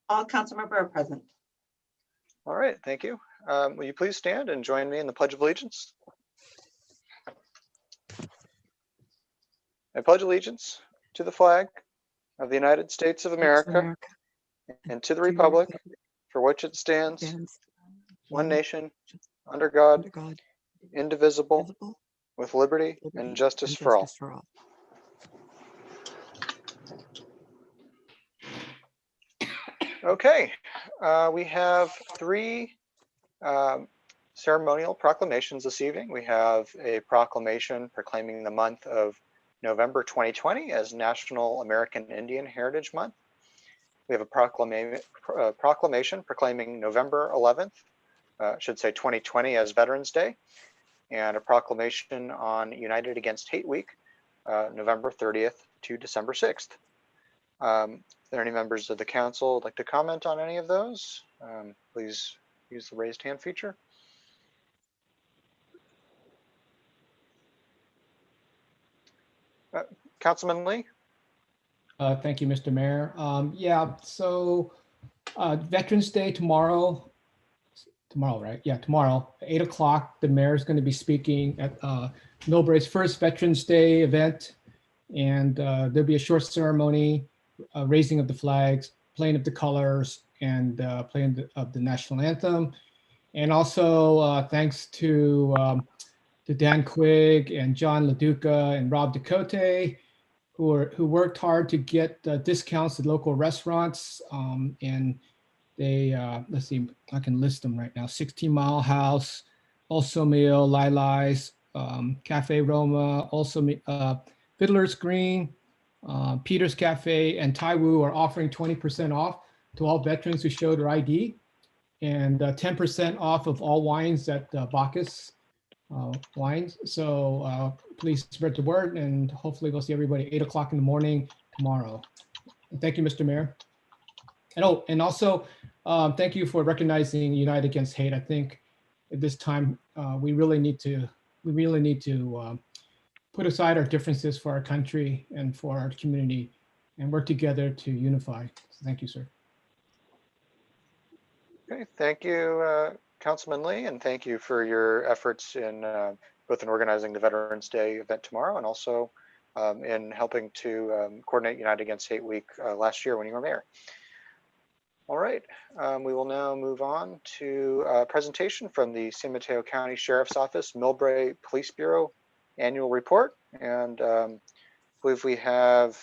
All council members are present. All right, thank you. Will you please stand and join me in the Pledge of Allegiance? I pledge allegiance to the flag of the United States of America and to the republic for which it stands, one nation, under God, indivisible, with liberty and justice for all. Okay, we have three ceremonial proclamations this evening. We have a proclamation proclaiming the month of November 2020 as National American Indian Heritage Month. We have a proclamation proclaiming November 11th, should say 2020 as Veterans Day, and a proclamation on United Against Hate Week, November 30th to December 6th. Are there any members of the council who'd like to comment on any of those? Please use the raised hand feature. Councilman Lee? Thank you, Mr. Mayor. Yeah, so Veterans Day tomorrow, right? Yeah, tomorrow, 8 o'clock, the mayor is going to be speaking at Millbrae's first Veterans Day event. And there'll be a short ceremony, raising of the flags, playing of the colors, and playing of the national anthem. And also thanks to Dan Quigg and John LaDuca and Rob Ducote, who worked hard to get discounts at local restaurants. And they, let's see, I can list them right now. 16 Mile House, Also Meal, Lily's, Cafe Roma, Also Fiddler's Green, Peter's Cafe, and Taiwu are offering 20% off to all veterans who show their ID, and 10% off of all wines at Bacchus wines. So please spread the word, and hopefully we'll see everybody at 8 o'clock in the morning tomorrow. And thank you, Mr. Mayor. And and also thank you for recognizing Unite Against Hate. I think at this time we really need to put aside our differences for our country and for our community and work together to unify. So thank you, sir. Okay, thank you, Councilman Lee, and thank you for your efforts in both in organizing the Veterans Day event tomorrow and also in helping to coordinate United Against Hate Week last year when you were mayor. All right, we will now move on to a presentation from the San Mateo County Sheriff's Office Millbrae Police Bureau annual report. And I believe we have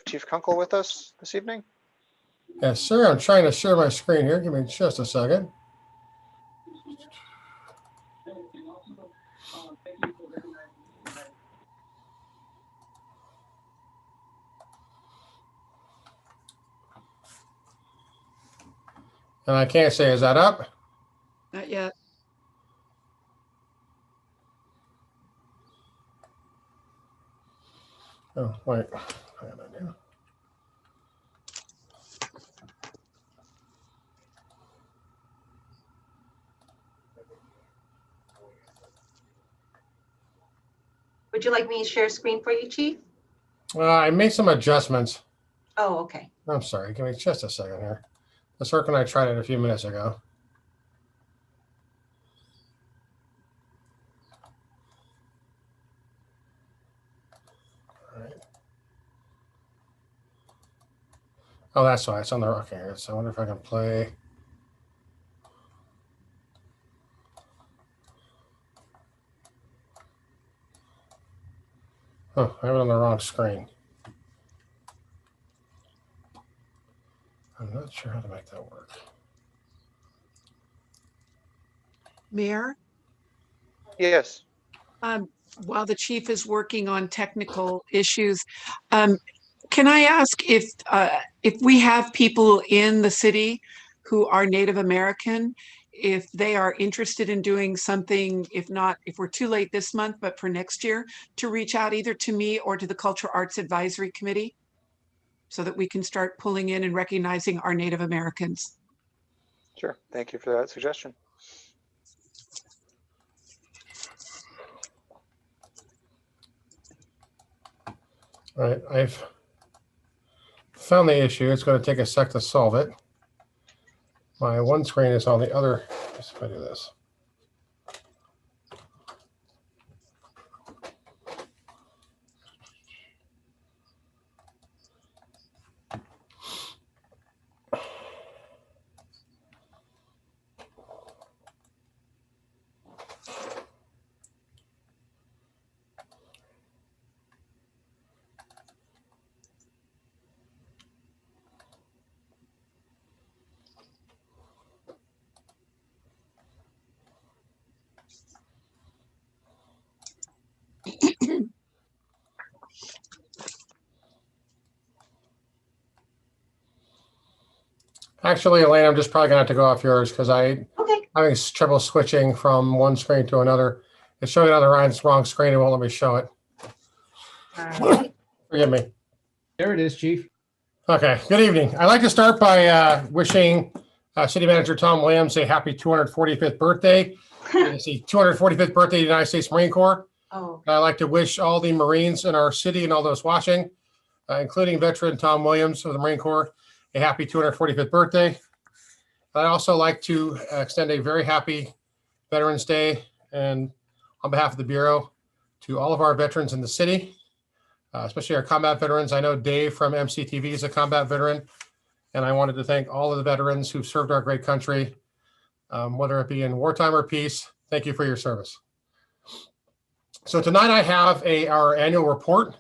Chief Kunkel with us this evening. Yes, sir. I'm trying to share my screen here. Give me just a second. And I can't say, is that up? Not yet. Oh, wait. I have an idea. Would you like me to share screen for you, Chief? I made some adjustments. Oh, okay. I'm sorry. Give me just a second here. The circuit I tried it a few minutes ago. All right. Oh, that's why it's on the rock here. So I wonder if I can play. Oh, I have it on the wrong screen. I'm not sure how to make that work. Mayor, Yes. while the chief is working on technical issues, can I ask if we have people in the city who are Native American, if they are interested in doing something, if we're too late this month, but for next year, to reach out either to me or to the Cultural Arts Advisory Committee so that we can start pulling in and recognizing our Native Americans. Sure. Thank you for that suggestion. All right, I've found the issue. It's going to take a sec to solve it. My one screen is on the other. Let's see if I do this. Actually, Elaine, I'm just probably gonna have to go off yours because Okay. having trouble switching from one screen to another. It's showing it on the wrong screen. It won't let me show it. All right. Forgive me. There it is, Chief. Okay, good evening. I'd like to start by wishing City Manager Tom Williams a happy 245th birthday. It's the 245th birthday of the United States Marine Corps. Oh, I'd like to wish all the Marines in our city and all those watching, including veteran Tom Williams of the Marine Corps, a happy 245th birthday. I'd also like to extend a very happy Veterans Day, and on behalf of the Bureau, to all of our veterans in the city, especially our combat veterans. I know Dave from MCTV is a combat veteran, and I wanted to thank all of the veterans who've served our great country, whether it be in wartime or peace. Thank you for your service. So tonight I have our annual report.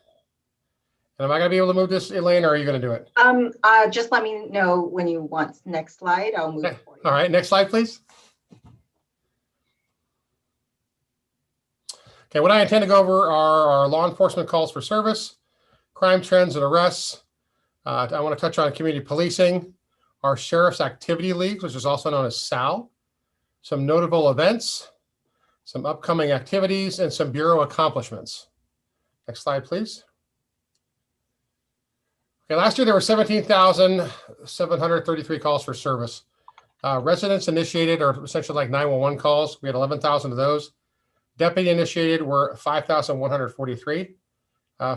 And am I going to be able to move this, Elaine, or are you going to do it? just let me know when you want next slide. I'll move it for you. All right, next slide, please. Okay, what I intend to go over are our law enforcement calls for service, crime trends and arrests. I want to touch on community policing, our sheriff's activity leagues, which is also known as SAL, some notable events, some upcoming activities, and some Bureau accomplishments. Next slide, please. Okay, last year there were 17,733 calls for service. Residents initiated are essentially like 911 calls. We had 11,000 of those. Deputy initiated were 5,143.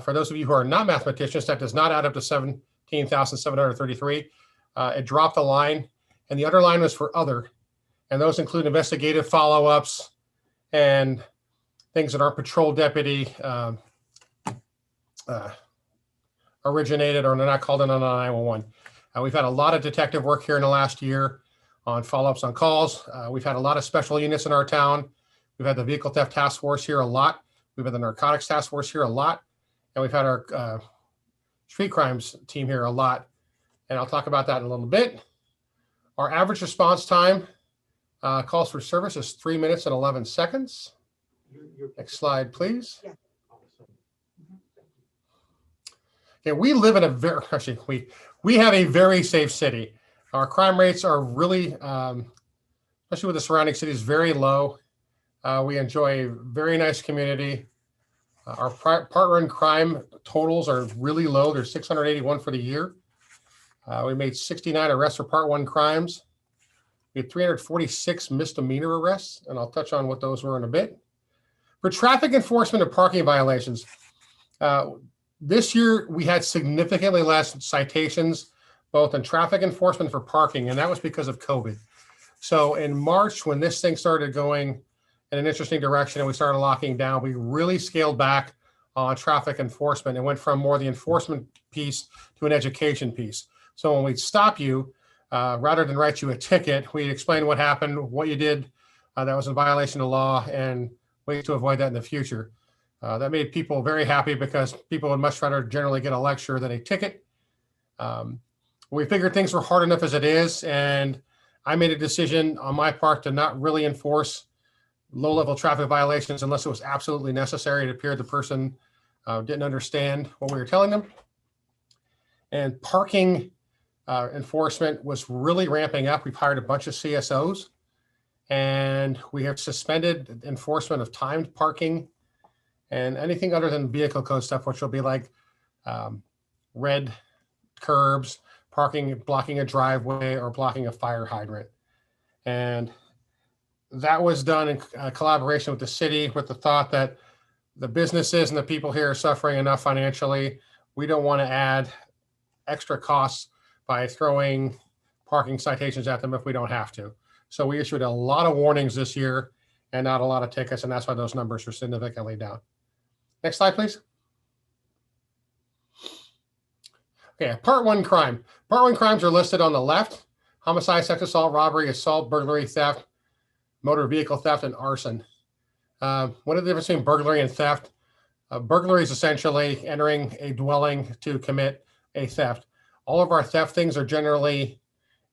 For those of you who are not mathematicians, that does not add up to 17,733. It dropped a line, and the other line was for other. And those include investigative follow-ups and things that aren't patrol deputy originated, or they're not called in on 911. We've had a lot of detective work here in the last year on follow-ups on calls. We've had a lot of special units in our town. We've had the vehicle theft task force here a lot. We've had the narcotics task force here a lot. And we've had our street crimes team here a lot. And I'll talk about that in a little bit. Our average response time calls for service is 3 minutes and 11 seconds. Next slide, please. Yeah. Okay, we live in a we have a very safe city. Our crime rates are really, especially with the surrounding cities, very low. We enjoy a very nice community. Our part-run crime totals are really low. There's 681 for the year. We made 69 arrests for Part 1 crimes. We had 346 misdemeanor arrests, and I'll touch on what those were in a bit. For traffic enforcement and parking violations, this year we had significantly less citations, both in traffic enforcement for parking, and that was because of COVID. So in March, when this thing started going in an interesting direction and we started locking down, we really scaled back on traffic enforcement and went from more the enforcement piece to an education piece. So when we'd stop you, rather than write you a ticket, we'd explain what happened, what you did that was in violation of law, and ways to avoid that in the future. That made people very happy because people would much rather generally get a lecture than a ticket. We figured things were hard enough as it is, and I made a decision on my part to not really enforce low-level traffic violations unless it was absolutely necessary. It appeared the person didn't understand what we were telling them. And parking enforcement was really ramping up. We've hired a bunch of CSOs, and we have suspended enforcement of timed parking and anything other than vehicle code stuff, which will be like red curbs, parking, blocking a driveway, or blocking a fire hydrant. And that was done in collaboration with the city, with the thought that the businesses and the people here are suffering enough financially. We don't want to add extra costs by throwing parking citations at them if we don't have to. So we issued a lot of warnings this year and not a lot of tickets, and that's why those numbers are significantly down. Next slide, please. Okay, part one crime. Part one crimes are listed on the left: homicide, sex assault, robbery, assault, burglary, theft, motor vehicle theft, and arson. What is the difference between burglary and theft? Burglary is essentially entering a dwelling to commit a theft. All of our theft things are generally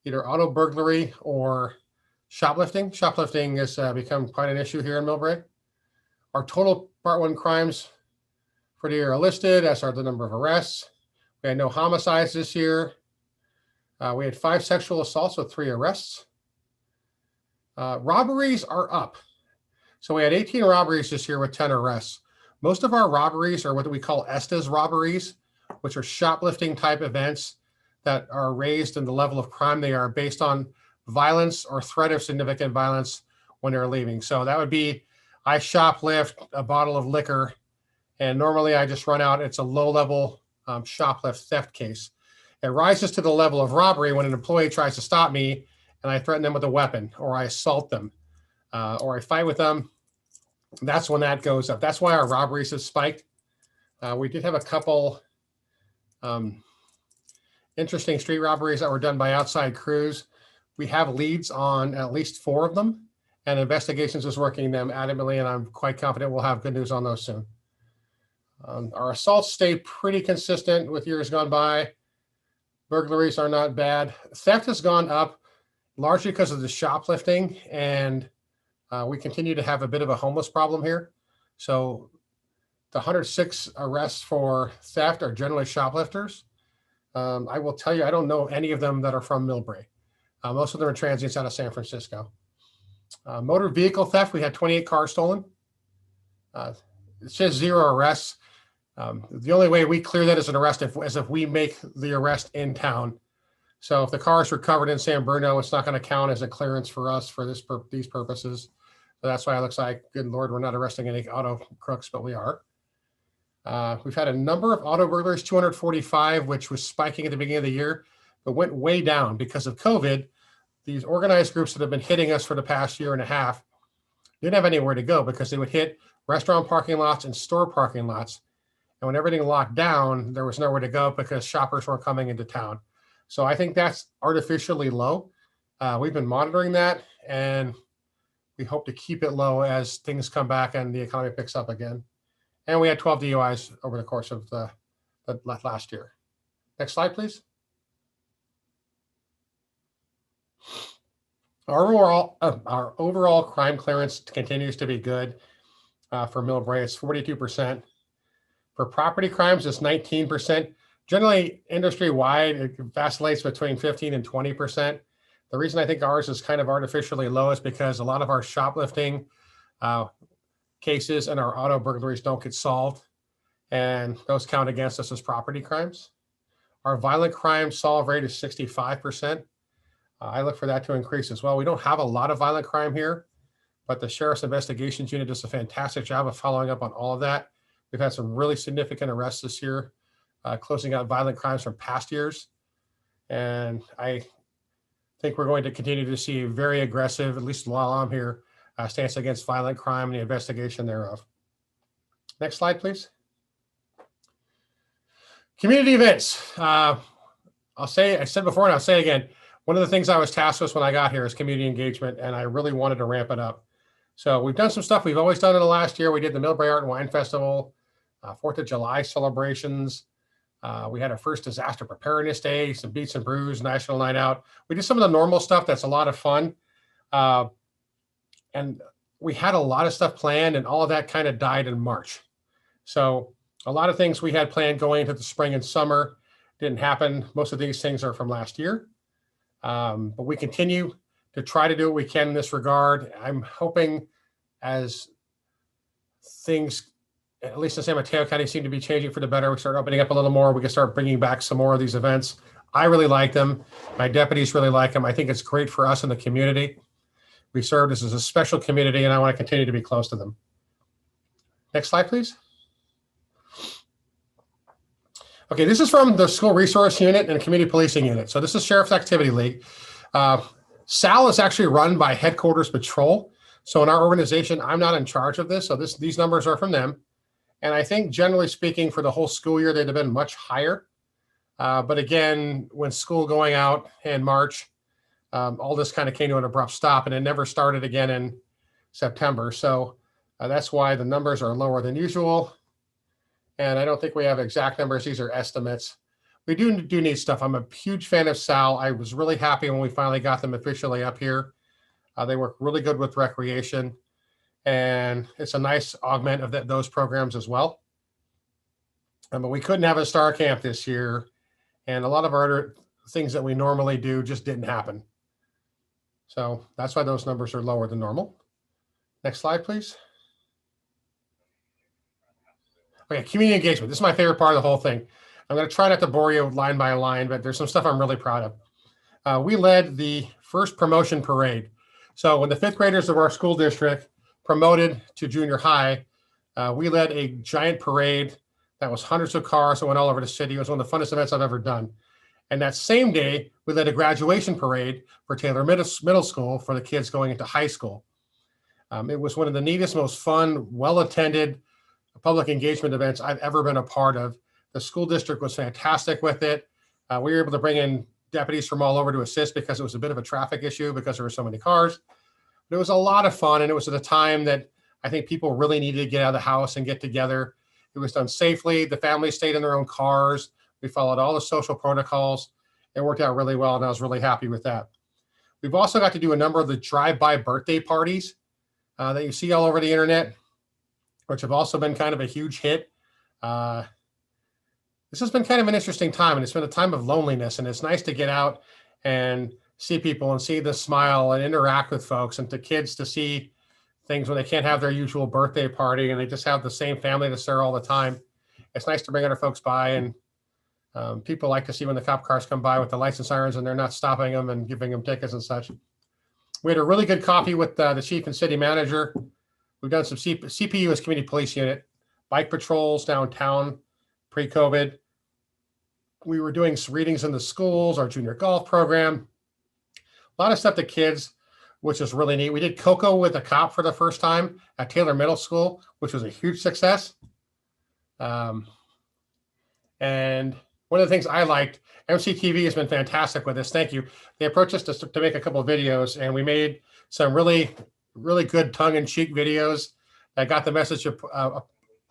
either auto burglary or shoplifting. Shoplifting has become quite an issue here in Millbrae. Our total part one crimes for the year are listed, as are the number of arrests. We had no homicides this year. We had 5 sexual assaults with 3 arrests. Robberies are up. So we had 18 robberies this year with 10 arrests. Most of our robberies are what we call Estes robberies, which are shoplifting type events that are raised in the level of crime they are based on violence or threat of significant violence when they're leaving. So that would be, I shoplift a bottle of liquor, and normally I just run out. It's a low-level shoplift theft case. It rises to the level of robbery when an employee tries to stop me and I threaten them with a weapon, or I assault them, or I fight with them. That's when that goes up. That's why our robberies have spiked. We did have a couple interesting street robberies that were done by outside crews. We have leads on at least 4 of them, and investigations is working them adamantly, and I'm quite confident we'll have good news on those soon. Our assaults stay pretty consistent with years gone by. Burglaries are not bad. Theft has gone up largely because of the shoplifting, and we continue to have a bit of a homeless problem here. So the 106 arrests for theft are generally shoplifters. I will tell you, I don't know any of them that are from Millbrae. Most of them are transients out of San Francisco. Motor vehicle theft, we had 28 cars stolen. It says 0 arrests. The only way we clear that as an arrest is if we make the arrest in town. So if the car is recovered in San Bruno, it's not going to count as a clearance for us for these purposes. So that's why it looks like, good Lord, we're not arresting any auto crooks, but we are. We've had a number of auto burglaries, 245, which was spiking at the beginning of the year, but went way down because of COVID. These organized groups that have been hitting us for the past year and a half didn't have anywhere to go because they would hit restaurant parking lots and store parking lots. And when everything locked down, there was nowhere to go because shoppers weren't coming into town. So I think that's artificially low. We've been monitoring that, and we hope to keep it low as things come back and the economy picks up again. And we had 12 DUIs over the course of the last year. Next slide, please. Our overall crime clearance continues to be good for Millbrae. It's 42%. For property crimes, it's 19%. Generally, industry-wide, it vacillates between 15 and 20%. The reason I think ours is kind of artificially low is because a lot of our shoplifting cases and our auto burglaries don't get solved, and those count against us as property crimes. Our violent crime solve rate is 65%. I look for that to increase as well. We don't have a lot of violent crime here, but the Sheriff's Investigations Unit does a fantastic job of following up on all of that. We've had some really significant arrests this year, closing out violent crimes from past years. And I think we're going to continue to see a very aggressive, at least while I'm here, stance against violent crime and the investigation thereof. Next slide, please. Community events. I said before and I'll say again, one of the things I was tasked with when I got here is community engagement, and I really wanted to ramp it up. So we've done some stuff we've always done in the last year. We did the Millbrae Art and Wine Festival, 4th of July celebrations. We had our first disaster preparedness day, some Beats and Brews, National Night Out. We did some of the normal stuff that's a lot of fun. And we had a lot of stuff planned, and all of that kind of died in March. So a lot of things we had planned going into the spring and summer didn't happen. Most of these things are from last year. But we continue to try to do what we can in this regard. I'm hoping as things, at least in San Mateo County, seem to be changing for the better, we start opening up a little more, we can start bringing back some more of these events. I really like them. My deputies really like them. I think it's great for us in the community. We serve this as a special community, and I want to continue to be close to them. Next slide, please. Okay, this is from the School Resource Unit and Community Policing Unit. So this is Sheriff's Activity League. SAL is actually run by Headquarters Patrol. So in our organization, I'm not in charge of this. So these numbers are from them. And I think generally speaking for the whole school year, they'd have been much higher. But again, when school going out in March, all this kind of came to an abrupt stop and it never started again in September. So that's why the numbers are lower than usual. And I don't think we have exact numbers. These are estimates. We do need stuff. I'm a huge fan of SAL. I was really happy when we finally got them officially up here. They work really good with recreation. And it's a nice augment of those programs as well. But we couldn't have a star camp this year. And a lot of our other things that we normally do just didn't happen. So that's why those numbers are lower than normal. Next slide, please. Okay, community engagement. This is my favorite part of the whole thing. I'm going to try not to bore you line by line, but there's some stuff I'm really proud of. We led the first promotion parade. So when the 5th graders of our school district promoted to junior high, we led a giant parade that was hundreds of cars that went all over the city. It was one of the funnest events I've ever done. And that same day, we led a graduation parade for Taylor Middle School for the kids going into high school. It was one of the neatest, most fun, well-attended public engagement events I've ever been a part of. The school district was fantastic with it. We were able to bring in deputies from all over to assist because it was a bit of a traffic issue because there were so many cars. But it was a lot of fun, and it was at a time that I think people really needed to get out of the house and get together. It was done safely. The families stayed in their own cars. We followed all the social protocols. It worked out really well, and I was really happy with that. We've also got to do a number of the drive-by birthday parties that you see all over the internet, which have also been kind of a huge hit. This has been kind of an interesting time, and it's been a time of loneliness, and it's nice to get out and see people and see the smile and interact with folks, and to kids to see things when they can't have their usual birthday party and they just have the same family that's there all the time. It's nice to bring other folks by, and people like to see when the cop cars come by with the lights and sirens and they're not stopping them and giving them tickets and such. We had a really good coffee with the chief and city manager. We've done some CPU as community police unit, bike patrols downtown pre-COVID. We were doing some readings in the schools, our junior golf program, a lot of stuff to kids, which is really neat. We did Cocoa with a cop for the first time at Taylor Middle School, which was a huge success. And one of the things I liked, MCTV has been fantastic with this. Thank you. They approached us to make a couple of videos, and we made some really, really good tongue-in-cheek videos that got the message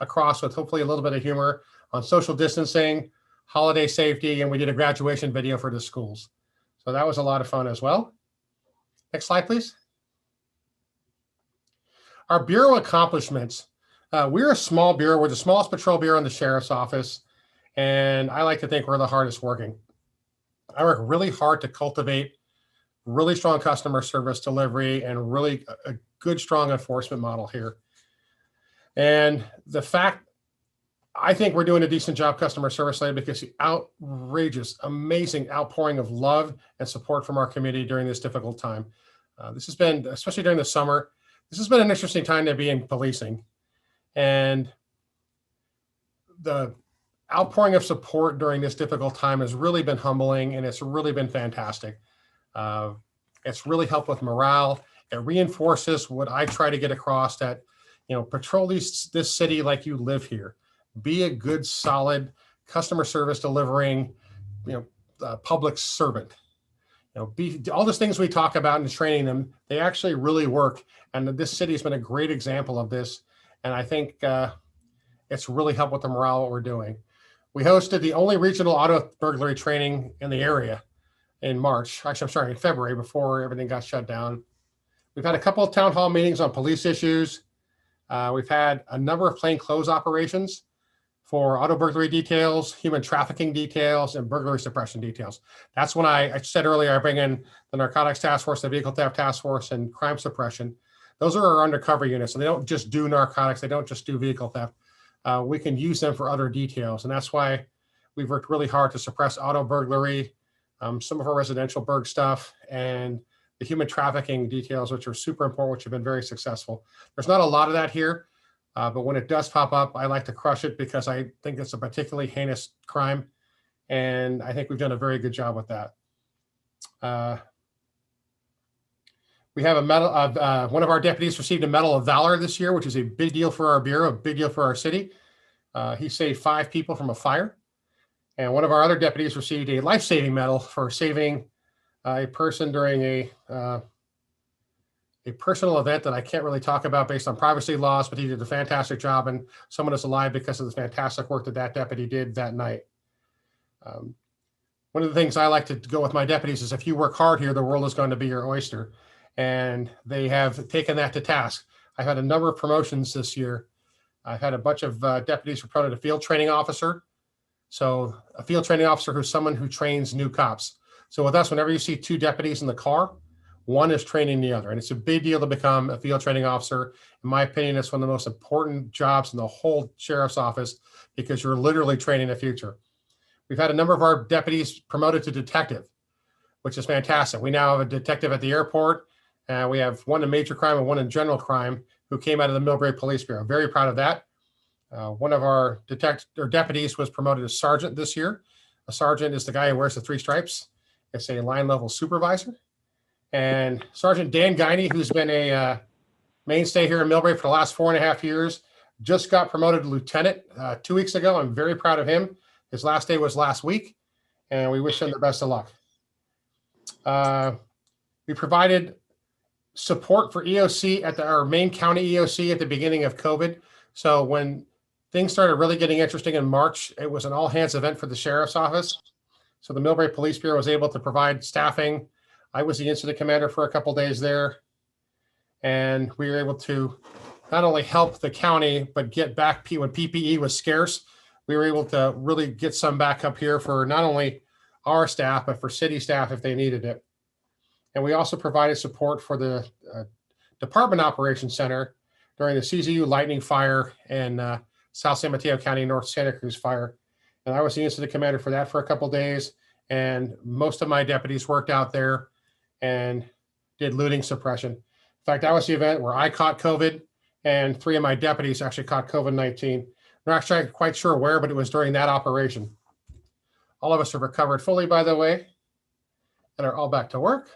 across with hopefully a little bit of humor on social distancing, holiday safety, and we did a graduation video for the schools. So that was a lot of fun as well. Next slide, please. Our bureau accomplishments. We're a small bureau. We're the smallest patrol bureau in the sheriff's office, and I like to think we're the hardest working. I work really hard to cultivate really strong customer service delivery and really a good, strong enforcement model here. And the fact, I think we're doing a decent job customer service lately because the outrageous, amazing outpouring of love and support from our community during this difficult time. This has been, especially during the summer, this has been an interesting time to be in policing. And the outpouring of support during this difficult time has really been humbling, and it's really been fantastic. It's really helped with morale. It reinforces what I try to get across, that, you know, patrol this city like you live here. Be a good, solid customer service delivering, you know, public servant. You know, be all those things we talk about and training them. They actually really work, and this city has been a great example of this. And I think it's really helped with the morale what we're doing. We hosted the only regional auto burglary training in the area in March. Actually, I'm sorry, in February, before everything got shut down. We've had a couple of town hall meetings on police issues. We've had a number of plainclothes operations for auto burglary details, human trafficking details, and burglary suppression details. That's when I said earlier, I bring in the narcotics task force, the vehicle theft task force, and crime suppression. Those are our undercover units. So they don't just do narcotics. They don't just do vehicle theft. We can use them for other details. And that's why we've worked really hard to suppress auto burglary, some of our residential burg stuff, and the human trafficking details, which are super important, which have been very successful. There's not a lot of that here, But when it does pop up, I like to crush it because I think it's a particularly heinous crime. And I think we've done a very good job with that. We have a medal of one of our deputies received a Medal of Valor this year, which is a big deal for our bureau, a big deal for our city. He saved 5 people from a fire. And one of our other deputies received a life-saving medal for saving a person during a personal event that I can't really talk about based on privacy laws, but he did a fantastic job, and someone is alive because of the fantastic work that that deputy did that night. One of the things I like to go with my deputies is if you work hard here, the world is going to be your oyster. And they have taken that to task. I've had a number of promotions this year. I've had a bunch of deputies promoted to field training officer. So a field training officer who's someone who trains new cops. So with us, whenever you see 2 deputies in the car, one is training the other. And it's a big deal to become a field training officer. In my opinion, it's one of the most important jobs in the whole sheriff's office because you're literally training the future. We've had a number of our deputies promoted to detective, which is fantastic. We now have a detective at the airport. We have one in major crime and one in general crime who came out of the Millbrae Police Bureau. Very proud of that. One of our deputies was promoted to sergeant this year. A sergeant is the guy who wears the 3 stripes. It's a line level supervisor. And Sergeant Dan Guiney, who's been a mainstay here in Millbrae for the last 4.5 years, just got promoted to lieutenant 2 weeks ago. I'm very proud of him. His last day was last week, and we wish him the best of luck. We provided support for EOC at our main county EOC at the beginning of COVID. So when things started really getting interesting in March, it was an all hands event for the sheriff's office. So the Millbrae Police Bureau was able to provide staffing. I was the incident commander for a couple days there. And we were able to not only help the county, but get back when PPE was scarce. We were able to really get some back up here for not only our staff, but for city staff if they needed it. And we also provided support for the Department Operations Center during the CZU lightning fire and South San Mateo County North Santa Cruz fire. And I was the incident commander for that for a couple of days. And most of my deputies worked out there and did looting suppression. In fact, that was the event where I caught COVID and 3 of my deputies actually caught COVID-19. We're not actually quite sure where, but it was during that operation. All of us have recovered fully, by the way, and are all back to work.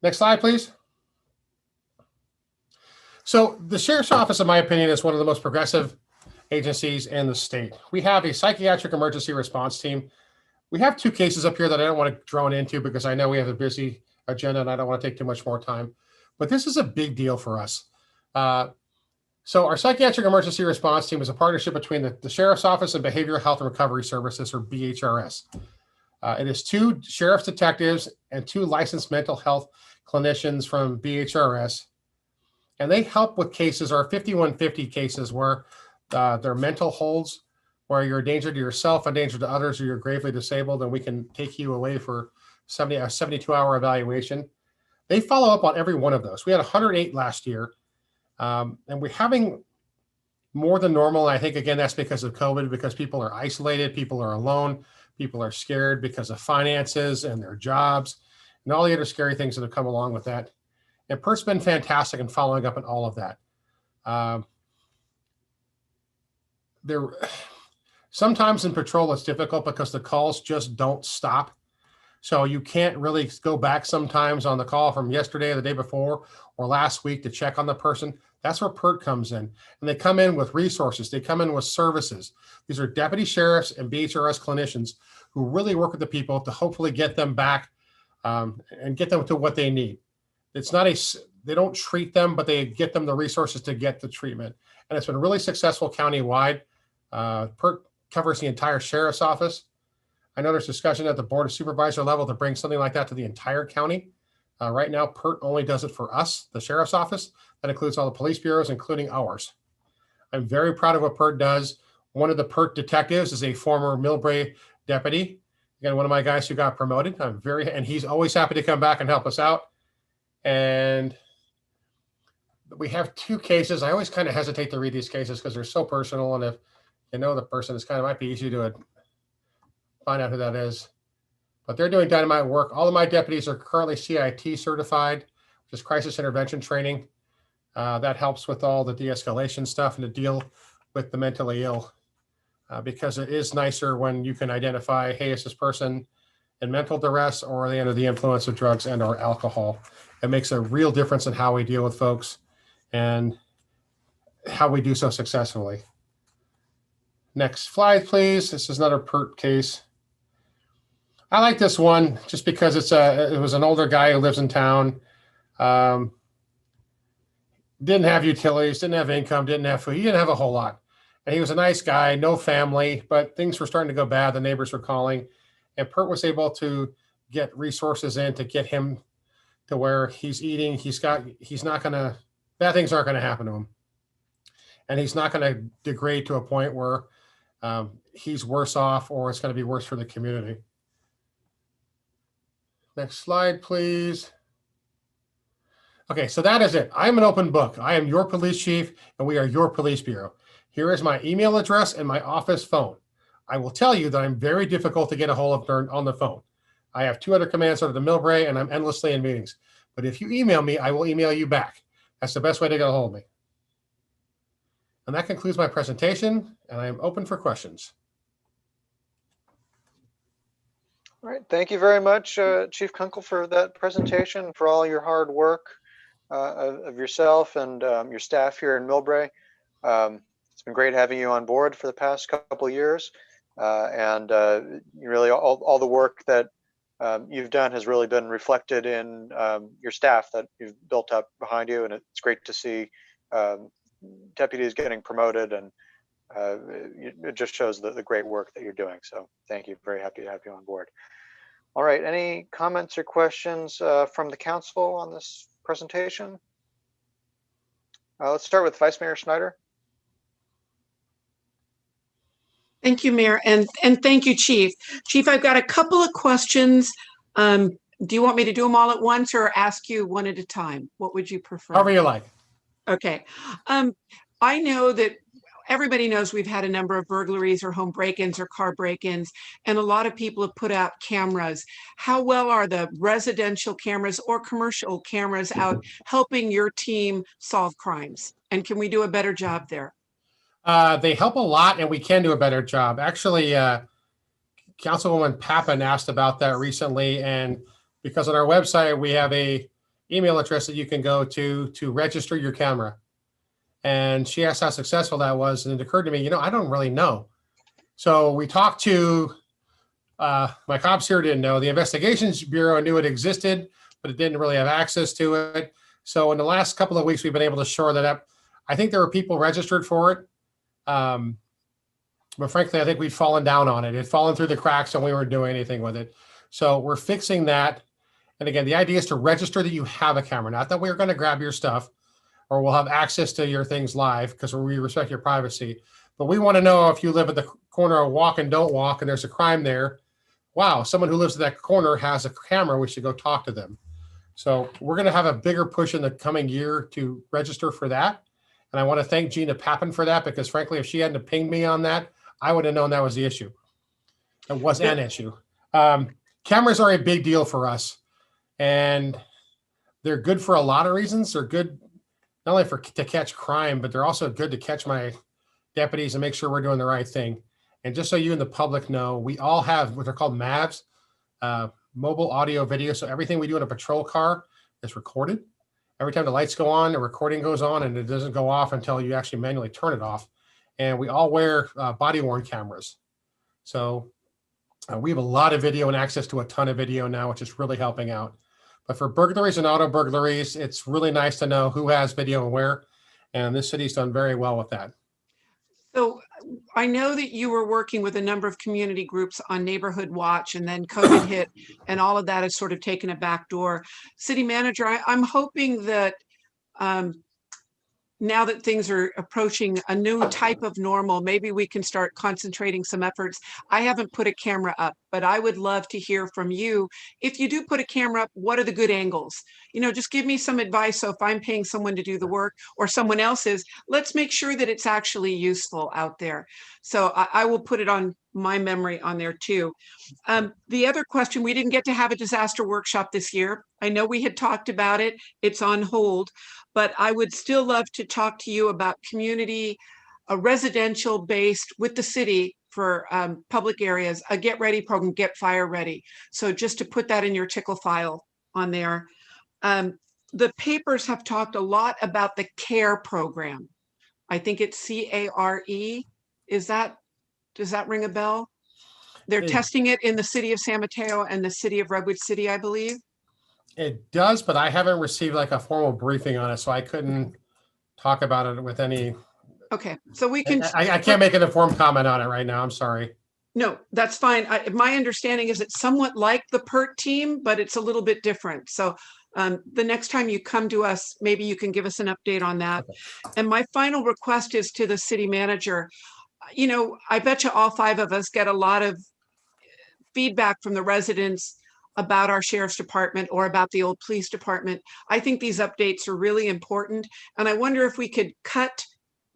Next slide, please. So the Sheriff's Office, in my opinion, is one of the most progressive agencies in the state. We have a psychiatric emergency response team. We have 2 cases up here that I don't want to drone into because I know we have a busy agenda and I don't want to take too much more time. But this is a big deal for us. So our psychiatric emergency response team is a partnership between the Sheriff's Office and Behavioral Health and Recovery Services, or BHRS. It is 2 sheriff's detectives and 2 licensed mental health clinicians from BHRS. And they help with cases, our 5150 cases, where they're mental holds, where you're a danger to yourself, a danger to others, or you're gravely disabled, and we can take you away for a 72-hour evaluation. They follow up on every one of those. We had 108 last year, and we're having more than normal. I think, again, that's because of COVID, because people are isolated, people are alone, people are scared because of finances and their jobs, and all the other scary things that have come along with that. And PERT's been fantastic in following up on all of that. Sometimes in patrol, it's difficult because the calls just don't stop. So you can't really go back sometimes on the call from yesterday or the day before or last week to check on the person. That's where PERT comes in. And they come in with resources. They come in with services. These are deputy sheriffs and BHRS clinicians who really work with the people to hopefully get them back and get them to what they need. It's not they don't treat them, but they get them the resources to get the treatment. And it's been really successful countywide. PERT covers the entire sheriff's office. I know there's discussion at the board of supervisor level to bring something like that to the entire county. Right now, PERT only does it for us, the sheriff's office. That includes all the police bureaus, including ours. I'm very proud of what PERT does. One of the PERT detectives is a former Millbrae deputy. Again, one of my guys who got promoted. And he's always happy to come back and help us out. And we have 2 cases. I always kind of hesitate to read these cases because they're so personal. And if you know the person, it's kind of might be easy to find out who that is. But they're doing dynamite work. All of my deputies are currently CIT certified, which is crisis intervention training. That helps with all the de-escalation stuff and to deal with the mentally ill, because it is nicer when you can identify, hey, is this person in mental duress or are they under the influence of drugs and or alcohol? It makes a real difference in how we deal with folks and how we do so successfully. Next slide, please. This is another PERT case. I like this one just because it was an older guy who lives in town. Didn't have utilities, didn't have income, didn't have food. He didn't have a whole lot. And he was a nice guy, no family, but things were starting to go bad. The neighbors were calling. And PERT was able to get resources in to get him to where he's eating. Bad things aren't going to happen to him. And he's not going to degrade to a point where he's worse off or it's going to be worse for the community. Next slide, please. Okay, so that is it. I'm an open book. I am your police chief and we are your police bureau. Here is my email address and my office phone. I will tell you that I'm very difficult to get a hold of on the phone. I have 2 other commands under the Millbrae and I'm endlessly in meetings. But if you email me, I will email you back. That's the best way to get a hold of me. And that concludes my presentation, and I am open for questions. All right, thank you very much, Chief Kunkel, for that presentation, for all your hard work of yourself and your staff here in Millbrae. It's been great having you on board for the past couple of years, and really all the work that you've done has really been reflected in your staff that you've built up behind you, and it's great to see deputies getting promoted, and it just shows the great work that you're doing. So thank you. Very happy to have you on board. All right, any comments or questions from the council on this presentation? Let's start with Vice Mayor Schneider. Thank you, Mayor, and thank you, Chief. Chief, I've got a couple of questions. Do you want me to do them all at once or ask you one at a time? What would you prefer? However you like. Okay. I know that everybody knows we've had a number of burglaries or home break-ins or car break-ins, and a lot of people have put out cameras. How well are the residential cameras or commercial cameras out helping your team solve crimes? And can we do a better job there? They help a lot, and we can do a better job. Actually, Councilwoman Pappen asked about that recently, and because on our website, we have a email address that you can go to register your camera. And she asked how successful that was. And it occurred to me, I don't really know. So we talked to, my cops here didn't know. The Investigations Bureau knew it existed, but it didn't really have access to it. So in the last couple of weeks, we've been able to shore that up. I think there were people registered for it. But frankly, I think we'd fallen down on it. It had fallen through the cracks and we weren't doing anything with it. So we're fixing that. And again, the idea is to register that you have a camera, not that we're going to grab your stuff or we'll have access to your things live because we respect your privacy. But we want to know if you live at the corner of walk and don't walk and there's a crime there. Wow, someone who lives at that corner has a camera. We should go talk to them. So we're going to have a bigger push in the coming year to register for that. And I want to thank Gina Pappen for that because frankly, if she hadn't pinged me on that, I would have known that was the issue. It was an issue. Cameras are a big deal for us. And they're good for a lot of reasons. They're good not only to catch crime, but they're also good to catch my deputies and make sure we're doing the right thing. And just so you and the public know, we all have what are called MAVs, mobile audio video. So everything we do in a patrol car is recorded. Every time the lights go on, the recording goes on and it doesn't go off until you actually manually turn it off. And we all wear body worn cameras. So we have a lot of video and access to a ton of video now, which is really helping out. But for burglaries and auto burglaries, it's really nice to know who has video and where. And this city's done very well with that. So I know that you were working with a number of community groups on Neighborhood Watch, and then COVID hit and all of that has sort of taken a back door. City Manager, I'm hoping that now that things are approaching a new type of normal, maybe we can start concentrating some efforts. I haven't put a camera up, but I would love to hear from you. If you do put a camera up, what are the good angles? You know, just give me some advice. So if I'm paying someone to do the work or someone else is, let's make sure that it's actually useful out there. So I will put it on my memory on there too. The other question, we didn't get to have a disaster workshop this year. I know we had talked about it. It's on hold, but I would still love to talk to you about community, a residential based with the city for public areas, a get ready program, get fire ready. So just to put that in your tickle file on there. The papers have talked a lot about the CARE program. I think it's CARE. Does that ring a bell? They're testing it in the city of San Mateo and the city of Redwood City, I believe. It does, but I haven't received like a formal briefing on it, so I couldn't talk about it with any. Okay, so we can. I can't make an informed comment on it right now. I'm sorry. No, that's fine. My understanding is it's somewhat like the PERT team, but it's a little bit different. So the next time you come to us, maybe you can give us an update on that. Okay. And my final request is to the city manager. You know, I bet you all 5 of us get a lot of feedback from the residents about our sheriff's department or about the old police department. I think these updates are really important. And I wonder if we could cut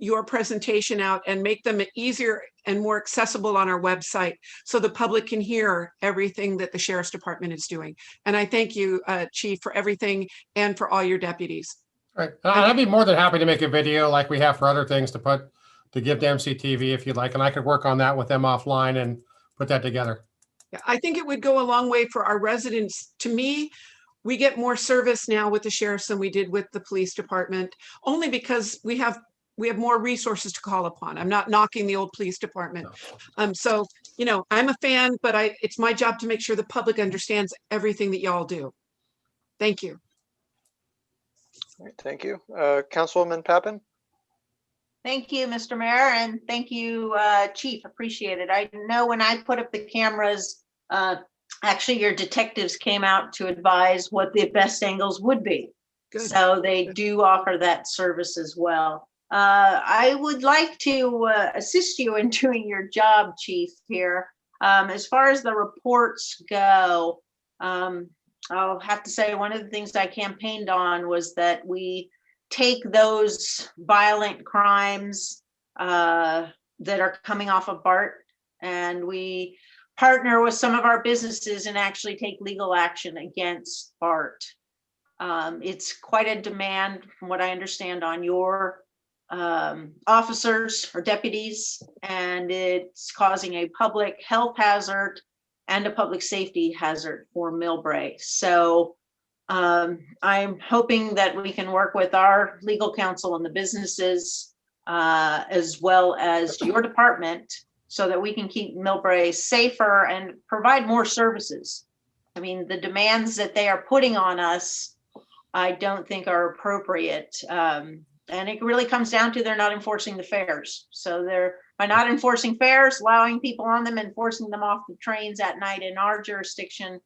your presentation out and make them easier and more accessible on our website so the public can hear everything that the sheriff's department is doing. And I thank you, Chief, for everything and for all your deputies. All right. I'd be more than happy to make a video like we have for other things to give to MCTV if you'd like. And I could work on that with them offline and put that together. Yeah, I think it would go a long way for our residents. To me, we get more service now with the sheriffs than we did with the police department, only because we have more resources to call upon. I'm not knocking the old police department. So, you know, I'm a fan, but it's my job to make sure the public understands everything that y'all do. Thank you. All right, thank you. Councilwoman Pappen? Thank you, Mr. Mayor, and thank you, Chief. Appreciate it. I know when I put up the cameras, actually your detectives came out to advise what the best angles would be. Good. So they do offer that service as well. I would like to assist you in doing your job, Chief, here. As far as the reports go, I'll have to say one of the things I campaigned on was that we take those violent crimes that are coming off of BART and we partner with some of our businesses and actually take legal action against BART. It's quite a demand from what I understand on your officers or deputies, and it's causing a public health hazard and a public safety hazard for Millbrae. So I'm hoping that we can work with our legal counsel and the businesses as well as your department so that we can keep Millbrae safer and provide more services. I mean, the demands that they are putting on us, I don't think are appropriate. And it really comes down to they're not enforcing the fares. So by not enforcing fares, allowing people on them and forcing them off the trains at night in our jurisdiction,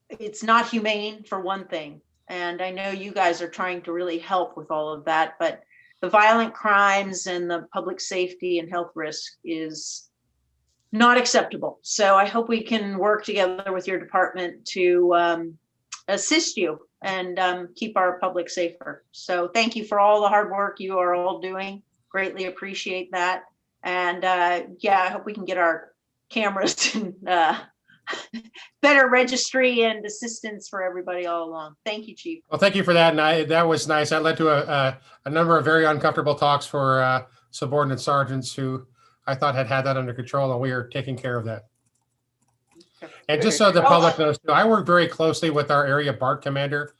it's not humane for one thing. And I know you guys are trying to really help with all of that, but the violent crimes and the public safety and health risk is not acceptable. So I hope we can work together with your department to assist you and keep our public safer. So thank you for all the hard work you are all doing. Greatly appreciate that. And yeah, I hope we can get our cameras and better registry and assistance for everybody all along. Thank you, Chief. Well, thank you for that. And that was nice. That led to a number of very uncomfortable talks for subordinate sergeants who I thought had that under control, and we are taking care of that. And just so the public knows, I work very closely with our area BART commander,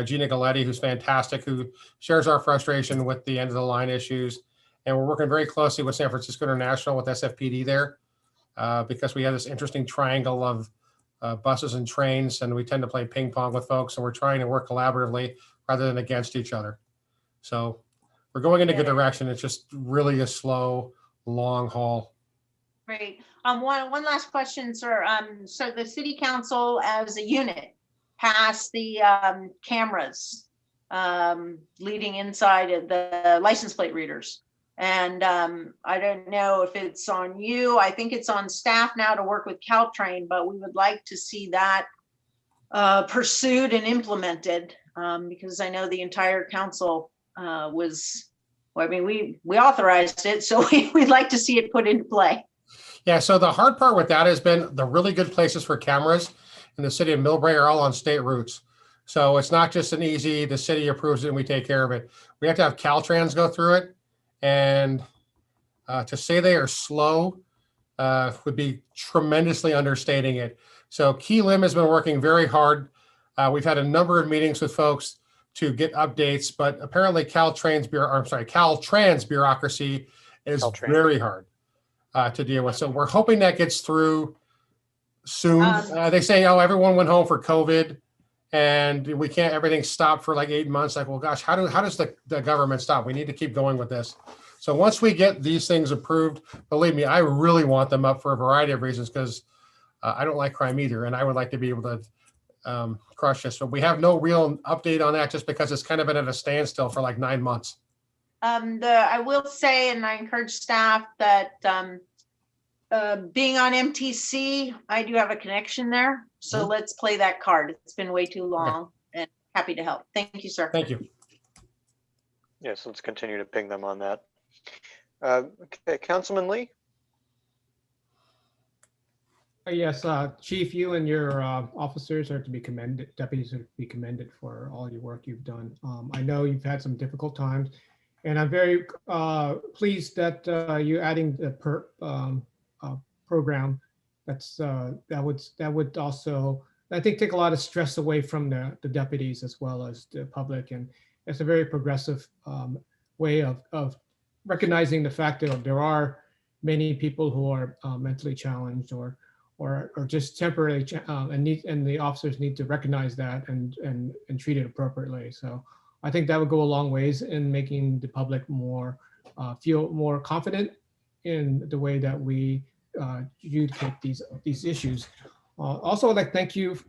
Gina Galletti, who's fantastic, who shares our frustration with the end of the line issues. And we're working very closely with San Francisco International with SFPD there because we have this interesting triangle of buses and trains, and we tend to play ping pong with folks, and we're trying to work collaboratively rather than against each other. So we're going in a good direction. It's just really a slow, long haul. Great. One last question, sir. So the city council as a unit passed the cameras leading inside of the license plate readers. And I don't know if it's on you. I think it's on staff now to work with Caltrain, but we would like to see that pursued and implemented, because I know the entire council was, well, I mean, we authorized it, so we'd like to see it put into play. Yeah, so the hard part with that has been the really good places for cameras in the city of Millbrae are all on state routes. So it's not just an easy, the city approves it and we take care of it. We have to have Caltrans go through it. And to say they are slow would be tremendously understating it. So Key Lim has been working very hard. We've had a number of meetings with folks to get updates, but apparently Caltrans bureaucracy is very hard to deal with. So we're hoping that gets through soon. They say, oh, everyone went home for COVID and we can't, everything stopped for like 8 months. Like, well, gosh, how does the government stop? We need to keep going with this. So once we get these things approved, believe me, I really want them up for a variety of reasons, because I don't like crime either. And I would like to be able to crush this. So we have no real update on that, just because it's kind of been at a standstill for like 9 months. I will say, and I encourage staff that being on MTC, I do have a connection there. So let's play that card. It's been way too long, and happy to help. Thank you, sir. Thank you. Yes, let's continue to ping them on that. Okay, Councilman Lee. Yes, Chief, you and your officers are to be commended, deputies are to be commended for all your work you've done. I know you've had some difficult times, and I'm very pleased that you're adding the PERP program. That would also, I think, take a lot of stress away from the deputies as well as the public, and it's a very progressive way of recognizing the fact that there are many people who are mentally challenged or just temporarily, and the officers need to recognize that and treat it appropriately. So I think that would go a long ways in making the public more feel more confident in the way that we adjudicate these issues. Also, I'd like to thank you,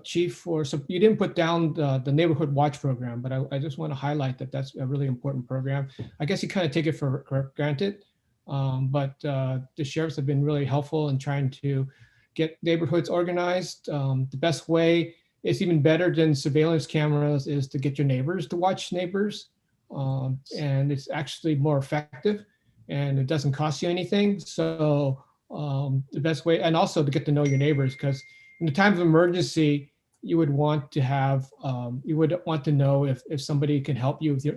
Chief, for you didn't put down the Neighborhood Watch program, but I just want to highlight that that's a really important program. I guess you kind of take it for granted, but the sheriffs have been really helpful in trying to get neighborhoods organized. The best way, it's even better than surveillance cameras, is to get your neighbors to watch neighbors. And it's actually more effective and it doesn't cost you anything. So the best way, and also to get to know your neighbors, because in the time of emergency, you would want to have, you would want to know if somebody can help you with your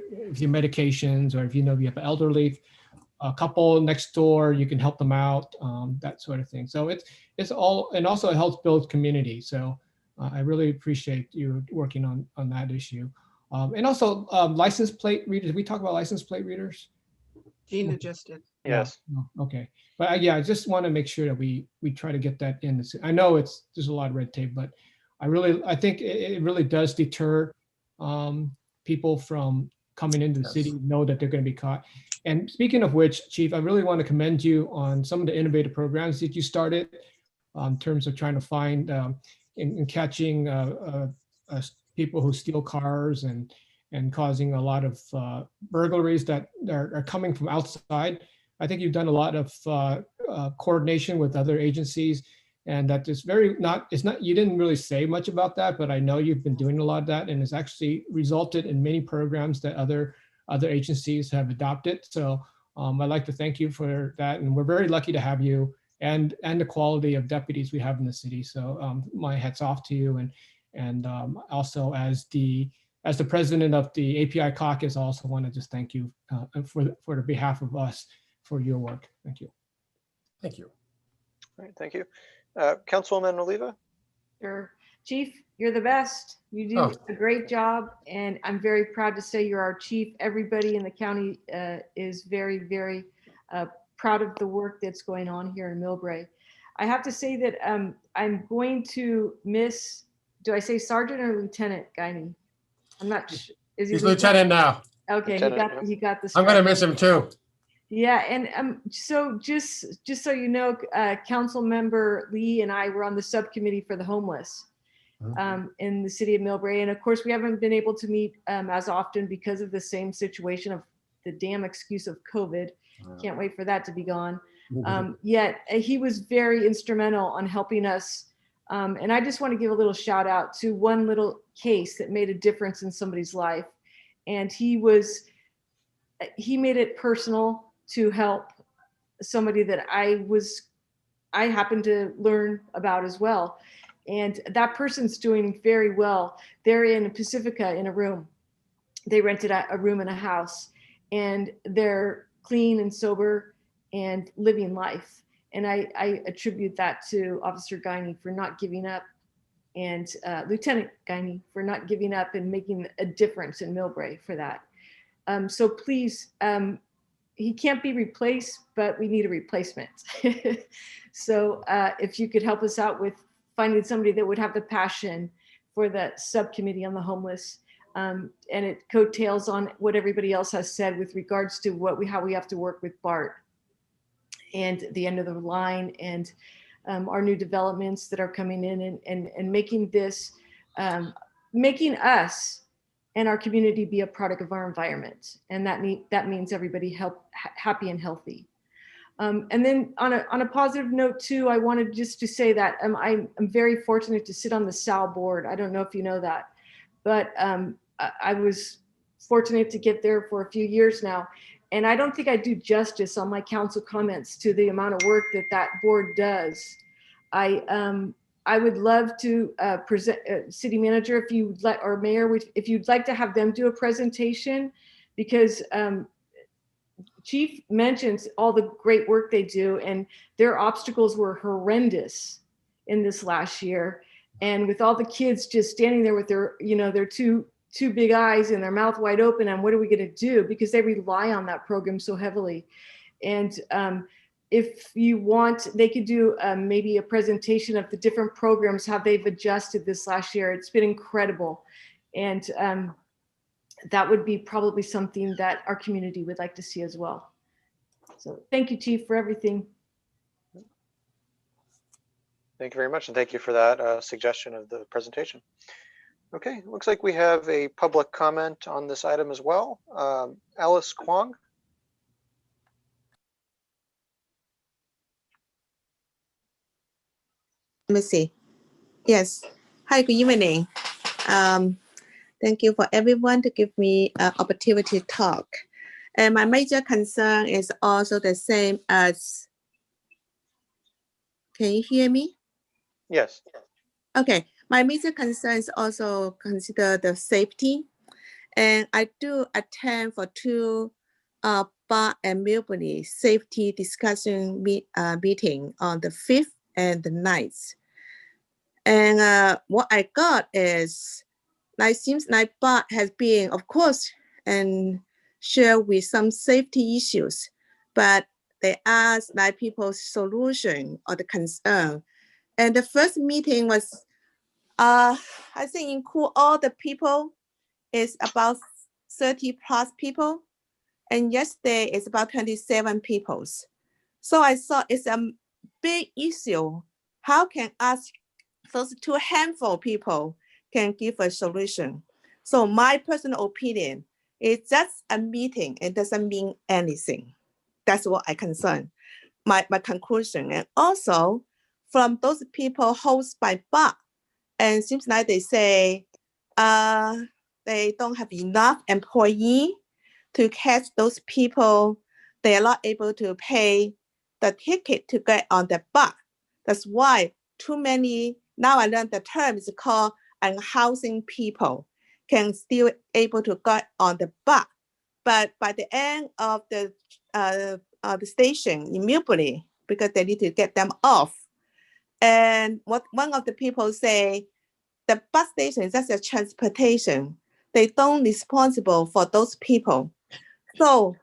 medications, or if you know you have an elderly a couple next door, you can help them out, that sort of thing. So it's all, and also it helps build community. So I really appreciate you working on that issue. And also license plate readers. Did we talk about license plate readers? Gina just did. Yes. Oh, okay. But yeah, I just want to make sure that we try to get that in. I know there's a lot of red tape, but I think it really does deter people from coming into the city, know that they're going to be caught. And speaking of which, Chief, I really want to commend you on some of the innovative programs that you started in terms of trying to find and catching people who steal cars and causing a lot of burglaries that are coming from outside. I think you've done a lot of coordination with other agencies, and that is you didn't really say much about that, but I know you've been doing a lot of that, and it's actually resulted in many programs that other agencies have adopted. So I'd like to thank you for that. And we're very lucky to have you and the quality of deputies we have in the city. So my hats off to you. And also as the president of the API caucus, I also want to just thank you for the behalf of us for your work. Thank you. Thank you. All right, thank you. Councilwoman Oliva? Sure. Chief, you're the best. You do a great job, and I'm very proud to say you're our chief. Everybody in the county is very, very proud of the work that's going on here in Millbrae. I have to say that I'm going to miss, do I say sergeant or lieutenant Guiney? I'm not sure. Is he He's lieutenant now. Okay, he got this. I'm going to miss him too. Yeah, and so just so you know, Council Member Lee and I were on the subcommittee for the homeless in the city of Millbrae, and of course we haven't been able to meet as often because of the same situation of the damn excuse of COVID. Can't wait for that to be gone. Yet he was very instrumental on helping us. And I just want to give a little shout out to one little case that made a difference in somebody's life. And he made it personal to help somebody that I happened to learn about as well. And that person's doing very well. They're in Pacifica in a room. They rented a room in a house, and they're clean and sober and living life. And I attribute that to Officer Guiney for not giving up, and Lieutenant Guiney for not giving up and making a difference in Millbrae for that. So please, he can't be replaced, but we need a replacement. So if you could help us out with finding somebody that would have the passion for the subcommittee on the homeless, and it coattails on what everybody else has said with regards to how we have to work with BART and the end of the line, and our new developments that are coming in, and making this, making us and our community be a product of our environment. And that means everybody happy and healthy. And then on a positive note too, I wanted just to say that I'm very fortunate to sit on the SAL board. I don't know if you know that, but I was fortunate to get there for a few years now. And I don't think I do justice on my council comments to the amount of work that board does. I would love to present, city manager, if you let, or mayor, if you'd like to have them do a presentation, because Chief mentions all the great work they do, and their obstacles were horrendous in this last year. And with all the kids just standing there with their, their two big eyes and their mouth wide open, and what are we going to do? Because they rely on that program so heavily. And if you want, they could do maybe a presentation of the different programs, how they've adjusted this last year. It's been incredible. And that would be probably something that our community would like to see as well. So thank you, Chief, for everything. Thank you very much, and thank you for that suggestion of the presentation. Okay, looks like we have a public comment on this item as well. Alice Kwong. Let me see. Yes. Hi, good evening. Thank you for everyone to give me an opportunity to talk. And my major concern is also the same as, can you hear me? Yes. Okay, my major concern is also consider the safety. And I do attend for two BART and Millbrae safety discussion meeting on the 5th and the 9th. And what I got is, it seems like BART has been, of course, and share with some safety issues, but they ask like people's solution or the concern. And the first meeting was, I think include all the people, is about 30 plus people. And yesterday it's about 27 people. So I thought it's a big issue. How can us, those two handful of people, can give a solution? So my personal opinion is just a meeting. It doesn't mean anything. That's what I concern, my conclusion. And also from those people hosted by BART, and seems like they say they don't have enough employee to catch those people. They are not able to pay the ticket to get on the BART. That's why too many, now I learned the term is called unhousing people can still able to get on the BART. But by the end of the station in Millbrae, because they need to get them off. And what one of the people say, the bus station is just a transportation. They don't responsible for those people. So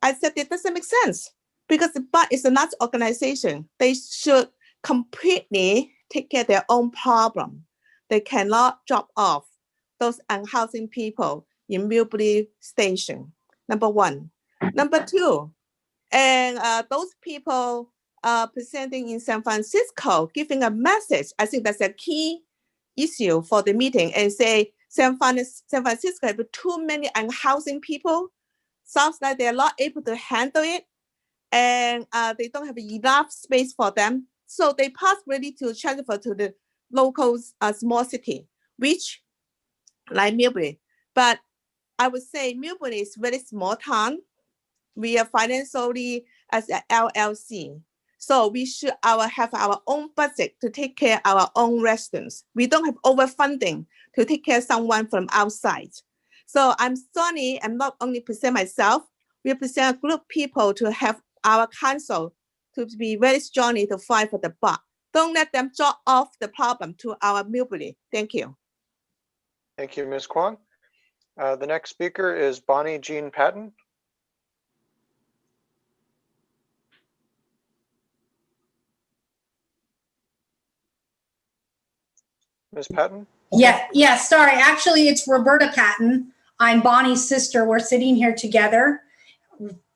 I said, it doesn't make sense because the BART is a large organization. They should completely take care of their own problem. They cannot drop off those unhousing people in Millbrae station, number one. Number two, and those people presenting in San Francisco, giving a message. I think that's a key issue for the meeting, and say San Francisco have too many unhousing people. Sounds like they're not able to handle it. and they don't have enough space for them. So they possibly to transfer to the local small city, which like Millbrae. But I would say Millbrae is very small town. We are financially as an LLC. So we should have our own budget to take care of our own residents. We don't have overfunding to take care of someone from outside. So I'm sorry, I'm not only present myself, we present a group of people to have our council to be very strongly to fight for the bug. Don't let them drop off the problem to our Millbrae. Thank you. Thank you, Ms. Kwong. The next speaker is Bonnie Jean Patton. Ms. Patton? Yeah, sorry. Actually, it's Roberta Patton. I'm Bonnie's sister. We're sitting here together.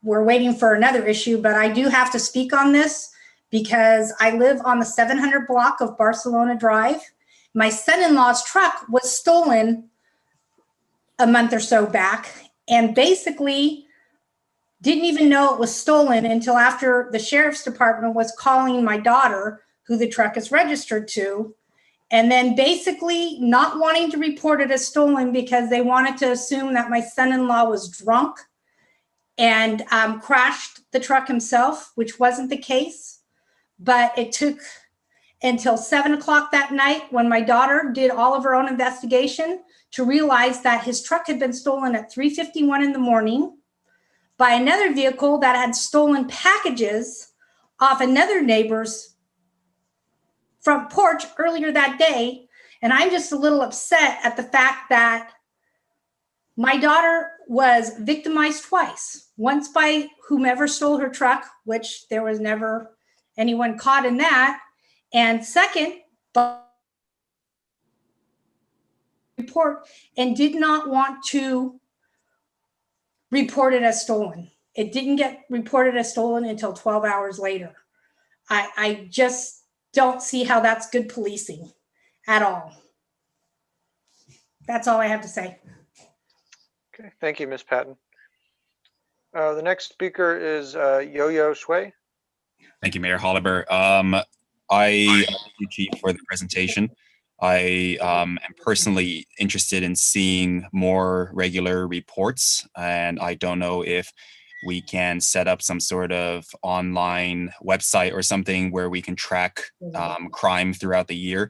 We're waiting for another issue, but I do have to speak on this because I live on the 700 block of Barcelona Drive. My son-in-law's truck was stolen a month or so back and basically didn't even know it was stolen until after the sheriff's department was calling my daughter, who the truck is registered to, and then basically not wanting to report it as stolen because they wanted to assume that my son-in-law was drunk and crashed the truck himself, which wasn't the case. But it took until 7 o'clock that night when my daughter did all of her own investigation to realize that his truck had been stolen at 3:51 in the morning by another vehicle that had stolen packages off another neighbor's front porch earlier that day. And I'm just a little upset at the fact that my daughter was victimized twice, once by whomever stole her truck, which there was never anyone caught in that. And second, by report and did not want to report it as stolen. It didn't get reported as stolen until 12 hours later. I just don't see how that's good policing at all. That's all I have to say. Okay, thank you, Ms. Patton. The next speaker is Yo-Yo Shui. Thank you, Mayor Holliber. I thank you, Chief, for the presentation. I am personally interested in seeing more regular reports, and I don't know if we can set up some sort of online website or something where we can track crime throughout the year.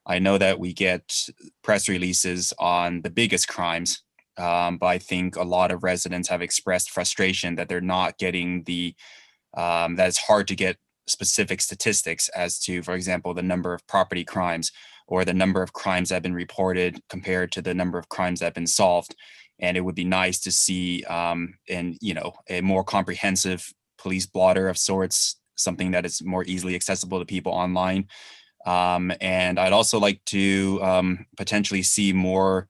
I know that we get press releases on the biggest crimes, but I think a lot of residents have expressed frustration that they're not getting that it's hard to get specific statistics as to, for example, the number of property crimes or the number of crimes that have been reported compared to the number of crimes that have been solved. And it would be nice to see, a more comprehensive police blotter of sorts, something that is more easily accessible to people online. And I'd also like to potentially see more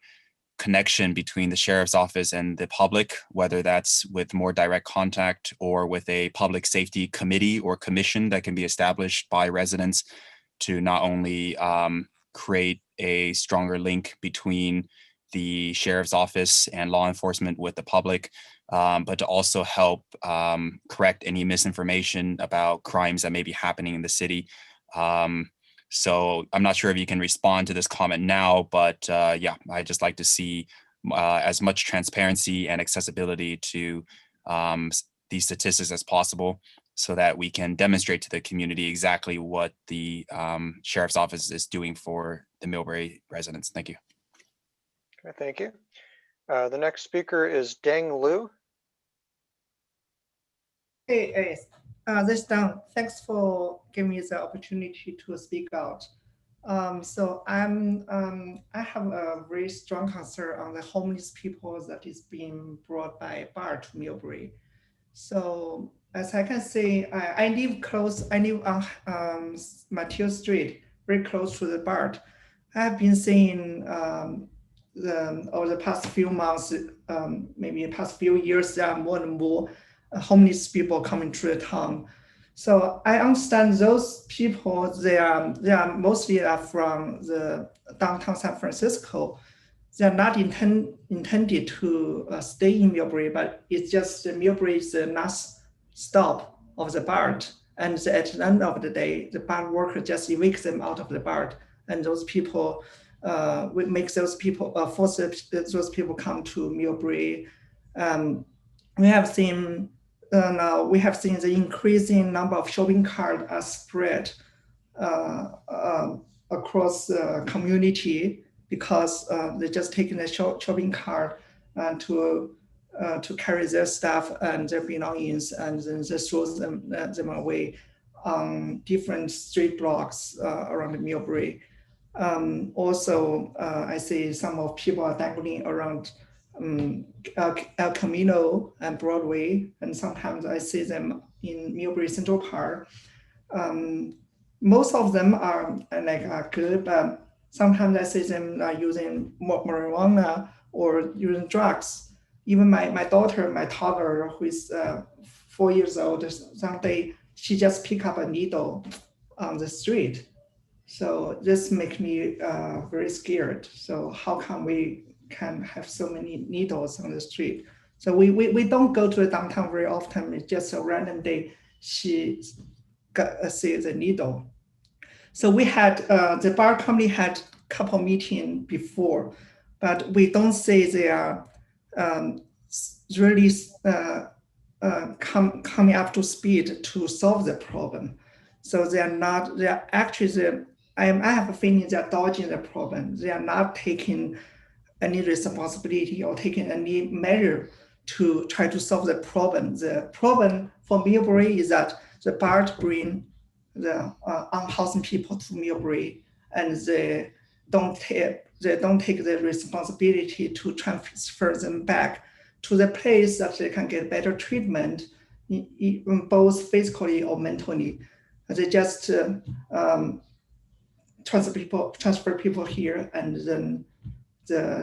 connection between the sheriff's office and the public, whether that's with more direct contact or with a public safety committee or commission that can be established by residents to not only create a stronger link between the sheriff's office and law enforcement with the public, but to also help correct any misinformation about crimes that may be happening in the city. So I'm not sure if you can respond to this comment now, but yeah, I'd just like to see as much transparency and accessibility to these statistics as possible so that we can demonstrate to the community exactly what the sheriff's office is doing for the Millbrae residents. Thank you. Okay, thank you. The next speaker is Deng Liu. Hey, this is Dan. Thanks for giving me the opportunity to speak out. So I have a very strong concern on the homeless people that is being brought by bar to Millbrae. So as I can see, I live on Matthew Street, very close to the bar. I have been seeing over the past few months, maybe the past few years, there are more and more homeless people coming to the town. So I understand those people, they are mostly from the downtown San Francisco. They are not intended to stay in Millbrae, but it's just Millbrae is the last stop of the BART. And at the end of the day, the BART worker just evict them out of the BART. And those people, we make those people, force those people come to Millbrae. We have seen now, we have seen the increasing number of shopping carts are spread across the community because they're just taking the shopping cart to carry their stuff and their belongings, and then they throw them away on different street blocks around Millbrae. Also, I see some of people are dangling around El Camino and Broadway, and sometimes I see them in Millbrae Central Park. Most of them are like good, but sometimes I see them using marijuana or using drugs. Even my daughter, my toddler, who is 4 years old, someday she just pick up a needle on the street. So this makes me very scared. So how come we can have so many needles on the street? So we don't go to the downtown very often. It's just a random day she sees a needle. So we had, the bar company had a couple meetings before, but we don't say they are really coming up to speed to solve the problem. So they are not, they are actually, I have a feeling they are dodging the problem. They are not taking any responsibility or taking any measure to try to solve the problem. The problem for Millbrae is that the BART bring the unhoused people to Millbrae, and they don't take the responsibility to transfer them back to the place that they can get better treatment, both physically or mentally. They just transfer people here and then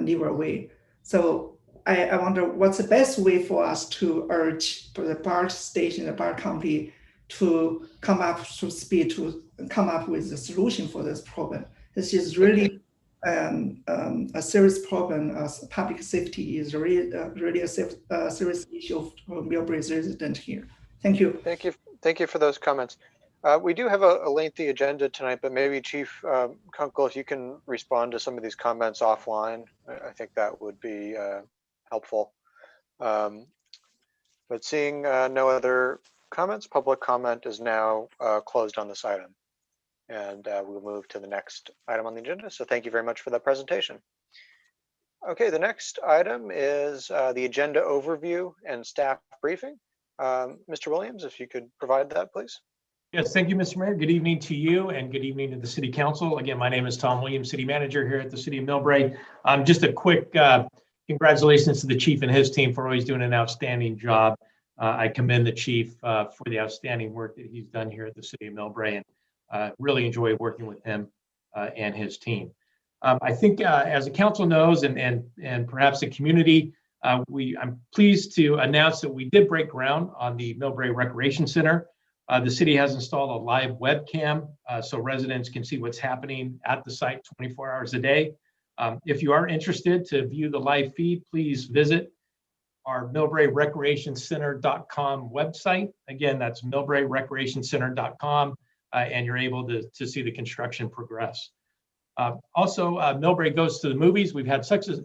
leave away. So I wonder what's the best way for us to urge the BART station, the BART company, to come up to speed, to come up with a solution for this problem. This is really a serious problem. Public safety is really a serious issue for Millbrae's resident here. Thank you. Thank you for those comments. We do have a lengthy agenda tonight, but maybe Chief Kunkel, if you can respond to some of these comments offline, I think that would be helpful. But seeing no other comments, public comment is now closed on this item. And we'll move to the next item on the agenda. So thank you very much for that presentation. Okay, the next item is the agenda overview and staff briefing. Mr. Williams, if you could provide that, please. Yes, thank you, Mr. Mayor. Good evening to you and good evening to the City Council. Again, my name is Tom Williams, City Manager here at the City of Millbrae. Just a quick congratulations to the Chief and his team for always doing an outstanding job. I commend the Chief for the outstanding work that he's done here at the City of Millbrae, and really enjoy working with him and his team. I think as the council knows, and perhaps the community, I'm pleased to announce that we did break ground on the Millbrae Recreation Center. The city has installed a live webcam so residents can see what's happening at the site 24 hours a day. If you are interested to view the live feed, please visit our millbraerecreationcenter.com website. Again, that's millbraerecreationcenter.com, and you're able to see the construction progress. Also, Millbrae Goes to the Movies. We've had such a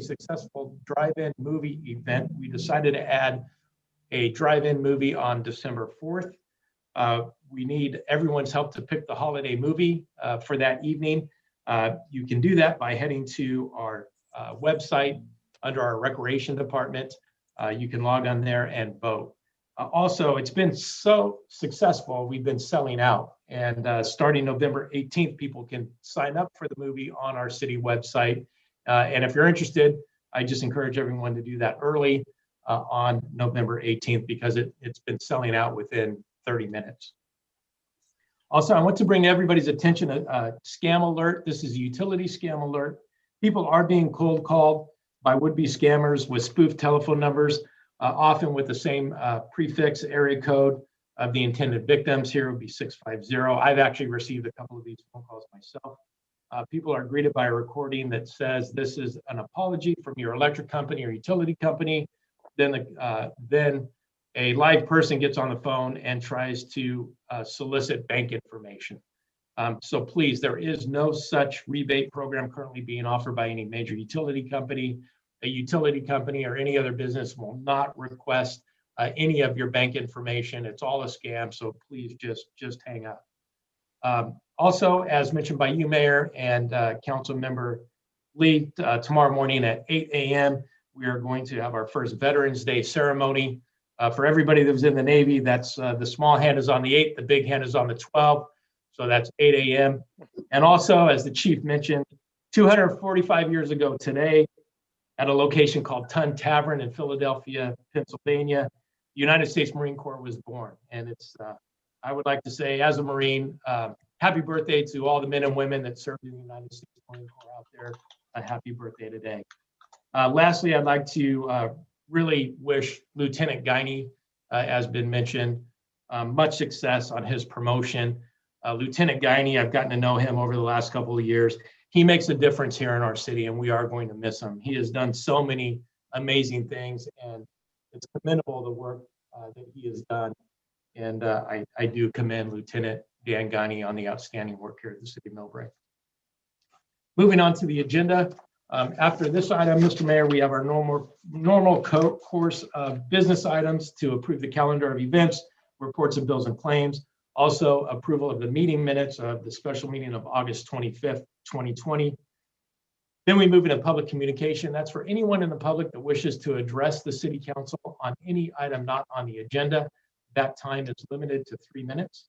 successful drive-in movie event. We decided to add a drive-in movie on December 4th. We need everyone's help to pick the holiday movie for that evening. You can do that by heading to our website under our recreation department. You can log on there and vote. Also, it's been so successful, we've been selling out. And starting November 18th, people can sign up for the movie on our city website. And if you're interested, I just encourage everyone to do that early on November 18th because it's been selling out within 30 minutes. Also, I want to bring everybody's attention a scam alert. This is a utility scam alert. People are being cold called by would-be scammers with spoofed telephone numbers, often with the same prefix area code of the intended victims. Here would be 650. I've actually received a couple of these phone calls myself. People are greeted by a recording that says this is an apology from your electric company or utility company. Then a live person gets on the phone and tries to solicit bank information. So please, there is no such rebate program currently being offered by any major utility company. A utility company or any other business will not request any of your bank information. It's all a scam, so please just hang up. Also, as mentioned by you, Mayor, and Council Member Lee, tomorrow morning at 8 a.m., we are going to have our first Veterans Day ceremony. For everybody that was in the Navy, that's the small hand is on the 8th, the big hand is on the 12th. So that's 8 a.m. And also, as the chief mentioned, 245 years ago today, at a location called Tun Tavern in Philadelphia, Pennsylvania, the United States Marine Corps was born. And it's, I would like to say, as a Marine, happy birthday to all the men and women that served in the United States Marine Corps out there. A happy birthday today. Lastly, I'd like to really wish Lieutenant Guiney, as been mentioned, much success on his promotion. Lieutenant Guiney, I've gotten to know him over the last couple of years. He makes a difference here in our city, and we are going to miss him. He has done so many amazing things, and it's commendable the work that he has done. And I do commend Lieutenant Dan Guiney on the outstanding work here at the City of Millbrae. Moving on to the agenda. After this item, Mr. Mayor, we have our normal course of business items to approve the calendar of events, reports of bills and claims. Also, approval of the meeting minutes of the special meeting of August 25th, 2020. Then we move into public communication. That's for anyone in the public that wishes to address the City Council on any item not on the agenda. That time is limited to 3 minutes.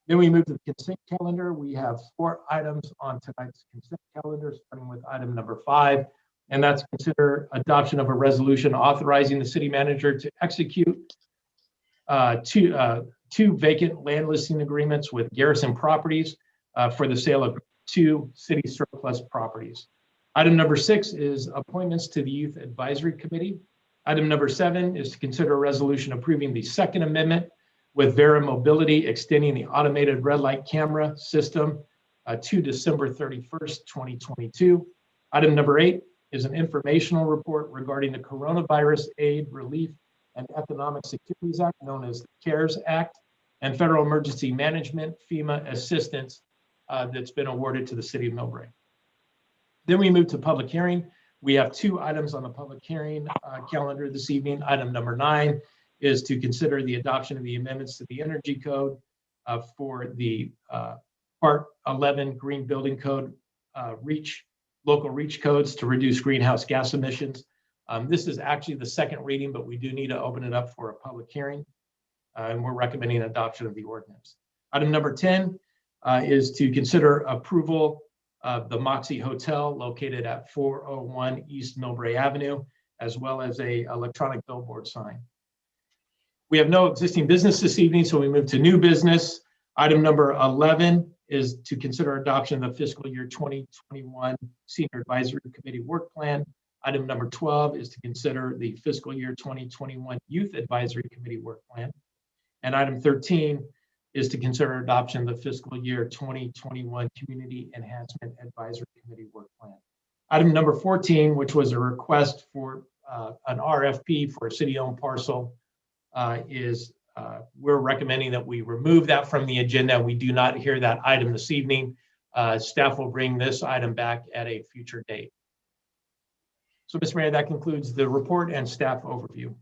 Then we move to the consent calendar. We have 4 items on tonight's consent calendar, starting with item number 5, and that's consider adoption of a resolution authorizing the city manager to execute two vacant land listing agreements with Garrison Properties for the sale of 2 city surplus properties. Item number 6 is appointments to the Youth Advisory Committee. Item number 7 is to consider a resolution approving the Second Amendment with Vera Mobility, extending the automated red light camera system to December 31st, 2022. Item number 8 is an informational report regarding the Coronavirus Aid, Relief, and Economic Securities Act, known as the CARES Act, and Federal Emergency Management FEMA assistance that's been awarded to the City of Millbrae. Then we move to public hearing. We have 2 items on the public hearing calendar this evening. Item number 9 is to consider the adoption of the amendments to the Energy Code for the Part 11 Green Building Code local reach codes to reduce greenhouse gas emissions. This is actually the second reading, but we do need to open it up for a public hearing, and we're recommending adoption of the ordinance. Item number 10 is to consider approval of the Moxie Hotel located at 401 East Millbrae Avenue, as well as a electronic billboard sign. We have no existing business this evening, so we move to new business. Item number 11 is to consider adoption of the fiscal year 2021 Senior Advisory Committee Work Plan. Item number 12 is to consider the fiscal year 2021 Youth Advisory Committee Work Plan. And item 13 is to consider adoption of the fiscal year 2021 Community Enhancement Advisory Committee Work Plan. Item number 14, which was a request for an RFP for a city-owned parcel, we're recommending that we remove that from the agenda. We do not hear that item this evening. Staff will bring this item back at a future date. So, Mr. Mayor, that concludes the report and staff overview.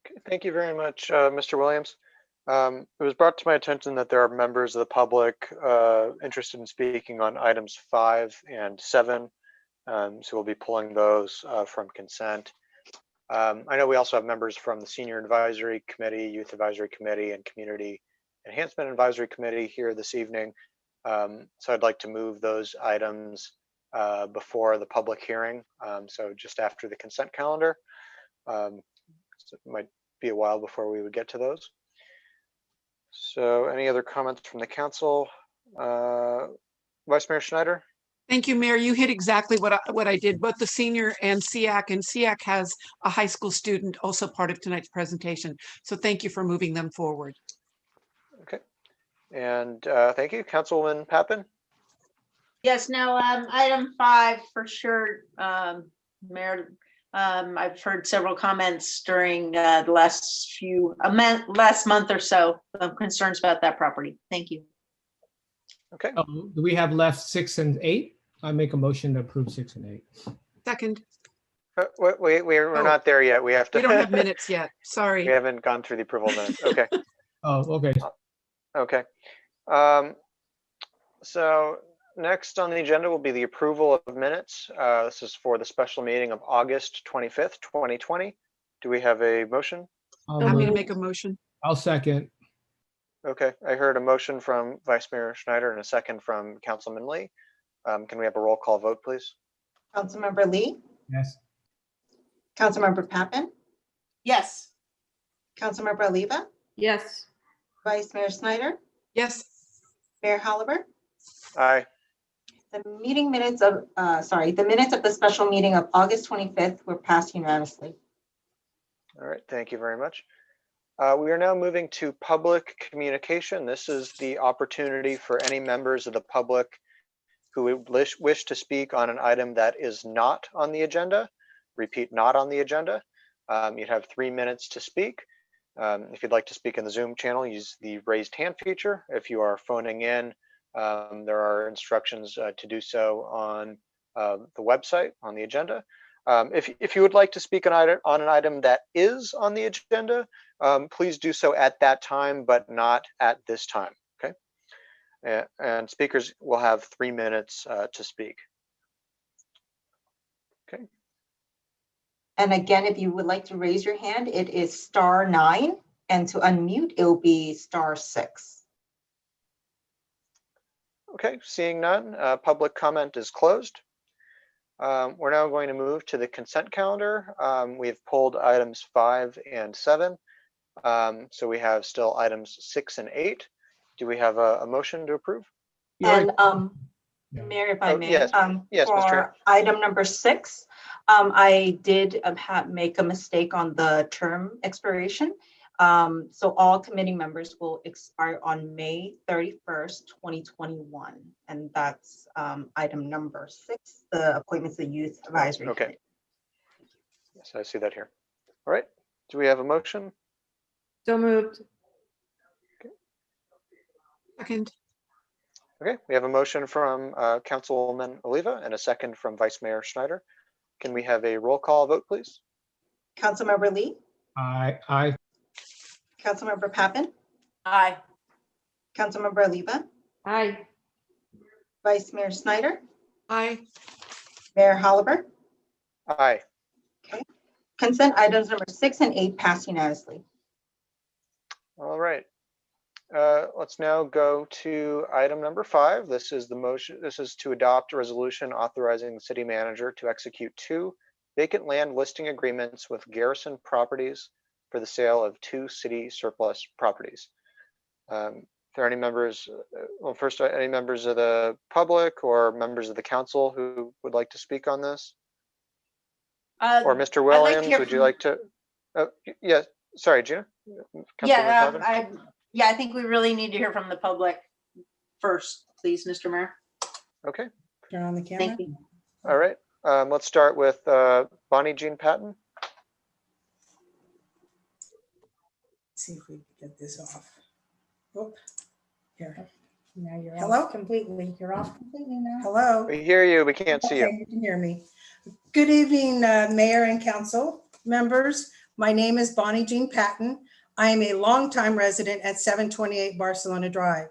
Okay, thank you very much, Mr. Williams. It was brought to my attention that there are members of the public interested in speaking on items 5 and 7. So we'll be pulling those from consent. I know we also have members from the Senior Advisory Committee, Youth Advisory Committee, and Community Enhancement Advisory Committee here this evening. So I'd like to move those items before the public hearing. So just after the consent calendar. So it might be a while before we would get to those. So any other comments from the council? Vice Mayor Schneider? Thank you, Mayor. You hit exactly what I did, both the senior and SEAC has a high school student also part of tonight's presentation. So thank you for moving them forward. Okay. And thank you, Councilwoman Pappen. Yes, no, item 5 for sure, Mayor. I've heard several comments during the last month or so, concerns about that property. Thank you. Okay, Do we have left 6 and 8? I make a motion to approve 6 and 8. Second, we're Oh. not there yet. We have to. we don't have minutes yet. We Sorry. haven't gone through the approval of minutes. Okay, Oh, okay. okay. So next on the agenda will be the approval of minutes. This is for the special meeting of August 25th, 2020. Do we have a motion? Happy to make a motion. I'll second. Okay, I heard a motion from Vice Mayor Schneider and a second from Councilman Lee. Can we have a roll call vote, please? Councilmember Lee, Yes. Councilmember Pappen, Yes. Councilmember Oliva, Yes. Vice Mayor Snyder, Yes. Mayor Halliburton. Aye. The minutes of the special meeting of August 25th were passed unanimously. All right, thank you very much. We are now moving to public communication. This is the opportunity for any members of the public who would wish to speak on an item that is not on the agenda. Repeat, not on the agenda. You'd have 3 minutes to speak. If you'd like to speak in the Zoom channel, use the raised hand feature. If you are phoning in, there are instructions to do so on the website on the agenda. If you would like to speak on an item that is on the agenda, please do so at that time, but not at this time, okay? And speakers will have 3 minutes to speak. Okay. And again, if you would like to raise your hand, it is *9, and to unmute, it will be *6. Okay, seeing none, public comment is closed. We're now going to move to the consent calendar. We've pulled items 5 and 7. So we have still items 6 and 8. Do we have a motion to approve? And Mayor, if I may, yes, Ms. Tran. for item number 6, I did make a mistake on the term expiration. So all committee members will expire on May 31st, 2021. And that's item number 6, the appointments of Youth Advisory Okay. Committee. Yes, I see that here. All right. Do we have a motion? So moved. Second. Okay, we have a motion from Councilwoman Oliva and a second from Vice Mayor Schneider. Can we have a roll call vote, please? Councilmember Lee, Aye. Councilmember Pappen, Aye. Councilmember Oliva, Aye. Vice Mayor Snyder, Aye. Mayor Halliburton. Aye. Consent items number 6 and 8 passed unanimously. All right. Let's now go to item number 5. This is the motion. This is to adopt a resolution authorizing the city manager to execute 2 vacant land listing agreements with Garrison Properties for the sale of 2 city surplus properties. If there are any members, well, first, any members of the public or members of the council who would like to speak on this? Or Mr. Williams, would you like to? Yes, sorry, Gina. Yeah, I think we really need to hear from the public first, please, Mr. Mayor. Okay, Turn on the camera. Thank you. all right. Let's start with Bonnie Jean Patton. See if we can get this off. Oh, here. Now you're Hello? off completely. You're off completely now. Hello? We hear you, we can't see you. Okay, you can hear me. Good evening, Mayor and Council members. My name is Bonnie Jean Patton. I am a longtime resident at 728 Barcelona Drive.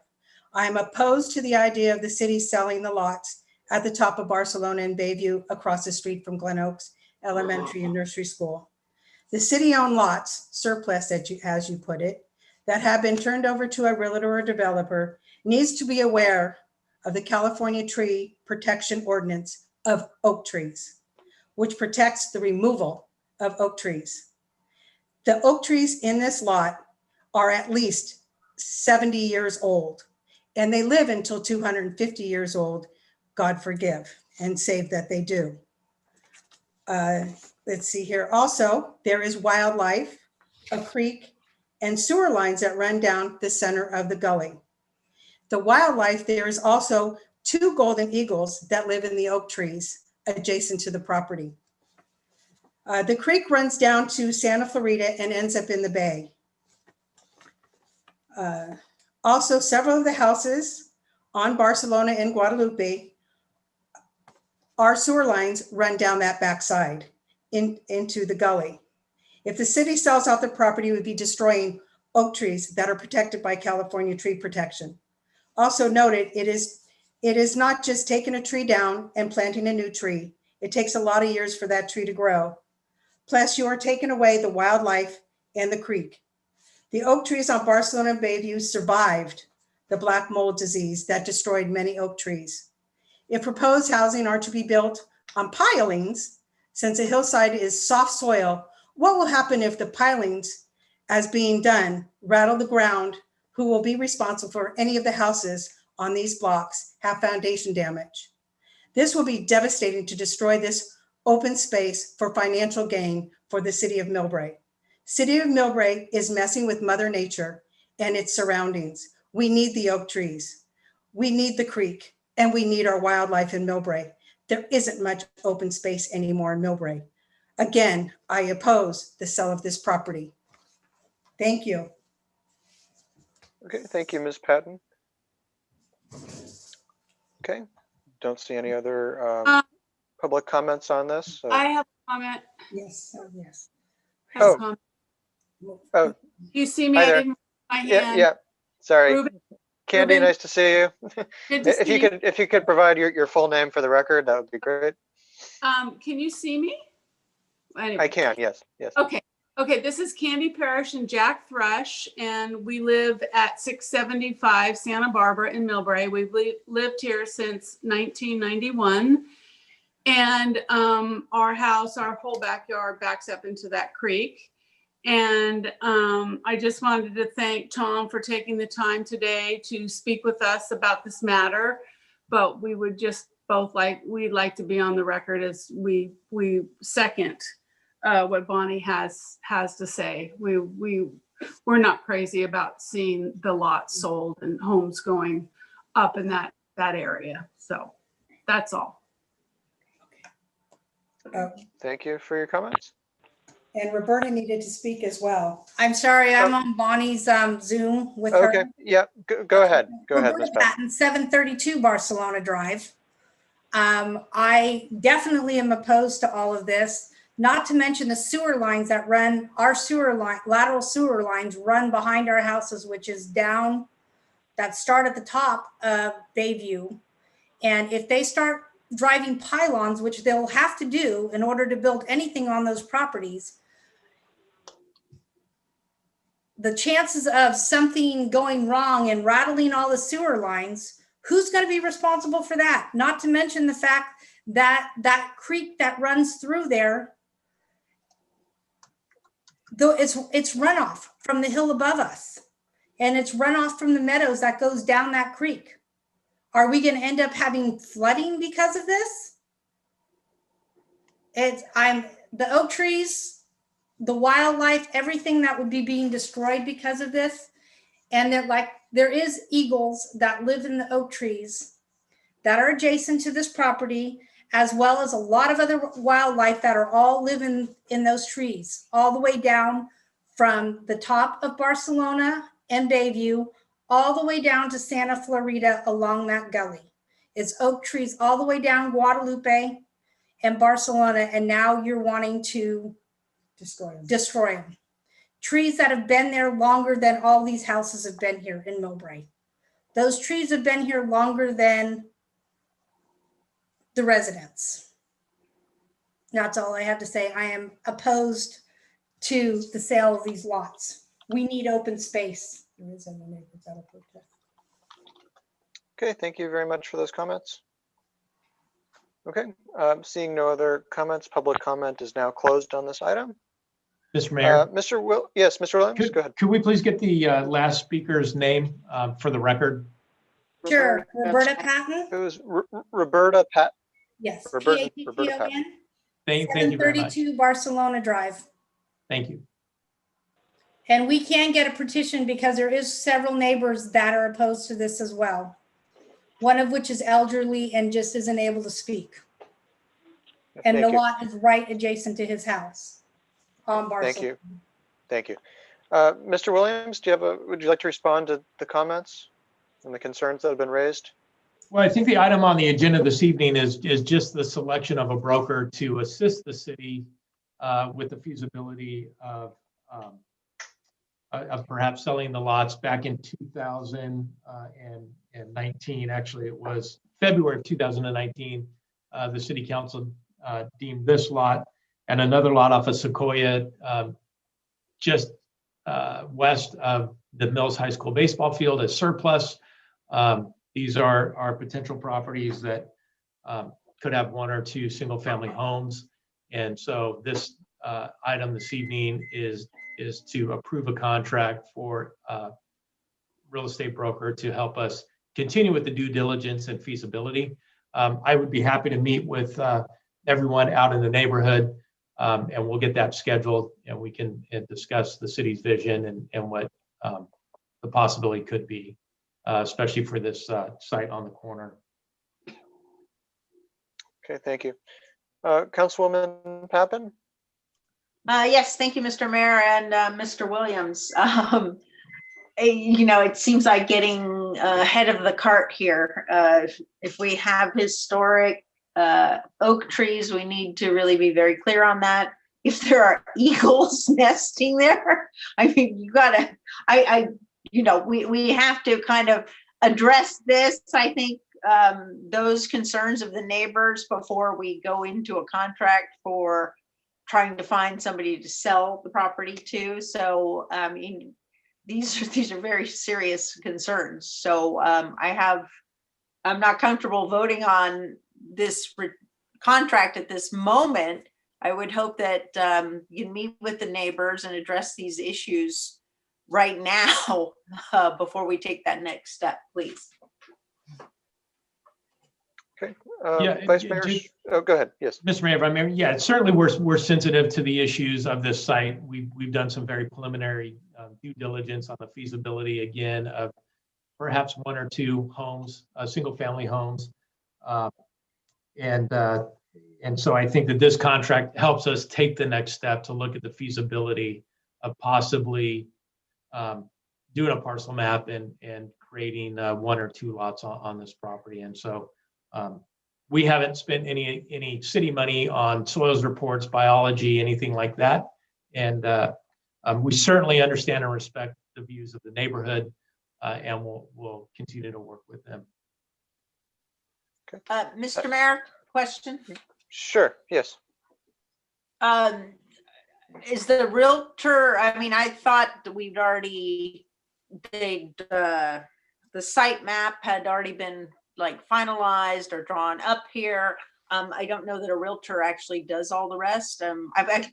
I am opposed to the idea of the city selling the lots at the top of Barcelona and Bayview across the street from Glen Oaks Elementary and Nursery School. The city-owned lots, surplus as you put it, that have been turned over to a realtor or developer needs to be aware of the California Tree Protection Ordinance of oak trees, which protects the removal of oak trees. The oak trees in this lot are at least 70 years old, and they live until 250 years old, God forgive and save that they do. Let's see here. Also, there is wildlife, a creek, and sewer lines that run down the center of the gully. The wildlife, there is also 2 golden eagles that live in the oak trees adjacent to the property. The creek runs down to Santa Clarita and ends up in the bay. Also, several of the houses on Barcelona and Guadalupe, our sewer lines run down that backside into the gully. If the city sells out the property, it would be destroying oak trees that are protected by California tree protection. Also noted, it is not just taking a tree down and planting a new tree. It takes a lot of years for that tree to grow. Plus, you are taking away the wildlife and the creek. The oak trees on Barcelona and Bayview survived the black mold disease that destroyed many oak trees. If proposed housing are to be built on pilings, since the hillside is soft soil, what will happen if the pilings, as being done, rattle the ground? Who will be responsible for any of the houses on these blocks have foundation damage? This will be devastating to destroy this open space for financial gain for the city of Millbrae. City of Millbrae is messing with Mother Nature and its surroundings. We need the oak trees. We need the creek, and we need our wildlife in Millbrae. There isn't much open space anymore in Millbrae. Again, I oppose the sale of this property. Thank you. Okay, thank you, Ms. Patton. Okay, don't see any other public comments on this. So. I have a comment. Yes, oh, yes. Oh. Oh, you see me? Hi I there. didn't my hand. Yeah. Sorry, Ruben, Candy. Ruben. Nice to see you. Good to see you. If you could provide your full name for the record, that would be great. Can you see me? Anyway. I can. Yes. Yes. Okay. Okay. This is Candy Parrish and Jack Thrush, and we live at 675 Santa Barbara in Millbrae. We've lived here since 1991. And our house, our whole backyard backs up into that creek. And I just wanted to thank Tom for taking the time today to speak with us about this matter. But we would just both we'd like to be on the record as we second what Bonnie has to say. We're not crazy about seeing the lot sold and homes going up in that area. So that's all. Thank you for your comments. And Roberta needed to speak as well. I'm sorry, I'm on Bonnie's Zoom with her. Okay, yeah, go ahead. Go ahead, Ms. Roberta Patton. Patton, 732 Barcelona Drive. I definitely am opposed to all of this, not to mention the sewer lines that run, our sewer line, lateral sewer lines run behind our houses, which is down, that start at the top of Bayview. And if they start driving pylons, which they'll have to do in order to build anything on those properties, the chances of something going wrong and rattling all the sewer lines, who's going to be responsible for that? Not to mention the fact that that creek that runs through there, though it's runoff from the hill above us, and it's runoff from the meadows that goes down that creek. Are we going to end up having flooding because of this? The oak trees, the wildlife, everything that would be being destroyed because of this. And that there is eagles that live in the oak trees that are adjacent to this property, as well as a lot of other wildlife that are all living in those trees, all the way down from the top of Barcelona and Bayview, all the way down to Santa Clarita along that gully. It's oak trees all the way down Guadalupe and Barcelona, and now you're wanting to destroy them. Trees that have been there longer than all these houses have been here in Millbrae. Those trees have been here longer than the residents. That's all I have to say. I am opposed to the sale of these lots. We need open space. Okay, thank you very much for those comments. Okay, seeing no other comments, public comment is now closed on this item. Mr. Mayor. Yes, Mr. Williams, go ahead. Could we please get the last speaker's name for the record? Sure, Roberta Patton. It was Roberta Patton. Yes, Roberta Patton. Thank you very much. 732 Barcelona Drive. Thank you. And we can get a petition because there is several neighbors that are opposed to this as well. One of which is elderly and just isn't able to speak. And the Thank you. lot is right adjacent to his house on Barcelona. Thank you. Thank you. Mr. Williams, would you like to respond to the comments and the concerns that have been raised? Well, I think the item on the agenda this evening is just the selection of a broker to assist the city with the feasibility of perhaps selling the lots. Back in 2019. Actually, it was February of 2019. The city council deemed this lot and another lot off of Sequoia, just west of the Mills High School baseball field, as surplus. These are potential properties that could have 1 or 2 single-family homes. And so this item this evening is to approve a contract for a real estate broker to help us continue with the due diligence and feasibility. I would be happy to meet with everyone out in the neighborhood, and we'll get that scheduled, and we can discuss the city's vision and what the possibility could be, especially for this site on the corner. Okay, thank you. Councilwoman Pappen? Yes, thank you, Mr. Mayor and Mr. Williams. It seems like getting ahead of the cart here. If we have historic oak trees, we need to really be very clear on that. If there are eagles nesting there, I mean, we have to kind of address this. I think those concerns of the neighbors before we go into a contract for trying to find somebody to sell the property to. So, I mean, these are very serious concerns. So I'm not comfortable voting on this contract at this moment. I would hope that you can meet with the neighbors and address these issues right now before we take that next step, please. Okay. Yeah, Vice Mayor, go ahead. Yes. Mr. Mayor, if I may, yeah, certainly we're sensitive to the issues of this site. We've done some very preliminary due diligence on the feasibility, again, of perhaps 1 or 2 homes, single family homes. And so I think that this contract helps us take the next step to look at the feasibility of possibly doing a parcel map and creating 1 or 2 lots on this property. And so we haven't spent any city money on soils reports, biology, anything like that. And we certainly understand and respect the views of the neighborhood, and we'll continue to work with them. Okay. Mr. Mayor, question? Sure, yes. Is the realtor, I mean, I thought that we'd already, the site map had already been like finalized or drawn up here. I don't know that a realtor actually does all the rest. I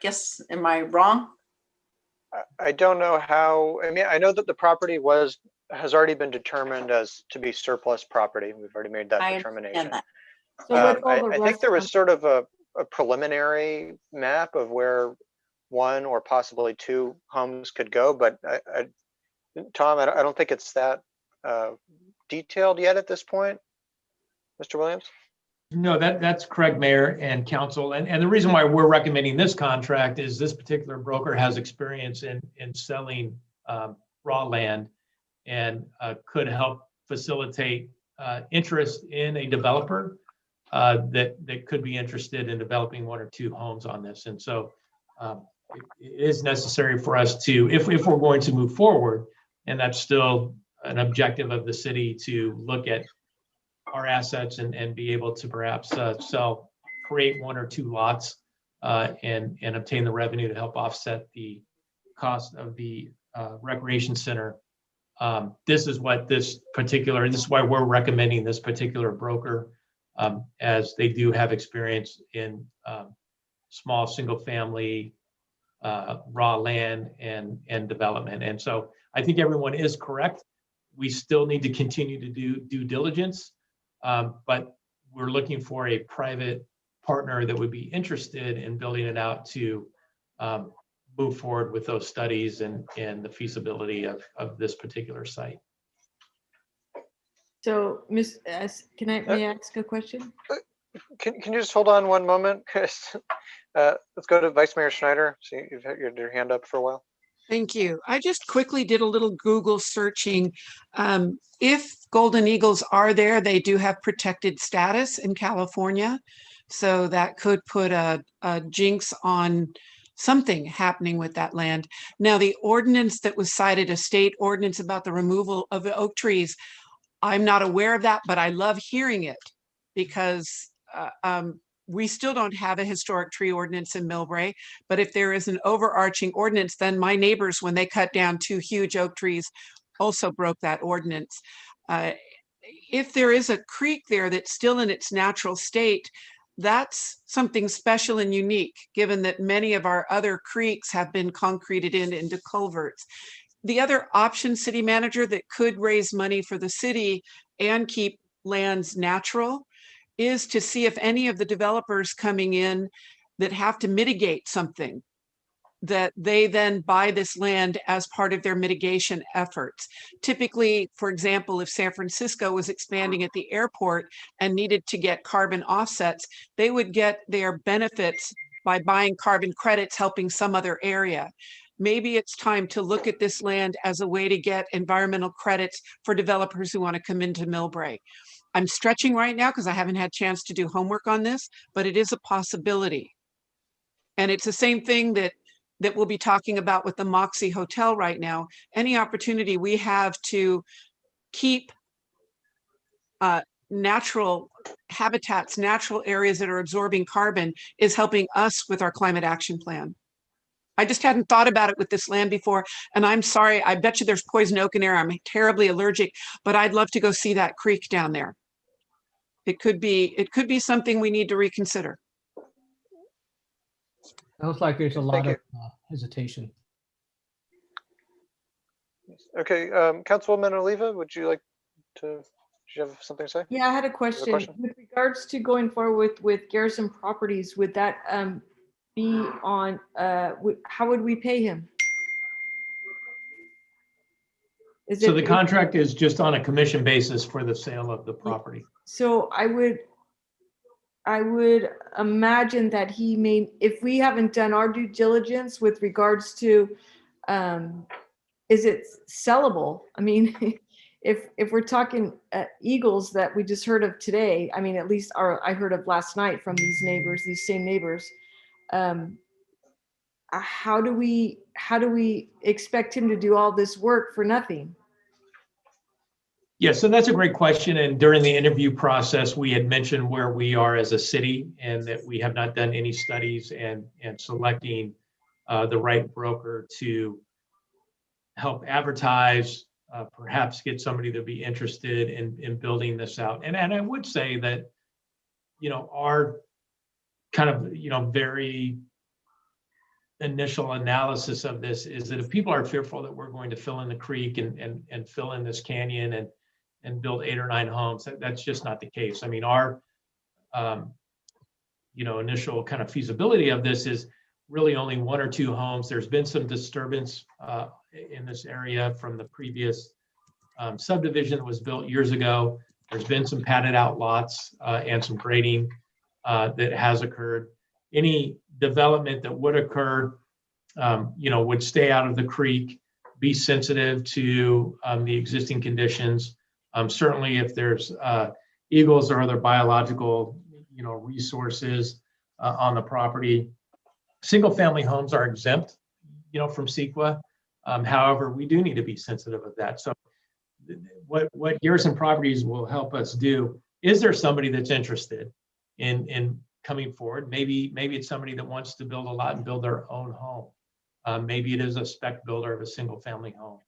guess, am I wrong? I don't know how, I mean, I know that the property has already been determined as to be surplus property. We've already made that determination. So what's all the I think rest there was of- sort of a preliminary map of where 1 or possibly 2 homes could go, but Tom, I don't think it's that detailed yet at this point. Mr. Williams? No, that's correct, Mayor and Council. And the reason why we're recommending this contract is this particular broker has experience in selling raw land and could help facilitate interest in a developer that could be interested in developing 1 or 2 homes on this. And so it is necessary for us to, if we're going to move forward, and that's still an objective of the city, to look at our assets and be able to perhaps create 1 or 2 lots and obtain the revenue to help offset the cost of the recreation center. This is why we're recommending this particular broker, as they do have experience in small single family raw land and development. And so I think everyone is correct. We still need to continue to do due diligence, but we're looking for a private partner that would be interested in building it out to move forward with those studies and the feasibility of this particular site. So, may I ask a question? Can you just hold on one moment? Let's go to Vice Mayor Schneider. See, you've had your hand up for a while. Thank you. I just quickly did a little Google searching. If golden eagles are there, they do have protected status in California. So that could put a jinx on something happening with that land. Now, the ordinance that was cited, a state ordinance about the removal of the oak trees, I'm not aware of that, but I love hearing it because we still don't have a historic tree ordinance in Millbrae, but if there is an overarching ordinance, then my neighbors, when they cut down 2 huge oak trees, also broke that ordinance. If there is a creek there that's still in its natural state, that's something special and unique, given that many of our other creeks have been concreted into culverts. The other option, city manager, that could raise money for the city and keep lands natural is to see if any of the developers coming in that have to mitigate something, that they then buy this land as part of their mitigation efforts. Typically, for example, if San Francisco was expanding at the airport and needed to get carbon offsets, they would get their benefits by buying carbon credits, helping some other area. Maybe it's time to look at this land as a way to get environmental credits for developers who want to come into Millbrae. I'm stretching right now because I haven't had a chance to do homework on this, but it is a possibility. And it's the same thing that we'll be talking about with the Moxie Hotel right now. Any opportunity we have to keep natural habitats, natural areas that are absorbing carbon is helping us with our climate action plan. I just hadn't thought about it with this land before. And I'm sorry, I bet you there's poison oak in there. I'm terribly allergic, but I'd love to go see that creek down there. It could be something we need to reconsider. Sounds like there's a lot of hesitation. Okay, Councilwoman Oliva, would you like to, do you have something to say? Yeah, I had a question. With regards to going forward with Garrison Properties, would that be on, how would we pay him? So the contract is just on a commission basis for the sale of the property. So I would imagine that he may, if we haven't done our due diligence with regards to, is it sellable? I mean, if we're talking eagles that we just heard of today, I mean, at least I heard of last night from these neighbors, these same neighbors. How do we expect him to do all this work for nothing? Yeah, so that's a great question. And during the interview process, we had mentioned where we are as a city and that we have not done any studies and selecting the right broker to help advertise, perhaps get somebody to be interested in building this out. And I would say that, you know, our kind of, you know, very initial analysis of this is that if people are fearful that we're going to fill in the creek and fill in this canyon and build 8 or 9 homes, that's just not the case. I mean, our you know, initial kind of feasibility of this is really only 1 or 2 homes. There's been some disturbance in this area from the previous subdivision that was built years ago. There's been some padded out lots and some grading that has occurred. Any development that would occur, you know, would stay out of the creek, be sensitive to the existing conditions. Certainly if there's eagles or other biological, you know, resources on the property. Single family homes are exempt, you know, from CEQA. However, we do need to be sensitive of that. So what Garrison Properties will help us do, is there somebody that's interested in coming forward? Maybe it's somebody that wants to build a lot and build their own home. Maybe it is a spec builder of a single family home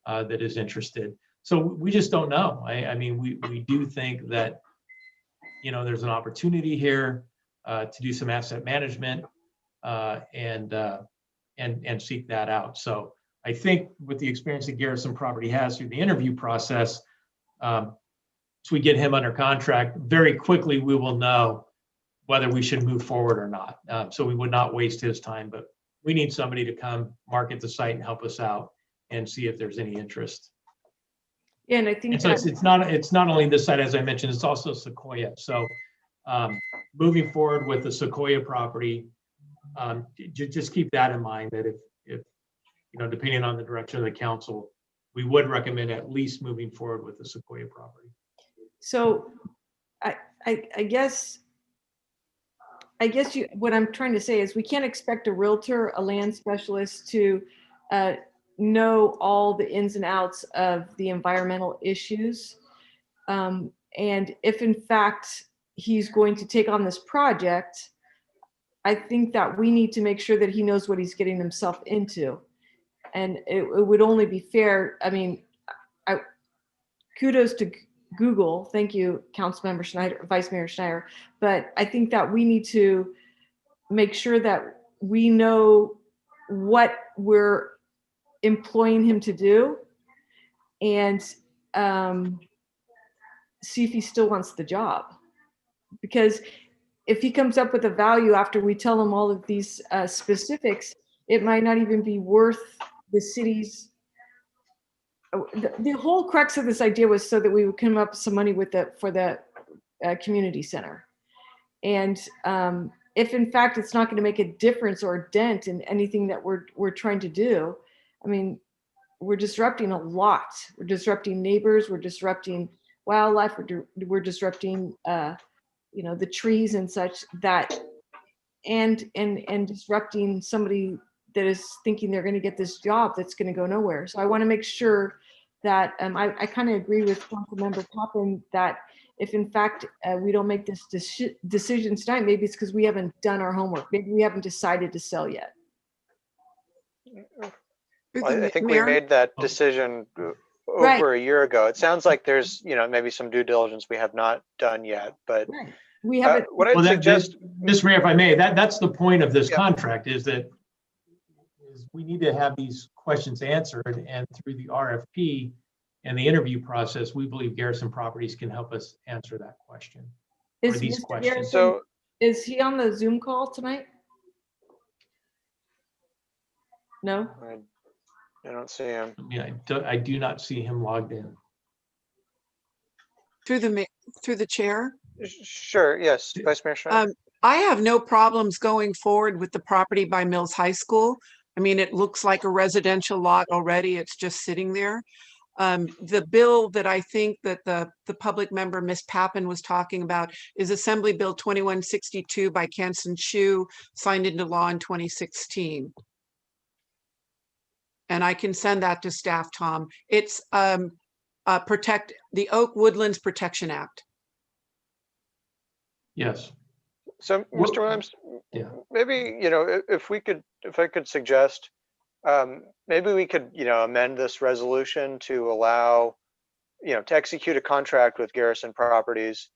that is interested. So we just don't know. I mean, we do think that, you know, there's an opportunity here to do some asset management and seek that out. So I think with the experience that Garrison Property has through the interview process, as we get him under contract, very quickly we will know whether we should move forward or not. So we would not waste his time, but we need somebody to come market the site and help us out and see if there's any interest. Yeah, and I think so it's not only this site, as I mentioned, it's also Sequoia. So moving forward with the Sequoia property, just keep that in mind, that if depending on the direction of the council, we would recommend at least moving forward with the Sequoia property. So I guess what I'm trying to say is we can't expect a realtor, a land specialist to know all the ins and outs of the environmental issues. And if in fact he's going to take on this project, I think that we need to make sure that he knows what he's getting himself into. And it would only be fair. I mean, kudos to Google. Thank you, Councilmember Schneider, Vice Mayor Schneider. But I think that we need to make sure that we know what we're employing him to do, and see if he still wants the job. Because if he comes up with a value after we tell him all of these specifics, it might not even be worth the city's. The whole crux of this idea was so that we would come up with some money for the community center. And if in fact it's not going to make a difference or a dent in anything that we're trying to do, I mean, we're disrupting a lot. We're disrupting neighbors. We're disrupting wildlife. We're disrupting the trees and such, that and disrupting somebody that is thinking they're going to get this job that's going to go nowhere. So I want to make sure that I kind of agree with Councilmember Poppin that if in fact we don't make this decision tonight, maybe it's because we haven't done our homework. Maybe we haven't decided to sell yet. Well, I think we made that decision over a year ago. It sounds like there's maybe some due diligence we have not done yet, but we haven't. What I'd suggest, Mr. Mayor, if I may, that's the point of this contract, is that we need to have these questions answered, and through the RFP and the interview process, we believe Garrison Properties can help us answer that question. Is these Mr. questions. Garrison, so is he on the Zoom call tonight? No. I don't see him. Yeah, I do not see him logged in. Through the chair. Sure. Yes, Vice Mayor Schneider. I have no problems going forward with the property by Mills High School. I mean, it looks like a residential lot already. It's just sitting there. The bill that I think that the public member, Ms. Pappin, was talking about is Assembly Bill 2162 by Kenson Chu, signed into law in 2016. And I can send that to staff, Tom. It's protect the Oak Woodlands Protection Act. Yes. So, Mr. Williams, maybe if I could suggest, maybe we could amend this resolution to allow to execute a contract with Garrison Properties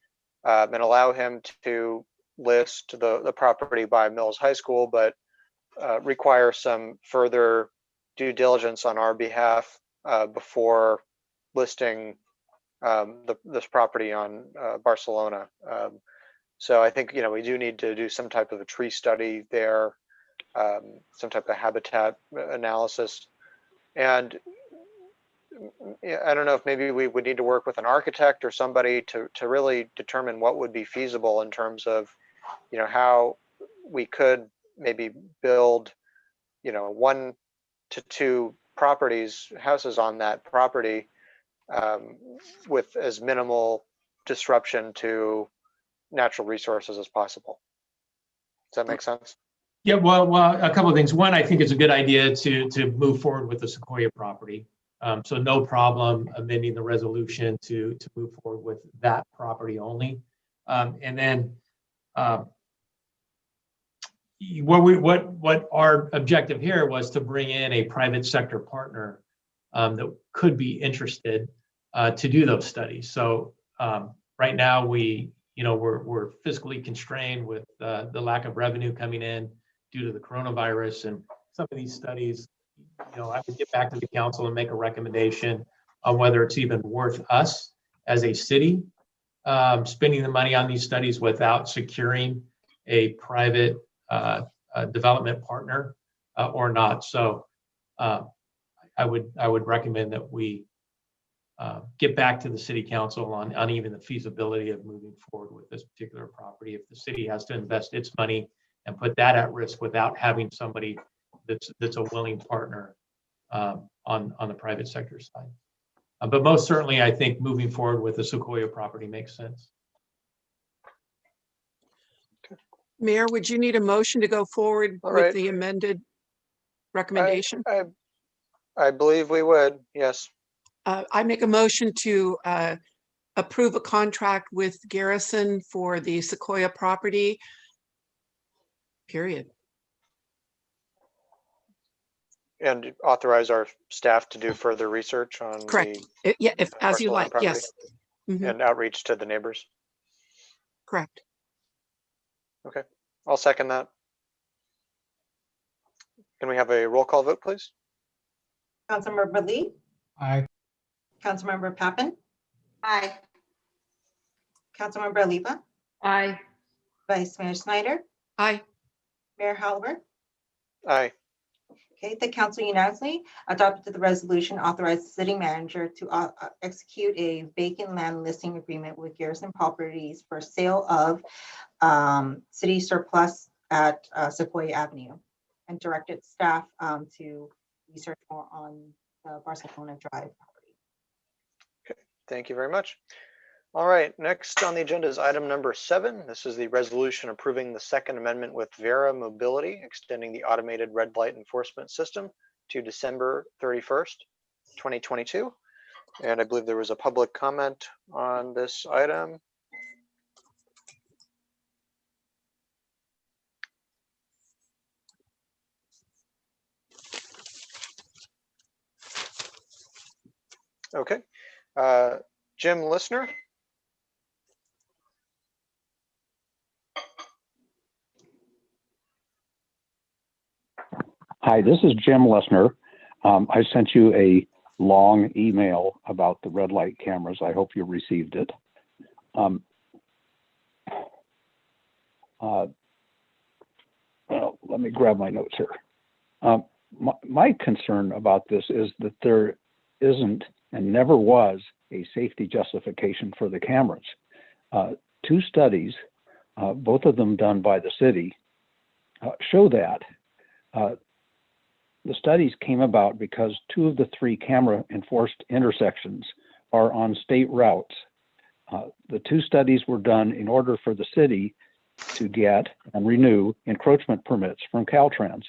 and allow him to list the property by Mills High School, but require some further due diligence on our behalf before listing this property on Barcelona. So I think we do need to do some type of a tree study there, some type of habitat analysis, and I don't know if maybe we would need to work with an architect or somebody to really determine what would be feasible in terms of how we could maybe build 1 to 2 houses on that property with as minimal disruption to natural resources as possible. Does that make sense? Yeah, well, a couple of things. One, I think it's a good idea to move forward with the Sequoia property. So no problem amending the resolution to move forward with that property only. And then what our objective here was to bring in a private sector partner that could be interested to do those studies. So right now we're fiscally constrained with the lack of revenue coming in due to the coronavirus, and some of these studies, I would get back to the council and make a recommendation on whether it's even worth us as a city spending the money on these studies without securing a private development partner or not. So I would recommend that we get back to the city council on even the feasibility of moving forward with this particular property. If the city has to invest its money and put that at risk without having somebody that's a willing partner on the private sector side. But most certainly, I think moving forward with the Sequoia property makes sense. Mayor, would you need a motion to go forward with the amended recommendation? I believe we would, yes. I make a motion to approve a contract with Garrison for the Sequoia property, period. And authorize our staff to do further research on Correct. the Yeah, as you parcel like, property yes. and outreach to the neighbors. Correct. Okay, I'll second that. Can we have a roll call vote, please? Councilmember Lee, Aye. Councilmember Pappen, Aye. Councilmember Oliva, Aye. Vice Mayor Snyder, Aye. Mayor Halbert. Aye. Okay, the council unanimously adopted the resolution authorized the city manager to execute a vacant land listing agreement with Garrison Properties for sale of city surplus at Sequoia Avenue, and directed staff to research more on the Barcelona Drive property. Okay, thank you very much. All right, next on the agenda is item number 7. This is the resolution approving the Second Amendment with Vera Mobility, extending the automated red light enforcement system to December 31st, 2022. And I believe there was a public comment on this item. Okay, Jim Listener. Hi, this is Jim Lesner. I sent you a long email about the red light cameras. I hope you received it. Well, let me grab my notes here. My concern about this is that there isn't and never was a safety justification for the cameras. 2 studies, both of them done by the city, show that. The studies came about because 2 of the 3 camera enforced intersections are on state routes. The 2 studies were done in order for the city to get and renew encroachment permits from Caltrans.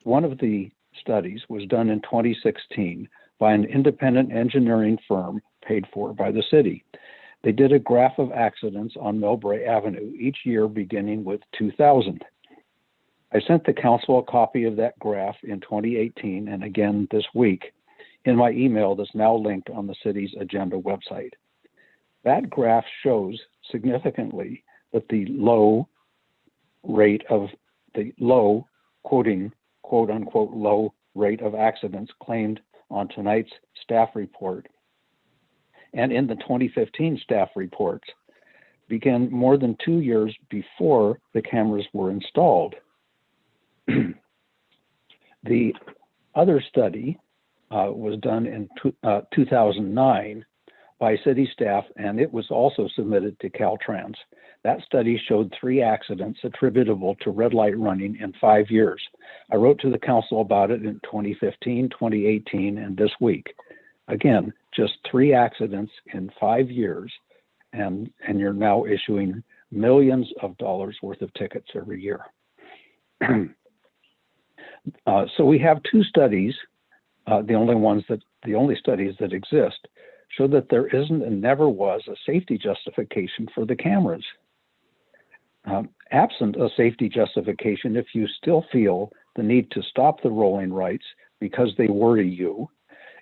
One of the studies was done in 2016 by an independent engineering firm paid for by the city. They did a graph of accidents on Millbrae Avenue each year beginning with 2000. I sent the council a copy of that graph in 2018 and again this week in my email that's now linked on the city's agenda website. That graph shows significantly that the low rate of quoting, quote unquote, low rate of accidents claimed on tonight's staff report and in the 2015 staff reports began more than 2 years before the cameras were installed. The other study was done in 2009 by city staff, and it was also submitted to Caltrans. That study showed 3 accidents attributable to red light running in 5 years. I wrote to the council about it in 2015, 2018, and this week. Again, just 3 accidents in 5 years, and you're now issuing millions of dollars worth of tickets every year. So we have 2 studies, the only studies that exist, show that there isn't and never was a safety justification for the cameras. Absent a safety justification, if you still feel the need to stop the rolling lights because they worry you,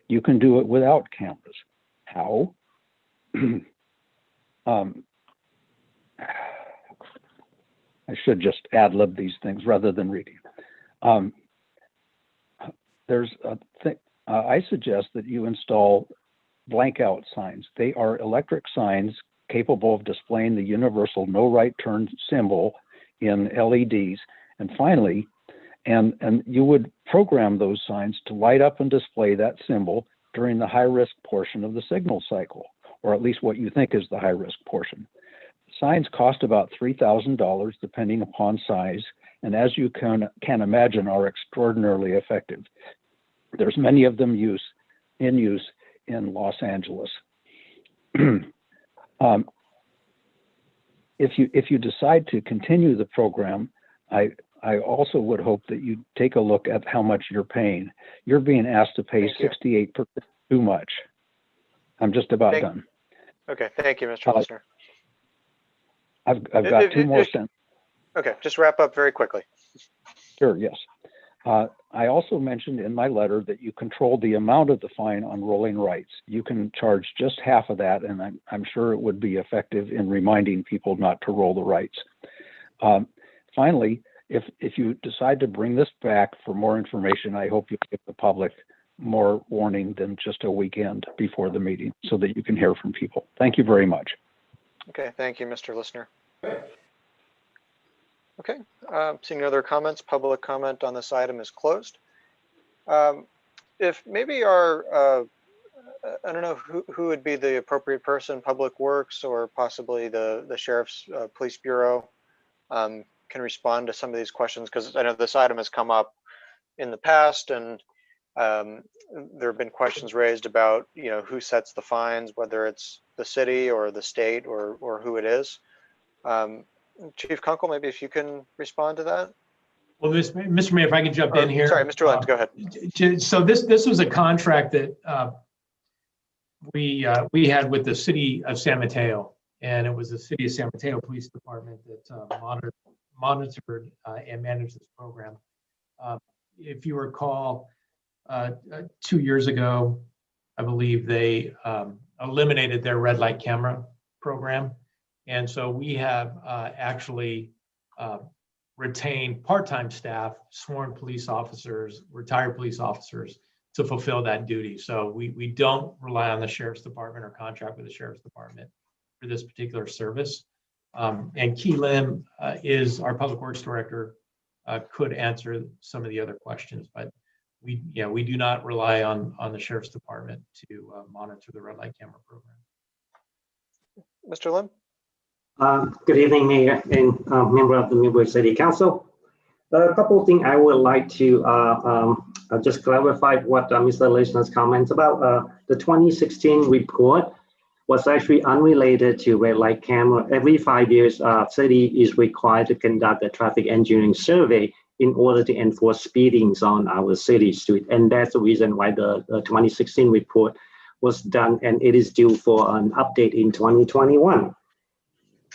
you can do it without cameras. How? I should just ad-lib these things rather than reading. There's a thing, I suggest that you install blank out signs. They are electric signs capable of displaying the universal no right turn symbol in LEDs. And finally, and you would program those signs to light up and display that symbol during the high-risk portion of the signal cycle, or at least what you think is the high-risk portion. Signs cost about $3,000 depending upon size, and as you can imagine, are extraordinarily effective. There's many of them in use in Los Angeles. If you decide to continue the program, I also would hope that you take a look at how much you're paying. You're being asked to pay 68% too much. I'm just about done. Okay, thank you, Mr. Listener. I've got two more sentences. Okay, just wrap up very quickly. Sure, yes. I also mentioned in my letter that you control the amount of the fine on rolling rights. You can charge just half of that, and I'm sure it would be effective in reminding people not to roll the rights. Finally, if you decide to bring this back for more information, I hope you give the public more warning than just a weekend before the meeting so that you can hear from people. Thank you very much. Okay, thank you, Mr. Listener. Okay, seeing no other comments, public comment on this item is closed. If maybe our, I don't know who would be the appropriate person, Public Works or possibly the Sheriff's Police Bureau can respond to some of these questions, because I know this item has come up in the past, and there have been questions raised about, you know, who sets the fines, whether it's the city or the state or who it is. Chief Kunkel, maybe if you can respond to that. Well, Mr. Mayor, if I can jump in here. Sorry, Mr. Lind, go ahead. So this was a contract that we had with the city of San Mateo, and it was the city of San Mateo Police Department that monitored and managed this program. If you recall, 2 years ago, I believe they eliminated their red light camera program. And so we have actually retained part-time staff, sworn police officers, retired police officers to fulfill that duty. So we don't rely on the Sheriff's Department or contract with the Sheriff's Department for this particular service. And Key Lim is our Public Works Director, could answer some of the other questions, but we do not rely on the Sheriff's Department to monitor the red light camera program. Mr. Lim? Good evening, Mayor and member of the Millbrae City Council. A couple of things I would like to just clarify what Mr. Listener's comments about. The 2016 report was actually unrelated to red light camera. Every 5 years, city is required to conduct a traffic engineering survey in order to enforce speedings on our city street. And that's the reason why the 2016 report was done, and it is due for an update in 2021.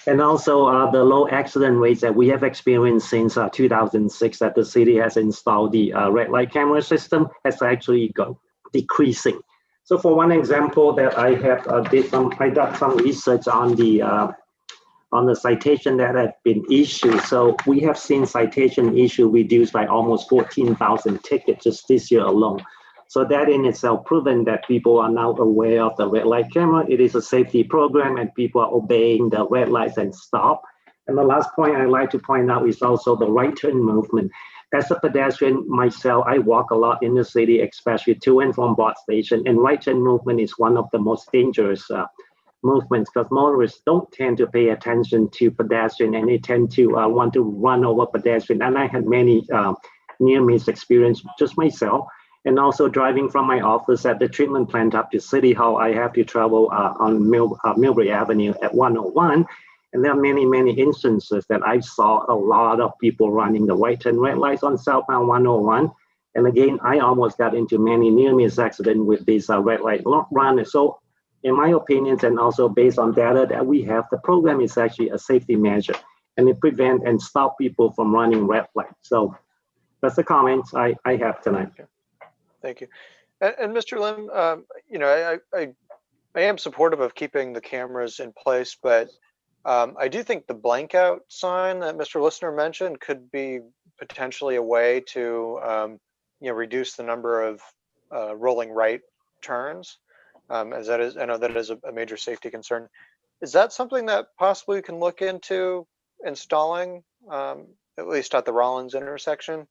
And also the low accident rates that we have experienced since 2006 that the city has installed the red light camera system has actually gone decreasing. So for one example that I have I did some research on the citation that have been issued. So we have seen citation issue reduced by almost 14,000 tickets just this year alone. So that in itself proven that people are now aware of the red light camera. It is a safety program and people are obeying the red lights and stop. And the last point I'd like to point out is also the right turn movement. As a pedestrian myself, I walk a lot in the city, especially to and from BOT station, and right turn movement is one of the most dangerous movements because motorists don't tend to pay attention to pedestrian and they tend to want to run over pedestrian. And I had many near-miss experience just myself. And also driving from my office at the treatment plant up to City Hall, I have to travel on Millbrae Avenue at 101. And there are many, many instances that I saw a lot of people running the right turn red lights on southbound 101. And again, I almost got into many near-miss accidents with these red light runners. So in my opinions, and also based on data that we have, the program is actually a safety measure and it prevents and stop people from running red lights. So that's the comments I have tonight. Thank you. And Mr. Lim, you know, I am supportive of keeping the cameras in place, but I do think the blank out sign that Mr. Listener mentioned could be potentially a way to you know, reduce the number of rolling right turns, as that is, I know that is a major safety concern. Is that something that possibly we can look into installing, at least at the Rollins intersection?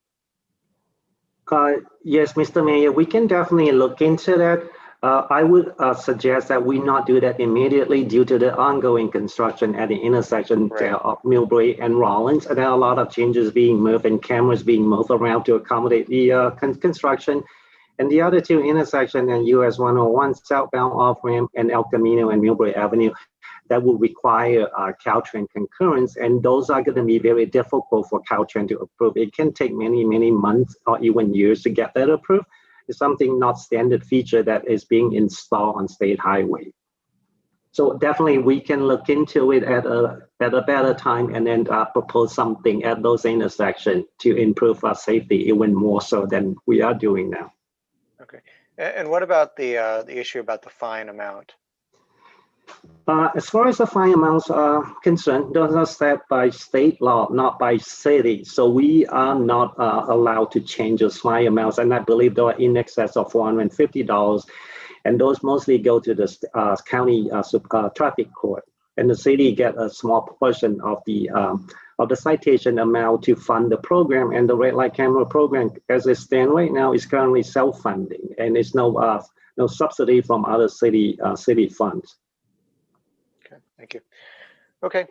Yes, Mr. Mayor, we can definitely look into that. I would suggest that we not do that immediately due to the ongoing construction at the intersection of Millbrae and Rollins. And there are a lot of changes being moved and cameras being moved around to accommodate the construction. And the other two intersections in US 101 southbound off-ramp and El Camino and Millbrae Avenue that will require Caltrans concurrence. And those are going to be very difficult for Caltrans to approve. It can take many, many months or even years to get that approved. It's something not standard feature that is being installed on state highway. So definitely we can look into it at a better time and then propose something at those intersections to improve our safety even more so than we are doing now. Okay. And what about the issue about the fine amount? As far as the fine amounts are concerned, those are set by state law, not by city. So we are not allowed to change those fine amounts. And I believe they are in excess of $450. And those mostly go to the county traffic court. And the city get a small portion of the citation amount to fund the program. And the red light camera program, as it stands right now, is currently self-funding. And there's no subsidy from other city funds. Thank you. Okay,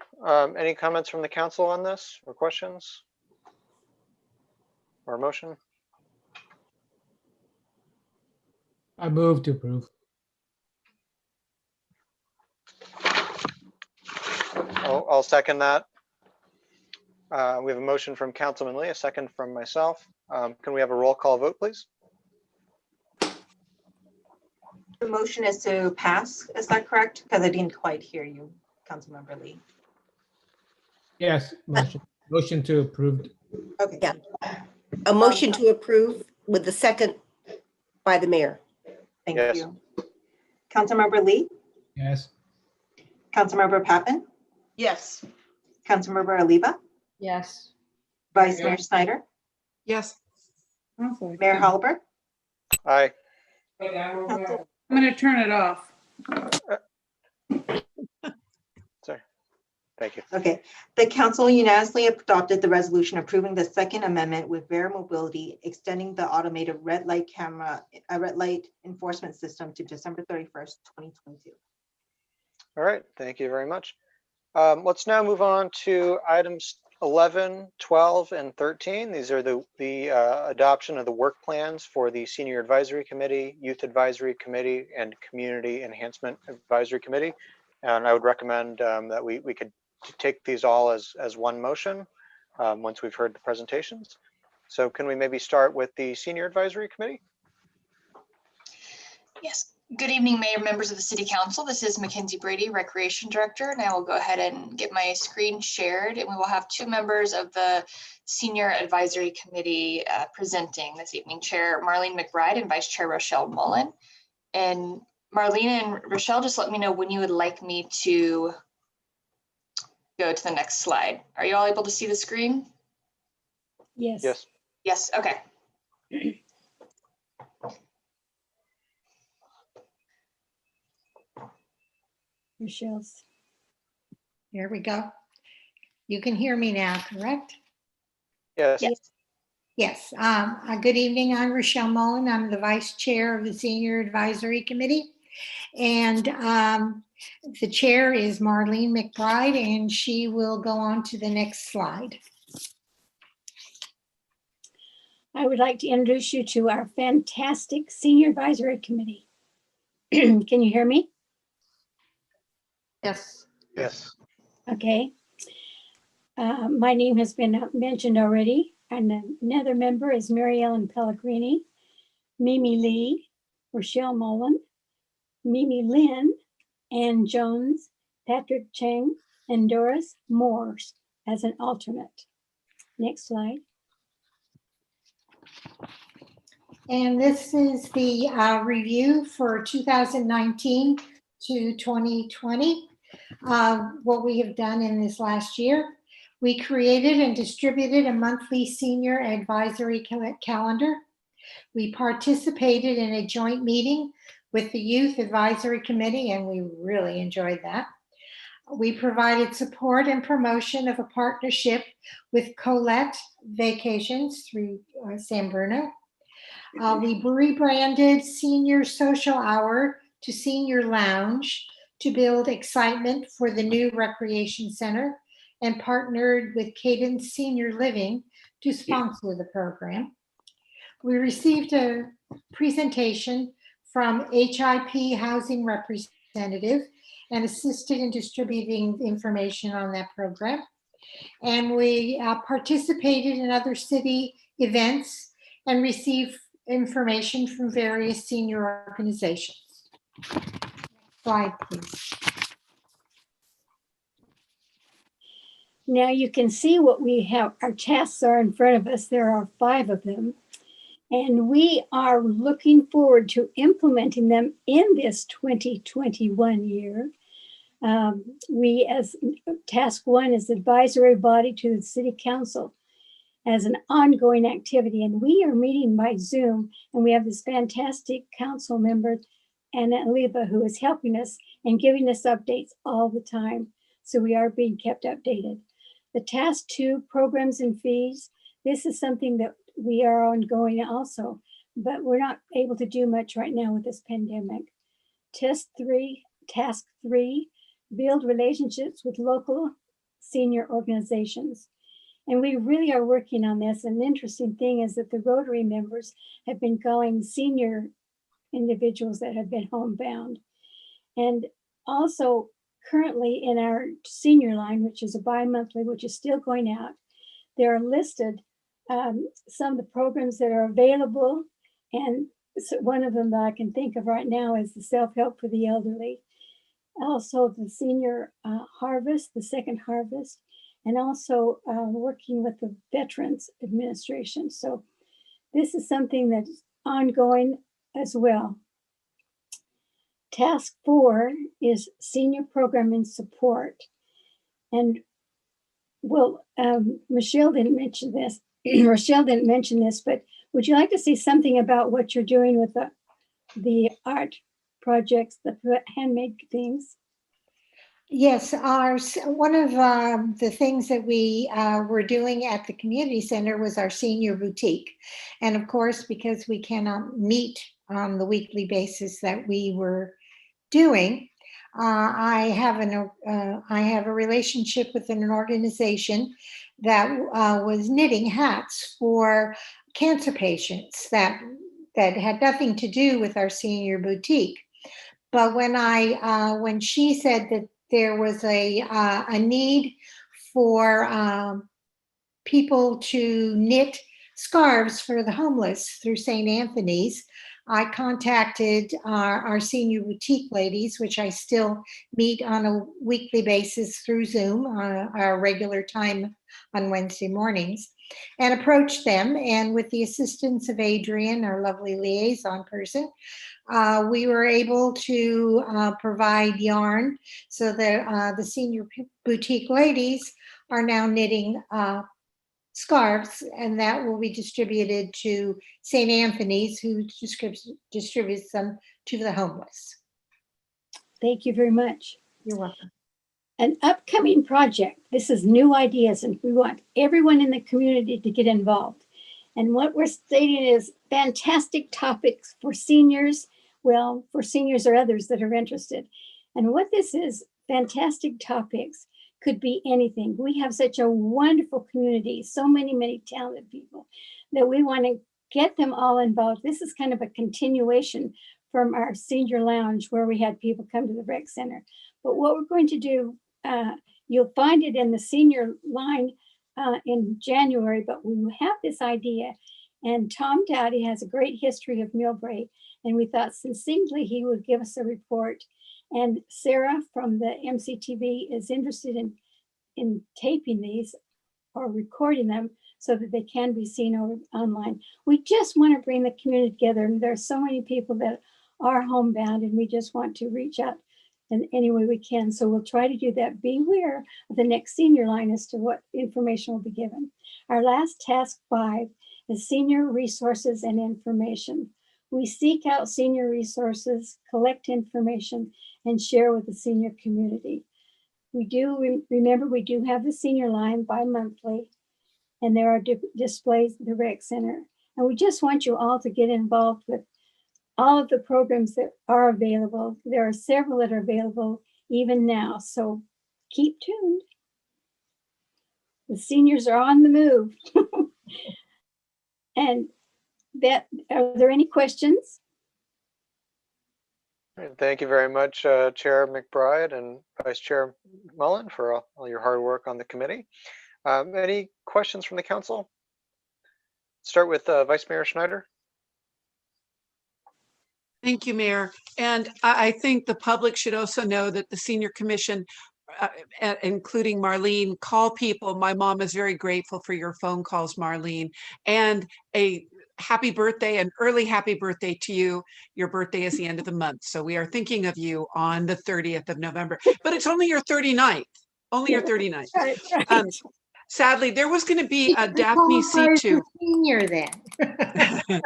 any comments from the council on this or questions or motion? I move to approve. I'll second that. We have a motion from Councilman Lee, a second from myself. Can we have a roll call vote, please? The motion is to pass, is that correct? Because I didn't quite hear you, Councilmember Lee. Yes, motion to approve. Okay. Yeah. A motion to approve with the second by the mayor. Thank you. Councilmember Lee? Yes. Councilmember Pappen? Yes. Councilmember Oliva? Yes. Vice Mayor Snyder? Yes. Mayor Holliber? Aye. I'm going to turn it off. Sorry. Thank you. Okay. The council unanimously adopted the resolution approving the Second Amendment with Vera Mobility, extending the automated red light enforcement system to December 31st, 2022. All right, thank you very much. Let's now move on to items 11, 12, and 13. These are the adoption of the work plans for the Senior Advisory Committee, Youth Advisory Committee, and Community Enhancement Advisory Committee. And I would recommend that we could take these all as one motion once we've heard the presentations. So can we maybe start with the Senior Advisory Committee? Yes. Good evening, Mayor, members of the City Council. This is Mackenzie Brady, Recreation Director, and I will go ahead and get my screen shared, and we will have two members of the Senior Advisory Committee presenting this evening, Chair Marlene McBride and Vice Chair Rochelle Mullen. And Marlene and Rochelle, just let me know when you would like me to go to the next slide. Are you all able to see the screen? Yes. Yes. Yes, okay. Michelle's. There we go. You can hear me now, correct? Yes. Yes. Good evening. I'm Rochelle Mullen. I'm the Vice Chair of the Senior Advisory Committee. And the chair is Marlene McBride, and she will go on to the next slide. I would like to introduce you to our fantastic Senior Advisory Committee. Can you hear me? Yes. Yes. Okay. My name has been mentioned already, and another member is Mary Ellen Pellegrini, Mimi Lee, Rochelle Mullen, Mimi Lynn, Ann Jones, Patrick Cheng, and Doris Morse as an alternate. Next slide. And this is the review for 2019 to 2020. What we have done in this last year. We created and distributed a monthly senior advisory calendar. We participated in a joint meeting with the Youth Advisory Committee, and we really enjoyed that. We provided support and promotion of a partnership with Colette Vacations through San Bruno. We rebranded Senior Social Hour to Senior Lounge to build excitement for the new recreation center and partnered with Cadence Senior Living to sponsor the program. We received a presentation from HIP Housing Representative and assisted in distributing information on that program. And we participated in other city events and received information from various senior organizations. Next slide, please. Now you can see what we have, our tasks are in front of us. There are 5 of them. And we are looking forward to implementing them in this 2021 year. We, as task 1, is advisory body to the city council as an ongoing activity. And we are meeting by Zoom, and we have this fantastic council member, Anna Oliva, who is helping us and giving us updates all the time. So we are being kept updated. The task 2, programs and fees. This is something that we are ongoing also, but we're not able to do much right now with this pandemic. Task 3, build relationships with local senior organizations. And we really are working on this. An interesting thing is that the Rotary members have been calling senior individuals that have been homebound. And also currently in our senior line, which is a bi-monthly, which is still going out, there are listed some of the programs that are available. And so one of them that I can think of right now is the self-help for the elderly. Also the senior harvest, the second harvest, and also working with the Veterans Administration. So this is something that's ongoing as well. Task 4 is senior programming support. And well, Michelle didn't mention this. Rochelle didn't mention this, but would you like to say something about what you're doing with the art projects, the handmade things? Yes, one of the things that we were doing at the community center was our senior boutique. And of course, because we cannot meet on the weekly basis that we were doing, I have a relationship with an organization that was knitting hats for cancer patients that had nothing to do with our senior boutique. But when she said that there was a need for people to knit scarves for the homeless through St. Anthony's, I contacted our senior boutique ladies, which I still meet on a weekly basis through Zoom, our regular time on Wednesday mornings, and approached them. And with the assistance of Adrian, our lovely liaison person, we were able to provide yarn so that the senior boutique ladies are now knitting scarves, and that will be distributed to St. Anthony's, who distributes them to the homeless. Thank you very much. You're welcome. An upcoming project. This is new ideas, and we want everyone in the community to get involved. And what we're stating is fantastic topics for seniors, well, for seniors or others that are interested. And what this is, fantastic topics, could be anything. We have such a wonderful community, so many talented people that we want to get them all involved. This is kind of a continuation from our senior lounge where we had people come to the rec center. But what we're going to do, you'll find it in the senior line in January, but we have this idea, and Tom Dowdy has a great history of Millbrae, and we thought succinctly he would give us a report. And Sarah from the MCTV is interested in taping these or recording them so that they can be seen online. We just want to bring the community together. And there are so many people that are homebound, and we just want to reach out in any way we can. So we'll try to do that. Beware of the next senior line as to what information will be given. Our last task 5 is senior resources and information. We seek out senior resources, collect information, and share with the senior community. We do, remember, we do have the senior line bi-monthly, and there are displays at the rec center. And we just want you all to get involved with all of the programs that are available. There are several that are available even now, so keep tuned. The seniors are on the move. And that, are there any questions? Thank you very much, Chair McBride and Vice Chair Mullen, for all your hard work on the committee. Any questions from the council? Start with Vice Mayor Schneider. Thank you, Mayor. And I think the public should also know that the Senior Commission, including Marlene, call people. My mom is very grateful for your phone calls, Marlene, and a happy birthday, an early happy birthday to you. Your birthday is the end of the month. So we are thinking of you on the 30th of November, but it's only your 39th, only your 39th. Right. Sadly, there was going to be a Daphne Qualifies C2. for senior then.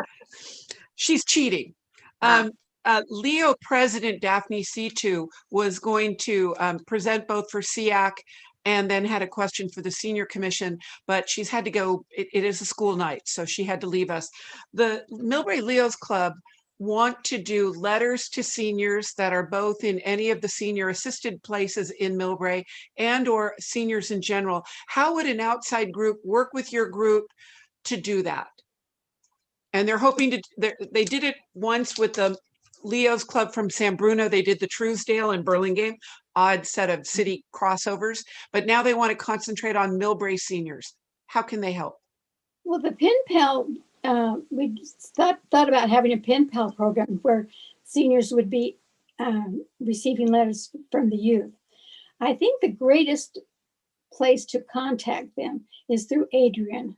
She's cheating. Leo President Daphne C2 was going to present both for SEAC and then had a question for the Senior Commission, but she's had to go. It is a school night, so she had to leave us. The Millbrae Leos Club want to do letters to seniors that are both in any of the senior assisted places in Millbrae and or seniors in general. How would an outside group work with your group to do that? And they're hoping to, they did it once with the Leo's Club from San Bruno. They did the Truesdale and Burlingame, odd set of city crossovers, but now they want to concentrate on Millbrae seniors. How can they help? Well, the pen pal, we thought about having a pen pal program where seniors would be receiving letters from the youth. I think the greatest place to contact them is through Adrian,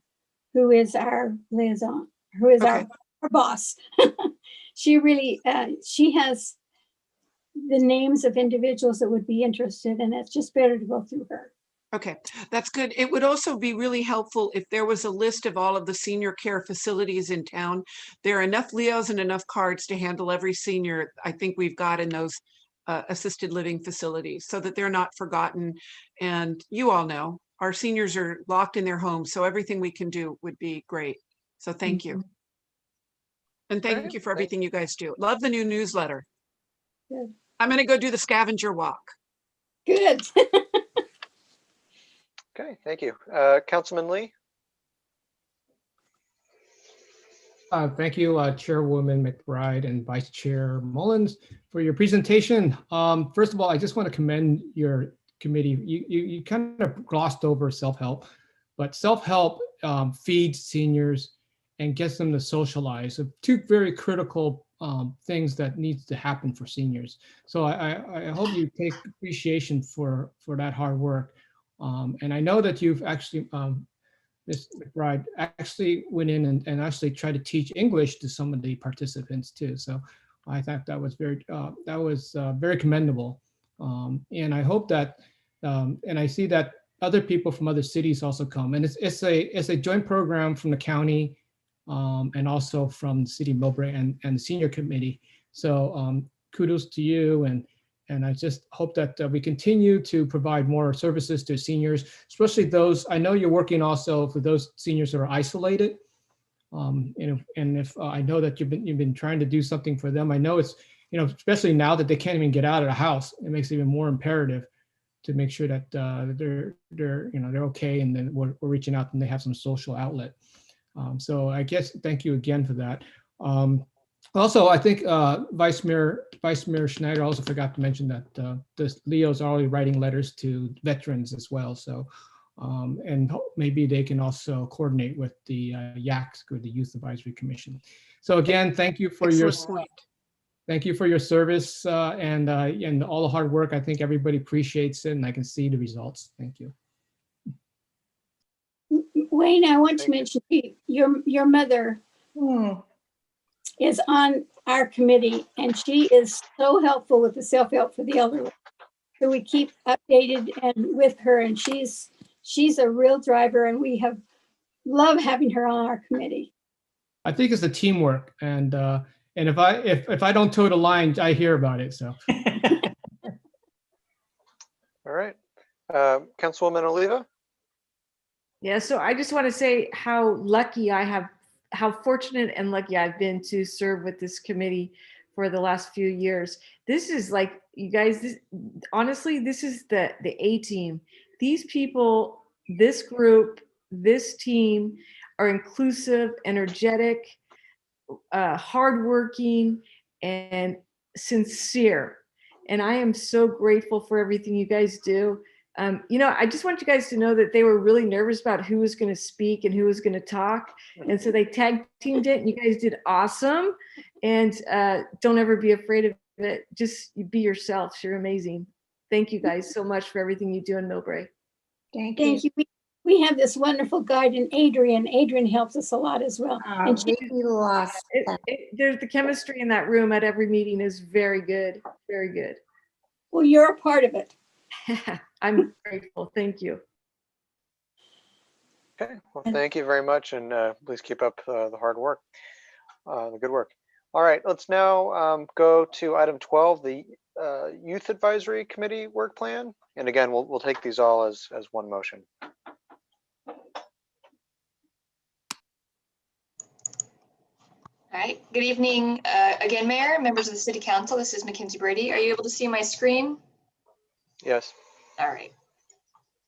who is our liaison, who is our boss. She really, she has the names of individuals that would be interested, and it's just better to go through her. Okay, that's good. It would also be really helpful if there was a list of all of the senior care facilities in town. There are enough Leos and enough cards to handle every senior I think we've got in those assisted living facilities so that they're not forgotten. And you all know, our seniors are locked in their homes, so everything we can do would be great. So thank you. And thank you for everything you guys do. Love the new newsletter. Good. I'm going to go do the scavenger walk. Good. Okay, thank you. Councilman Lee. Thank you, Chairwoman McBride and Vice Chair Mullins, for your presentation. First of all, I just want to commend your committee. You kind of glossed over self-help, but self-help feeds seniors and gets them to socialize. So two very critical things that needs to happen for seniors. So I hope you take appreciation for that hard work. And I know that you've actually, Ms. McBride actually went in and actually tried to teach English to some of the participants too. So I thought that was very commendable. And I hope that, and I see that other people from other cities also come. And it's a joint program from the county and also from the city of Millbrae and the senior committee. So kudos to you, and I just hope that we continue to provide more services to seniors, especially those. I know you're working also for those seniors that are isolated. And if I know that you've been trying to do something for them, I know it's, especially now that they can't even get out of the house, it makes it even more imperative to make sure that they're okay, and then we're reaching out and they have some social outlet. So I guess thank you again for that. Also, I think Vice Mayor Schneider also forgot to mention that the Leos are already writing letters to veterans as well. So, and maybe they can also coordinate with the YACS, or the Youth Advisory Commission. So again, thank you for your service and all the hard work. I think everybody appreciates it, and I can see the results. Thank you. Wayne, I want to mention your mother is on our committee, and she is so helpful with the self-help for the elderly. So we keep updated and with her, and she's a real driver, and we love having her on our committee. I think it's the teamwork, and if I don't toe the line, I hear about it. So. All right, Councilwoman Oliva. Yeah, so I just want to say how lucky I have how fortunate and lucky I've been to serve with this committee for the last few years. This is like, you guys, honestly, this is the A team. These people, this group, this team are inclusive, energetic, hardworking, and sincere. And I am so grateful for everything you guys do. I just want you guys to know that they were really nervous about who was going to speak and who was going to talk. And so they tag teamed it, and you guys did awesome. And don't ever be afraid of it. Just be yourselves. You're amazing. Thank you guys so much for everything you do in Millbrae. Thank you. We have this wonderful guide in Adrian. Adrian helps us a lot as well. And she lost. There's the chemistry in that room at every meeting is very good. Very good. Well, you're a part of it. I'm grateful. Thank you. Okay, well, thank you very much, and please keep up the hard work, the good work. All right, let's now go to item 12, the Youth Advisory Committee work plan. And again, we'll take these all as one motion. All right, good evening again, Mayor, members of the City Council. This is Mackenzie Brady. Are you able to see my screen? Yes. All right,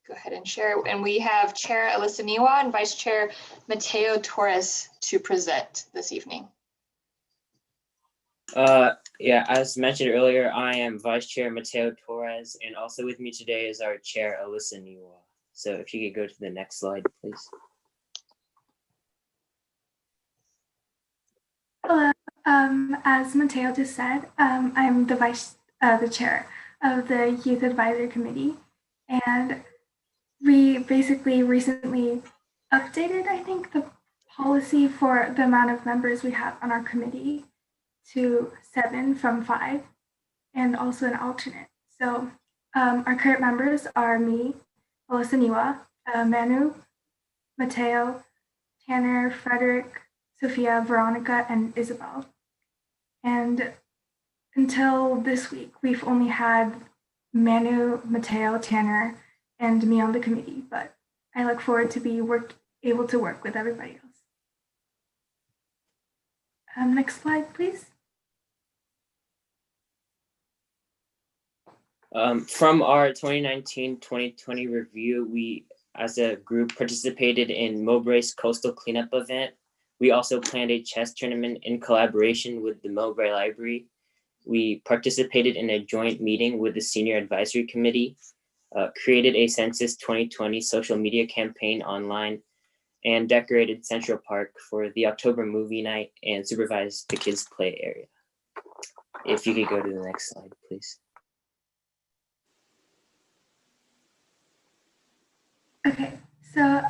go ahead and share. And we have Chair Alyssa Niwa and Vice Chair Mateo Torres to present this evening. Yeah, as mentioned earlier, I am Vice Chair Mateo Torres, and also with me today is our Chair Alyssa Niwa. So if you could go to the next slide, please. Hello, as Mateo just said, I'm the chair of the Youth Advisory Committee, and we basically recently updated, I think, the policy for the amount of members we have on our committee to 7 from 5, and also an alternate. So our current members are me, Alyssa Niwa, Manu, Mateo, Tanner, Frederick, Sophia, Veronica, and Isabel. And until this week, we've only had Manu, Mateo, Tanner, and me on the committee, but I look forward to be able to work with everybody else. Next slide, please. From our 2019-2020 review, we as a group participated in Millbrae's coastal cleanup event. We also planned a chess tournament in collaboration with the Millbrae Library. We participated in a joint meeting with the Senior Advisory Committee, created a Census 2020 social media campaign online, and decorated Central Park for the October movie night and supervised the kids' play area. If you could go to the next slide, please. Okay, so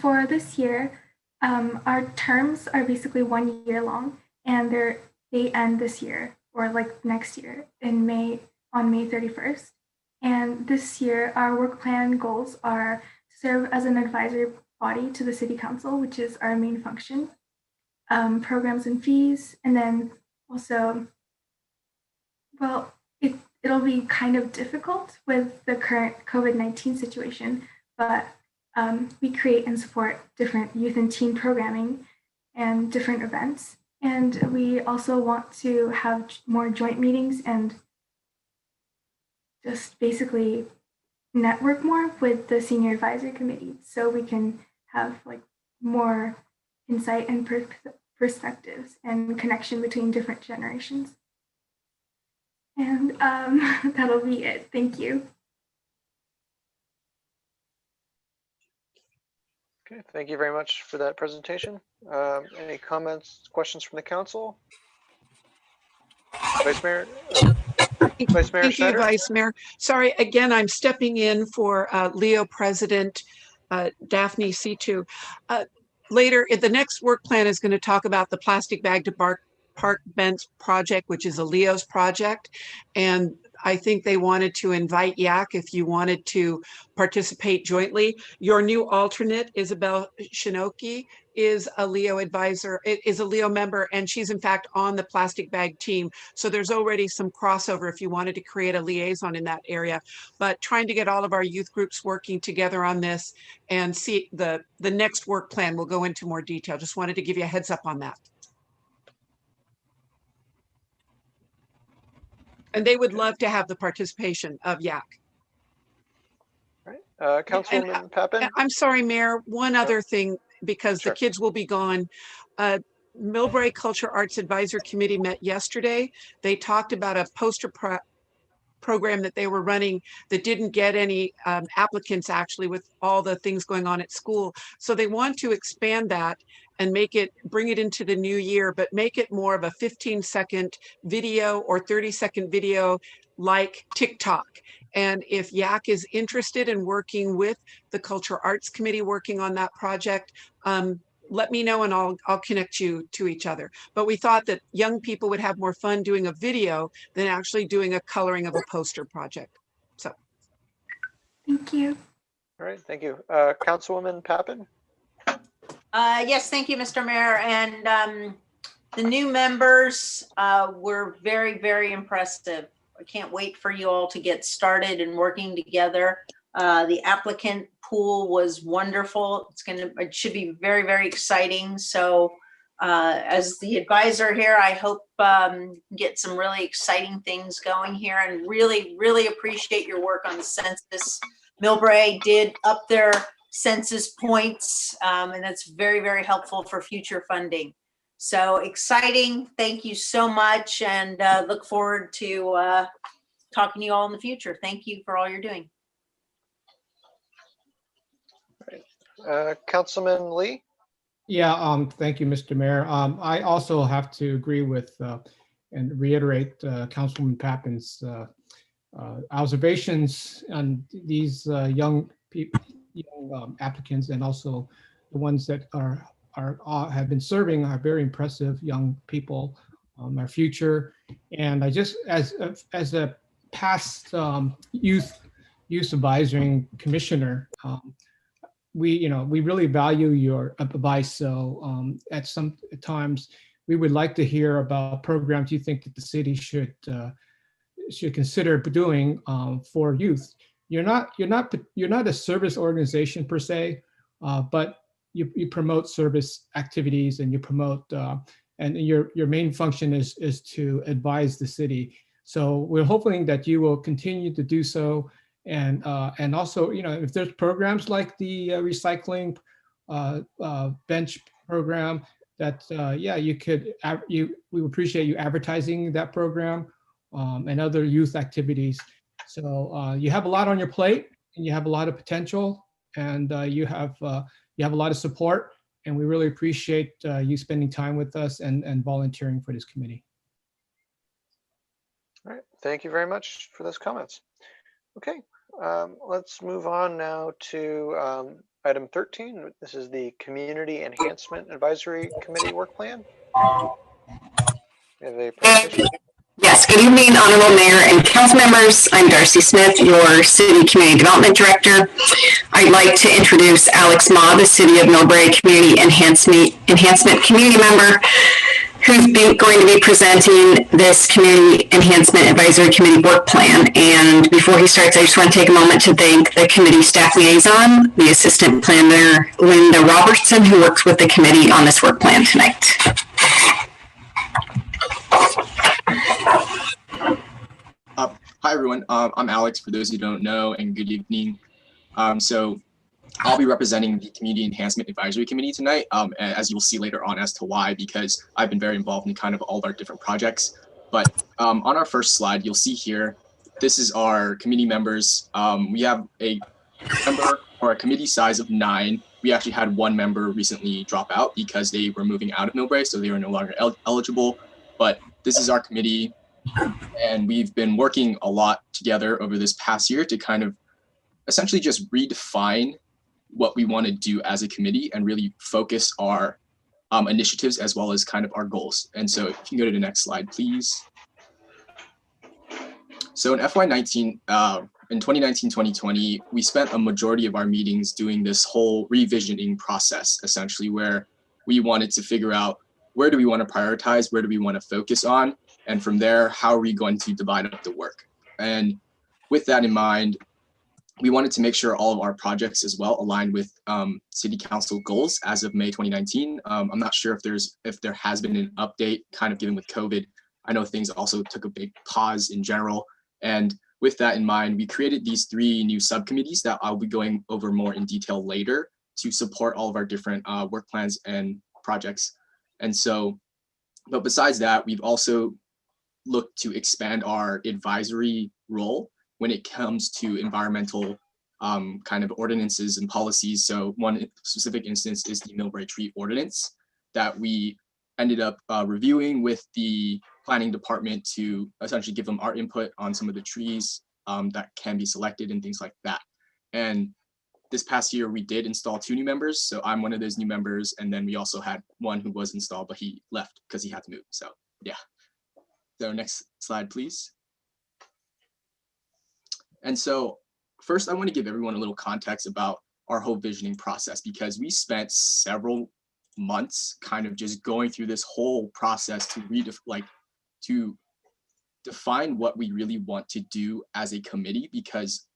for this year, our terms are basically 1 year long, and they end this year or like next year on May 31st. And this year, our work plan goals are to serve as an advisory body to the City Council, which is our main function, programs and fees, and then also, well, it'll be kind of difficult with the current COVID-19 situation, but we create and support different youth and teen programming and different events. And we also want to have more joint meetings and just basically network more with the Senior Advisory Committee so we can have like more insight and perspectives and connection between different generations. And that'll be it. Thank you. Okay, thank you very much for that presentation. Any comments, questions from the council? Vice Mayor? Vice Mayor Thank you, Schneider? Vice Mayor. Sorry, again, I'm stepping in for Leo President Daphne C2. Later, the next work plan is going to talk about the plastic bag to park bench project, which is a Leo's project. And I think they wanted to invite Yak if you wanted to participate jointly. Your new alternate, Isabel Shinoki, is a Leo advisor, is a Leo member, and she's in fact on the plastic bag team. So there's already some crossover if you wanted to create a liaison in that area. But trying to get all of our youth groups working together on this and see the next work plan will go into more detail. Just wanted to give you a heads up on that. And they would love to have the participation of YAC. Right. Councilwoman Pappen? I'm sorry, Mayor, one other thing, because the kids will be gone. Millbrae Culture Arts Advisory Committee met yesterday. They talked about a poster program that they were running that didn't get any applicants actually with all the things going on at school. So they want to expand that and bring it into the new year, but make it more of a 15-second video or 30-second video like TikTok. And if YAC is interested in working with the Culture Arts Committee working on that project, let me know and I'll connect you to each other. But we thought that young people would have more fun doing a video than actually doing a coloring of a poster project. So. Thank you. All right, thank you. Councilwoman Pappen? Yes, thank you, Mr. Mayor. And the new members were very, very impressive. I can't wait for you all to get started and working together. The applicant pool was wonderful. It should be very, very exciting. So as the advisor here, I hope get some really exciting things going here, and really, really appreciate your work on the census. Millbrae did up their census points, and that's very, very helpful for future funding. So exciting. Thank you so much, and look forward to talking to you all in the future. Thank you for all you're doing. Councilman Lee? Yeah, thank you, Mr. Mayor. I also have to agree with and reiterate Councilwoman Pappen's observations on these young people, applicants, and also the ones that have been serving are very impressive young people, our future. And I just, as a past youth advisory commissioner, we really value your advice. So at some times we would like to hear about programs you think that the city should consider doing for youth. You're not a service organization per se, but you promote service activities, and you promote and your main function is to advise the city. So we're hoping that you will continue to do so. And also, if there's programs like the recycling bench program, that we appreciate you advertising that program, and other youth activities. So you have a lot on your plate, and you have a lot of potential, and you have a lot of support, and we really appreciate you spending time with us and volunteering for this committee. All right, thank you very much for those comments. Okay. Let's move on now to item 13. This is the Community Enhancement Advisory Committee Work Plan. We have a presentation. Yes, good evening, Honorable Mayor and Council members. I'm Darcy Smith, your City Community Development Director. I'd like to introduce Alex Ma, the City of Millbrae Community Enhancement Community Member, who's going to be presenting this Community Enhancement Advisory Committee work plan. And before he starts, I just want to take a moment to thank the committee staff liaison, the Assistant Planner, Linda Robertson, who works with the committee on this work plan tonight. Hi, everyone. I'm Alex, for those who don't know, and good evening. So I'll be representing the Community Enhancement Advisory Committee tonight, as you'll see later on as to why, because I've been very involved in kind of all of our different projects. But on our first slide, you'll see here, this is our committee members. We have a member or a committee size of 9. We actually had one member recently drop out because they were moving out of Millbrae, so they were no longer eligible. But this is our committee, and we've been working a lot together over this past year to kind of essentially just redefine what we want to do as a committee and really focus our initiatives as well as kind of our goals. And so if you can go to the next slide, please. So in FY19, in 2019-2020, we spent a majority of our meetings doing this whole revisioning process, essentially, where we wanted to figure out where do we want to prioritize, where do we want to focus on, and from there, how are we going to divide up the work? And with that in mind, we wanted to make sure all of our projects as well aligned with City Council goals as of May 2019. I'm not sure if there has been an update kind of given with COVID. I know things also took a big pause in general. And with that in mind, we created these 3 new subcommittees that I'll be going over more in detail later to support all of our different work plans and projects. And so, but besides that, we've also looked to expand our advisory role when it comes to environmental kind of ordinances and policies. So one specific instance is the Millbrae tree ordinance that we ended up reviewing with the planning department to essentially give them our input on some of the trees that can be selected and things like that. And this past year, we did install 2 new members. So I'm one of those new members. And then we also had one who was installed, but he left because he had to move. So yeah. So next slide, please. And so first, I want to give everyone a little context about our whole visioning process, because we spent several months kind of just going through this whole process to define what we really want to do as a committee. Because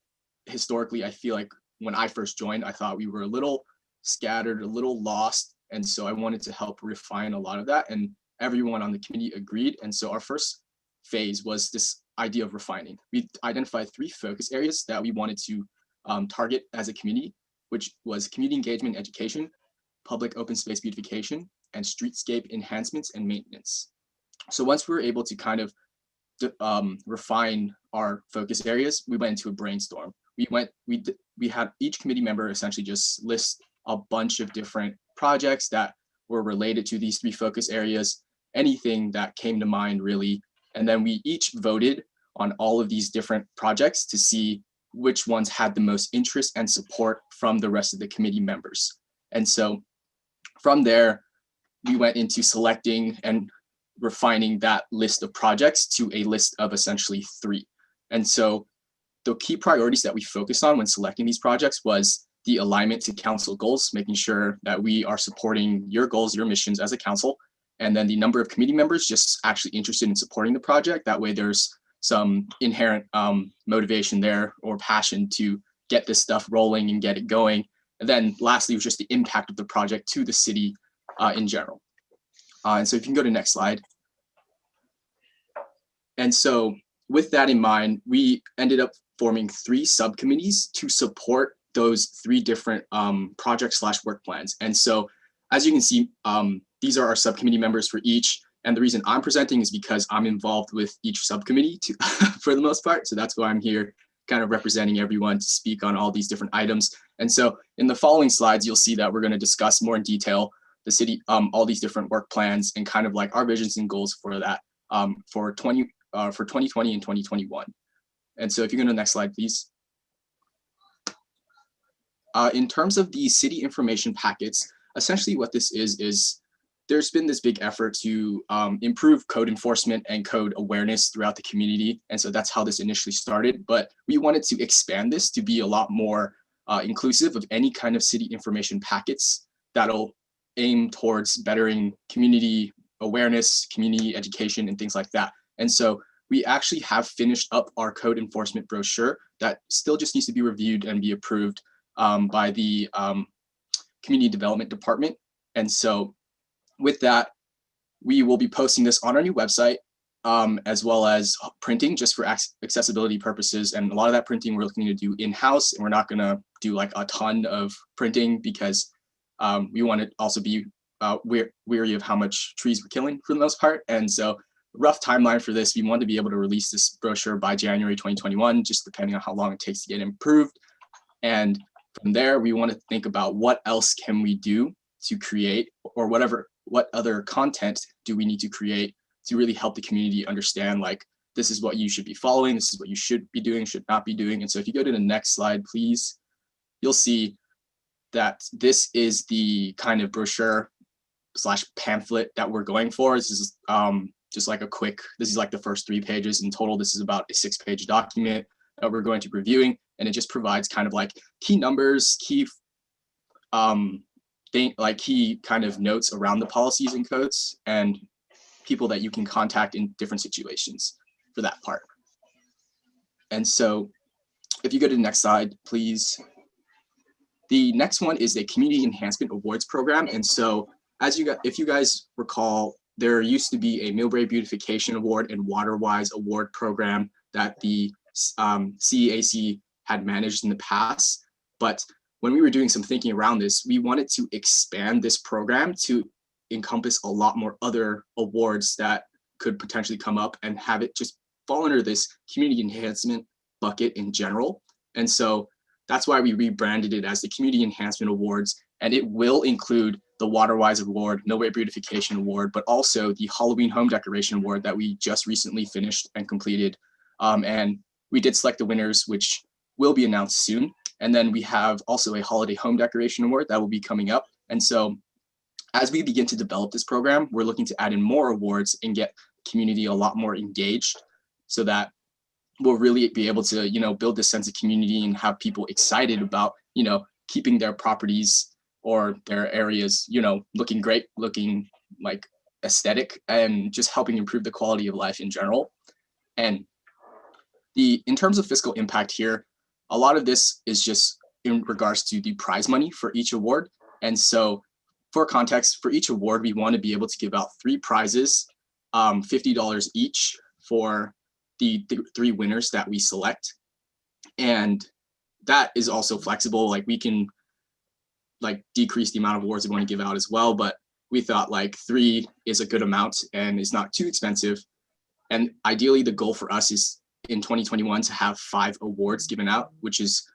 historically, I feel like when I first joined, I thought we were a little scattered, a little lost. And so I wanted to help refine a lot of that. And everyone on the committee agreed. And so our first phase was this idea of refining. We identified 3 focus areas that we wanted to target as a community, which was community engagement, education, public open space beautification, and streetscape enhancements and maintenance. So once we were able to kind of refine our focus areas, we went into a brainstorm. We had each committee member essentially just list a bunch of different projects that were related to these 3 focus areas, anything that came to mind really. And then we each voted on all of these different projects to see which ones had the most interest and support from the rest of the committee members. And so from there, we went into selecting and refining that list of projects to a list of essentially 3. And so the key priorities that we focused on when selecting these projects was the alignment to council goals, making sure that we are supporting your goals, your missions as a council, and then the number of committee members just actually interested in supporting the project. That way there's some inherent motivation there or passion to get this stuff rolling and get it going. And then lastly was just the impact of the project to the city in general. And so if you can go to the next slide. And so with that in mind, we ended up forming 3 subcommittees to support those 3 different project/work plans. And so as you can see, these are our subcommittee members for each. And the reason I'm presenting is because I'm involved with each subcommittee for the most part. So that's why I'm here kind of representing everyone to speak on all these different items. And so in the following slides, you'll see that we're going to discuss more in detail the city, all these different work plans and kind of like our visions and goals for that for 2020 and 2021. And so if you go to the next slide, please. In terms of the city information packets, essentially what this is there's been this big effort to improve code enforcement and code awareness throughout the community. And so that's how this initially started. But we wanted to expand this to be a lot more inclusive of any kind of city information packets that'll aim towards bettering community awareness, community education, and things like that. And so we actually have finished up our code enforcement brochure that still just needs to be reviewed and be approved by the community development department. And so with that, we will be posting this on our new website, as well as printing just for accessibility purposes. And a lot of that printing we're looking to do in-house, and we're not gonna do like a ton of printing because we want to also be weary of how much trees we're killing for the most part. And so rough timeline for this, we want to be able to release this brochure by January 2021, just depending on how long it takes to get improved. And from there, we want to think about what else can we do to create, or what other content do we need to create to really help the community understand, like, this is what you should be following, this is what you should be doing, should not be doing. And so if you go to the next slide, please, you'll see that this is the kind of brochure / pamphlet that we're going for. This is just like this is like the first 3 pages. In total, this is about a 6-page document that we're going to be reviewing. And it just provides kind of like key numbers, key key kind of notes around the policies and codes and people that you can contact in different situations for that part. And so if you go to the next slide, please. The next one is a Community Enhancement Awards program. And so if you guys recall, there used to be a Millbrae Beautification Award and WaterWise Award program that the CEAC had managed in the past. But when we were doing some thinking around this, we wanted to expand this program to encompass a lot more other awards that could potentially come up and have it just fall under this community enhancement bucket in general. And so that's why we rebranded it as the Community Enhancement Awards, and it will include the WaterWise Award, Millbrae Beautification Award, but also the Halloween Home Decoration Award that we just recently finished and completed. And we did select the winners, which will be announced soon. And then we have also a Holiday Home Decoration Award that will be coming up. And so as we begin to develop this program, we're looking to add in more awards and get the community a lot more engaged so that we'll really be able to, build this sense of community and have people excited about, keeping their properties or their areas, looking great, looking like aesthetic, and just helping improve the quality of life in general. And in terms of fiscal impact here, a lot of this is just in regards to the prize money for each award. And so for context, for each award, we want to be able to give out 3 prizes, $50 each for the 3 winners that we select. And that is also flexible. Like we can decrease the amount of awards we want to give out as well. But we thought 3 is a good amount and is not too expensive. And ideally the goal for us is in 2021 to have 5 awards given out, which is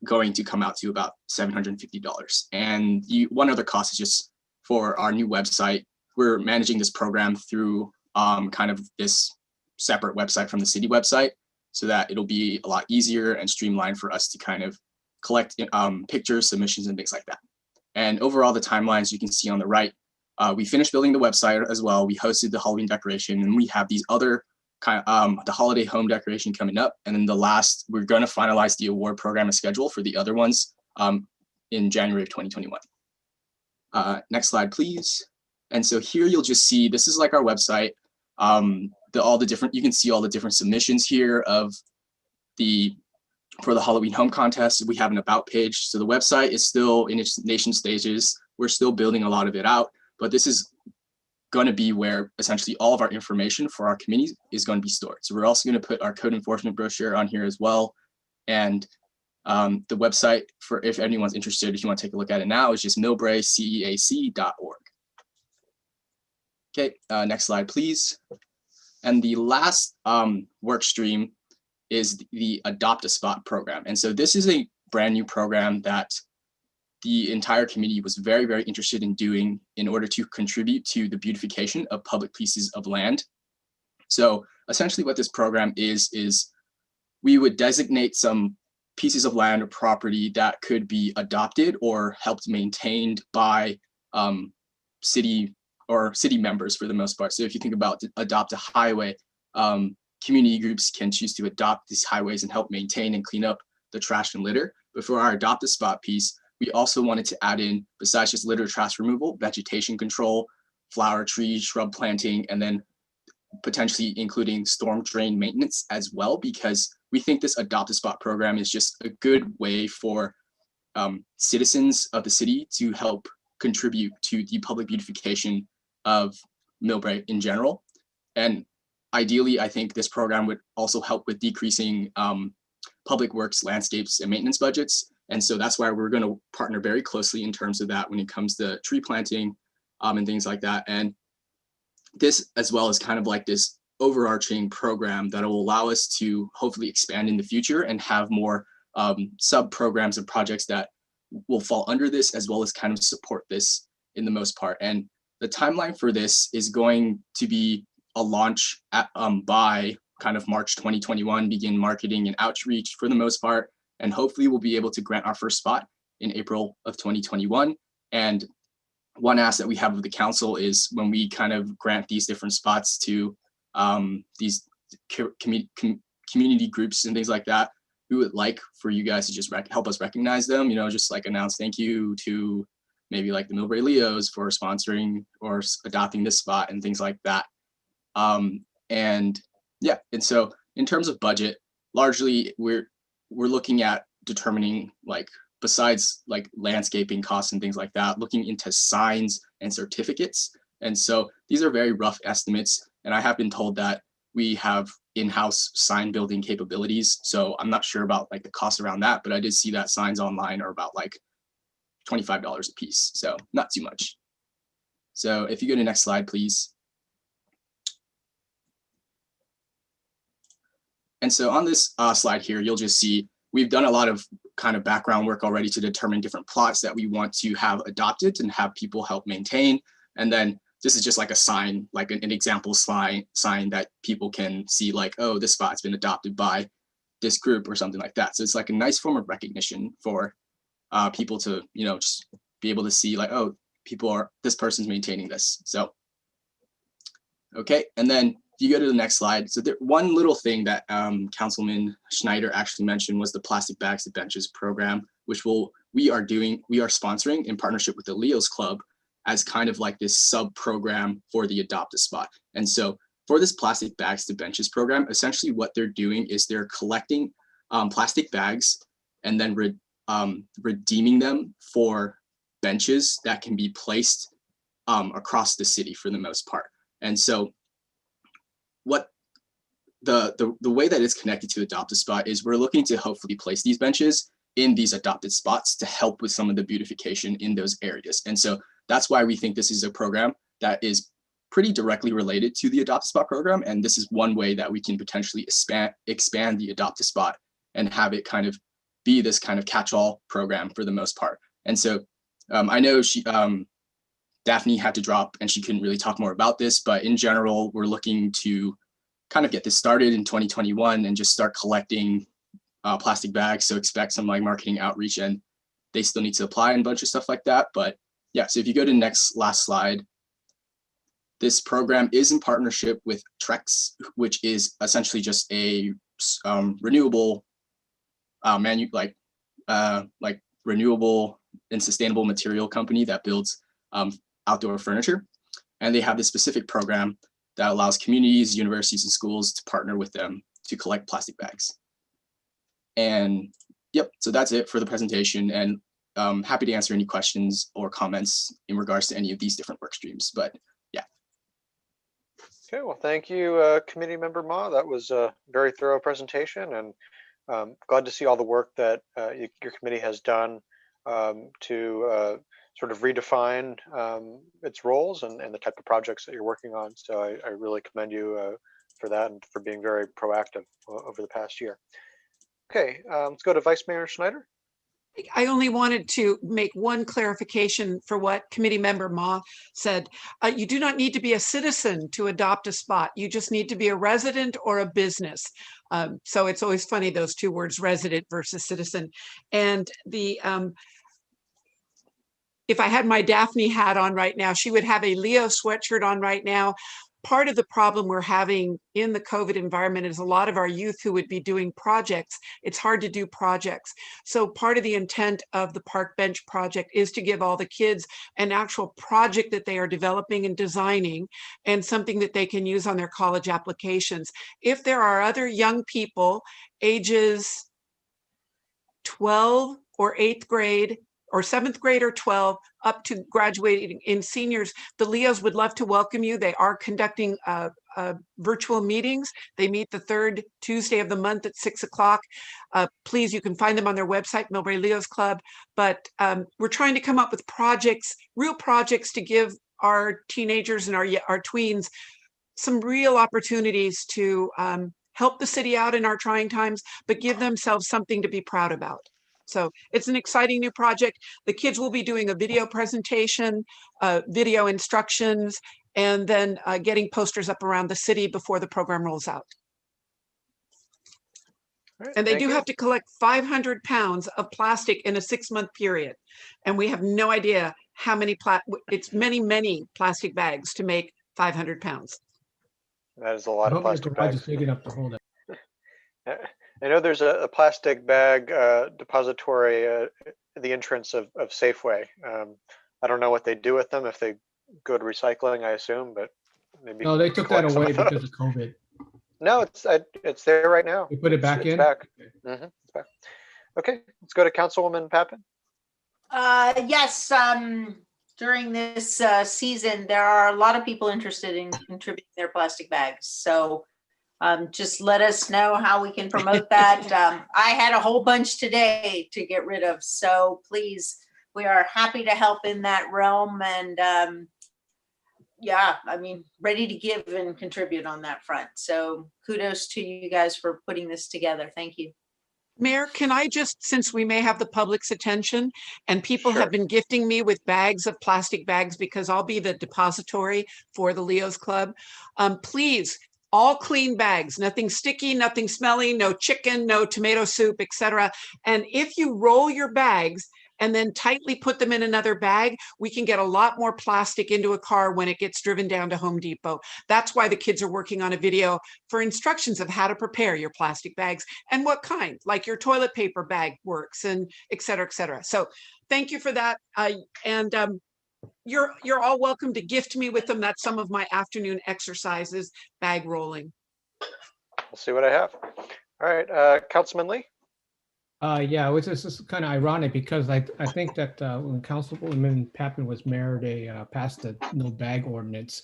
going to come out to about $750. And one other cost is just for our new website. We're managing this program through kind of this separate website from the city website, so that it'll be a lot easier and streamlined for us to kind of collect pictures, submissions, and things like that. And overall, the timelines you can see on the right, we finished building the website as well. We hosted the Halloween decoration, and we have these other kind of the holiday home decoration coming up. And then we're going to finalize the award program and schedule for the other ones in January of 2021. Next slide, please. And so here you'll just see, this is like our website. You can see all the different submissions here for the Halloween home contest. We have an about page. So the website is still in its nascent stages. We're still building a lot of it out, but this is going to be where essentially all of our information for our committee is going to be stored. So we're also going to put our code enforcement brochure on here as well. And the website, for if anyone's interested, if you want to take a look at it now, is just millbraeceac.org. Okay, next slide, please. And the last work stream is the Adopt a Spot program. And so this is a brand new program that the entire committee was very, very interested in doing in order to contribute to the beautification of public pieces of land. So essentially what this program is we would designate some pieces of land or property that could be adopted or helped maintained by city members for the most part. So if you think about adopt a highway, community groups can choose to adopt these highways and help maintain and clean up the trash and litter. But for our Adopt a Spot piece, we also wanted to add in, besides just litter trash removal, vegetation control, flower, tree, shrub planting, and then potentially including storm drain maintenance as well, because we think this Adopt a Spot program is just a good way for citizens of the city to help contribute to the public beautification of Millbrae in general. And ideally, I think this program would also help with decreasing public works, landscapes, and maintenance budgets. And so that's why we're going to partner very closely in terms of that when it comes to tree planting and things like that. And this, as well as kind of like this overarching program that will allow us to hopefully expand in the future and have more sub programs and projects that will fall under this, as well as kind of support this in the most part. And the timeline for this is going to be a launch by kind of March 2021, begin marketing and outreach for the most part. And hopefully we'll be able to grant our first spot in April of 2021. And one ask that we have of the council is when we kind of grant these different spots to these community groups and things like that, we would like for you guys to just help us recognize them, just like announce thank you to maybe like the Millbrae Leos for sponsoring or adopting this spot and things like that. And yeah, and so in terms of budget, largely we're looking at determining, like, besides like landscaping costs and things like that, looking into signs and certificates. And so these are very rough estimates. And I have been told that we have in-house sign building capabilities. So I'm not sure about like the cost around that, but I did see that signs online are about like $25 a piece. So not too much. So if you go to the next slide, please. And so on this slide here, you'll just see we've done a lot of kind of background work already to determine different plots that we want to have adopted and have people help maintain. And then this is just like a sign, like an example sign that people can see, like, oh, this spot's been adopted by this group or something like that. So it's like a nice form of recognition for people to, you know, just be able to see, like, oh, this person's maintaining this. So, okay, and then if you go to the next slide, so one little thing that Councilman Schneider actually mentioned was the plastic bags to benches program, which we are sponsoring in partnership with the Leos Club as kind of like this sub program for the Adopt a Spot. And so for this plastic bags to benches program, essentially what they're doing is they're collecting plastic bags and then redeeming them for benches that can be placed across the city for the most part. And so what the way that it's connected to Adopt a Spot is we're looking to hopefully place these benches in these adopted spots to help with some of the beautification in those areas. And so that's why we think this is a program that is pretty directly related to the Adopt a Spot program. And this is one way that we can potentially expand the Adopt a Spot and have it kind of be this kind of catch-all program for the most part. And so I know Daphne had to drop and she couldn't really talk more about this, but in general, we're looking to kind of get this started in 2021 and just start collecting plastic bags. So expect some like marketing outreach, and they still need to apply and a bunch of stuff like that. But yeah, so if you go to the last slide, this program is in partnership with Trex, which is essentially just a renewable renewable and sustainable material company that builds outdoor furniture. And they have this specific program that allows communities, universities, and schools to partner with them to collect plastic bags. And yep, so that's it for the presentation. And happy to answer any questions or comments in regards to any of these different work streams, but yeah. Okay, well, thank you, Committee Member Ma. That was a very thorough presentation, and glad to see all the work that your committee has done to sort of redefine its roles and the type of projects that you're working on. So I really commend you for that and for being very proactive over the past year. Okay, let's go to Vice Mayor Schneider. I only wanted to make one clarification for what Committee Member Ma said. You do not need to be a citizen to adopt a spot. You just need to be a resident or a business. So it's always funny, those two words, resident versus citizen. And the if I had my Daphne hat on right now, she would have a Leo sweatshirt on right now. Part of the problem we're having in the COVID environment is a lot of our youth who would be doing projects. It's hard to do projects. So part of the intent of the Park Bench project is to give all the kids an actual project that they are developing and designing and something that they can use on their college applications. If there are other young people ages 12 or 8th grade or 7th grade or 12 up to graduating in seniors, the Leos would love to welcome you. They are conducting virtual meetings. They meet the third Tuesday of the month at 6 o'clock. Please, you can find them on their website, Millbrae Leos Club. But we're trying to come up with projects, real projects to give our teenagers and our tweens some real opportunities to help the city out in our trying times, but give themselves something to be proud about. So it's an exciting new project. The kids will be doing a video presentation, video instructions, and then getting posters up around the city before the program rolls out. Right, and they do have to collect 500 pounds of plastic in a 6-month period. And we have no idea how many, it's many plastic bags to make 500 pounds. That is a lot of plastic bags. Big enough to hold it. I know there's a plastic bag depository at the entrance of Safeway. I don't know what they do with them, if they go to recycling, I assume, but maybe. No, they took that collect some away of because those. of COVID. No, it's there right now. You put it back It's in? back. It's back. Okay, let's go to Councilwoman Pappen. Yes, during this season, there are a lot of people interested in contributing their plastic bags. So just let us know how we can promote that. I had a whole bunch today to get rid of. So please, we are happy to help in that realm. And yeah, I mean, ready to give and contribute on that front. So kudos to you guys for putting this together. Thank you. Mayor, can I just, since we may have the public's attention and people Sure. have been gifting me with bags of plastic bags because I'll be the depository for the Leo's Club. Please, all clean bags, nothing sticky, nothing smelly, no chicken, no tomato soup, etc. And if you roll your bags and then tightly put them in another bag, we can get a lot more plastic into a car when it gets driven down to Home Depot. That's why the kids are working on a video for instructions of how to prepare your plastic bags and what kind, like your toilet paper bag works, and et cetera, et cetera. So thank you for that. You're all welcome to gift me with them. That's some of my afternoon exercises, bag rolling. We'll see what I have. All right, Councilman Lee. Yeah, which is kind of ironic because I think that when Councilwoman Pappen was mayor, they passed the no bag ordinance.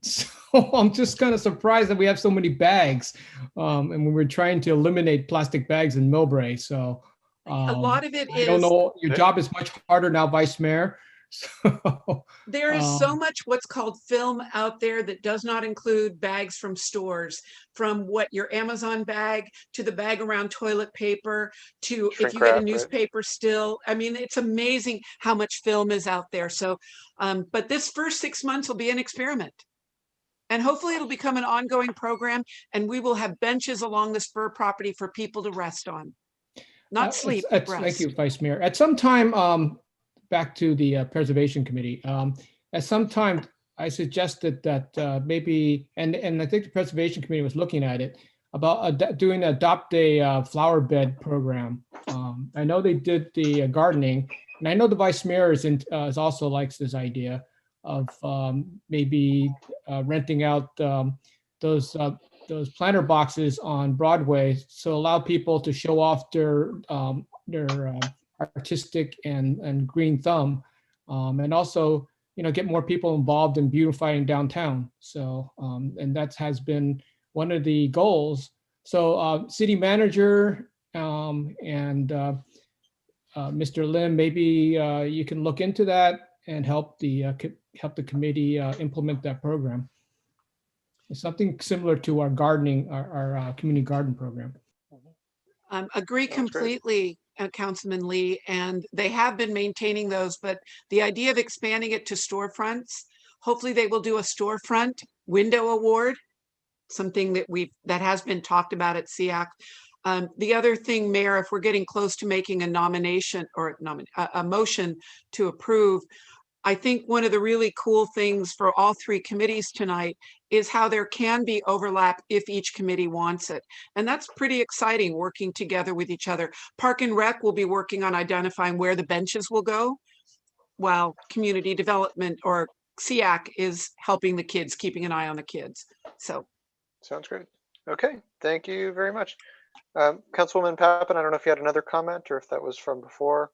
So I'm just kind of surprised that we have so many bags, and we were trying to eliminate plastic bags in Millbrae. So a lot of it I don't is. know. Your job is much harder now, Vice Mayor. So, there is so much what's called film out there that does not include bags from stores, from what your Amazon bag to the bag around toilet paper to if you get a newspaper still. I mean, it's amazing how much film is out there. So, but this first 6 months will be an experiment. And hopefully it'll become an ongoing program and we will have benches along the spur property for people to rest on. Not sleep, rest. Thank you, Vice Mayor. At some time, back to the Preservation Committee. At some time, I suggested that maybe, and I think the Preservation Committee was looking at it, about doing Adopt a Flower Bed program. I know they did the gardening, and I know the Vice Mayor is also likes this idea of maybe renting out those planter boxes on Broadway, so allow people to show off their artistic and green thumb, and also, you know, get more people involved in beautifying downtown. So, and that has been one of the goals. So, City Manager and Mr. Lim, maybe you can look into that and help the committee implement that program. It's something similar to our gardening, our community garden program. Agree completely, Councilman Lee, and they have been maintaining those, but the idea of expanding it to storefronts, hopefully they will do a storefront window award, something that has been talked about at SEAC. The other thing, Mayor, if we're getting close to making a nomination or a motion to approve, I think one of the really cool things for all three committees tonight is how there can be overlap if each committee wants it. And that's pretty exciting, working together with each other. Park and Rec will be working on identifying where the benches will go, while community development or SEAC is helping the kids, keeping an eye on the kids. So. Sounds great. Okay, thank you very much. Councilwoman Pappen, I don't know if you had another comment or if that was from before.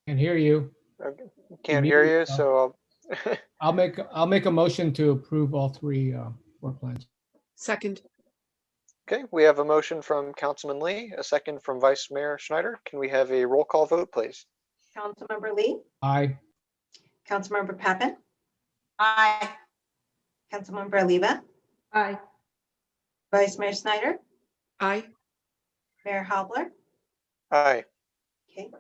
Can hear you. Can't hear you, so I'll make a motion to approve all three work plans. Second. Okay, we have a motion from Councilman Lee, a second from Vice Mayor Schneider. Can we have a roll call vote, please? Councilmember Lee, Aye. Councilmember Pappen, Aye. Councilmember Oliva, Aye. Vice Mayor Snyder, Aye. Mayor Hobler. Aye. Okay.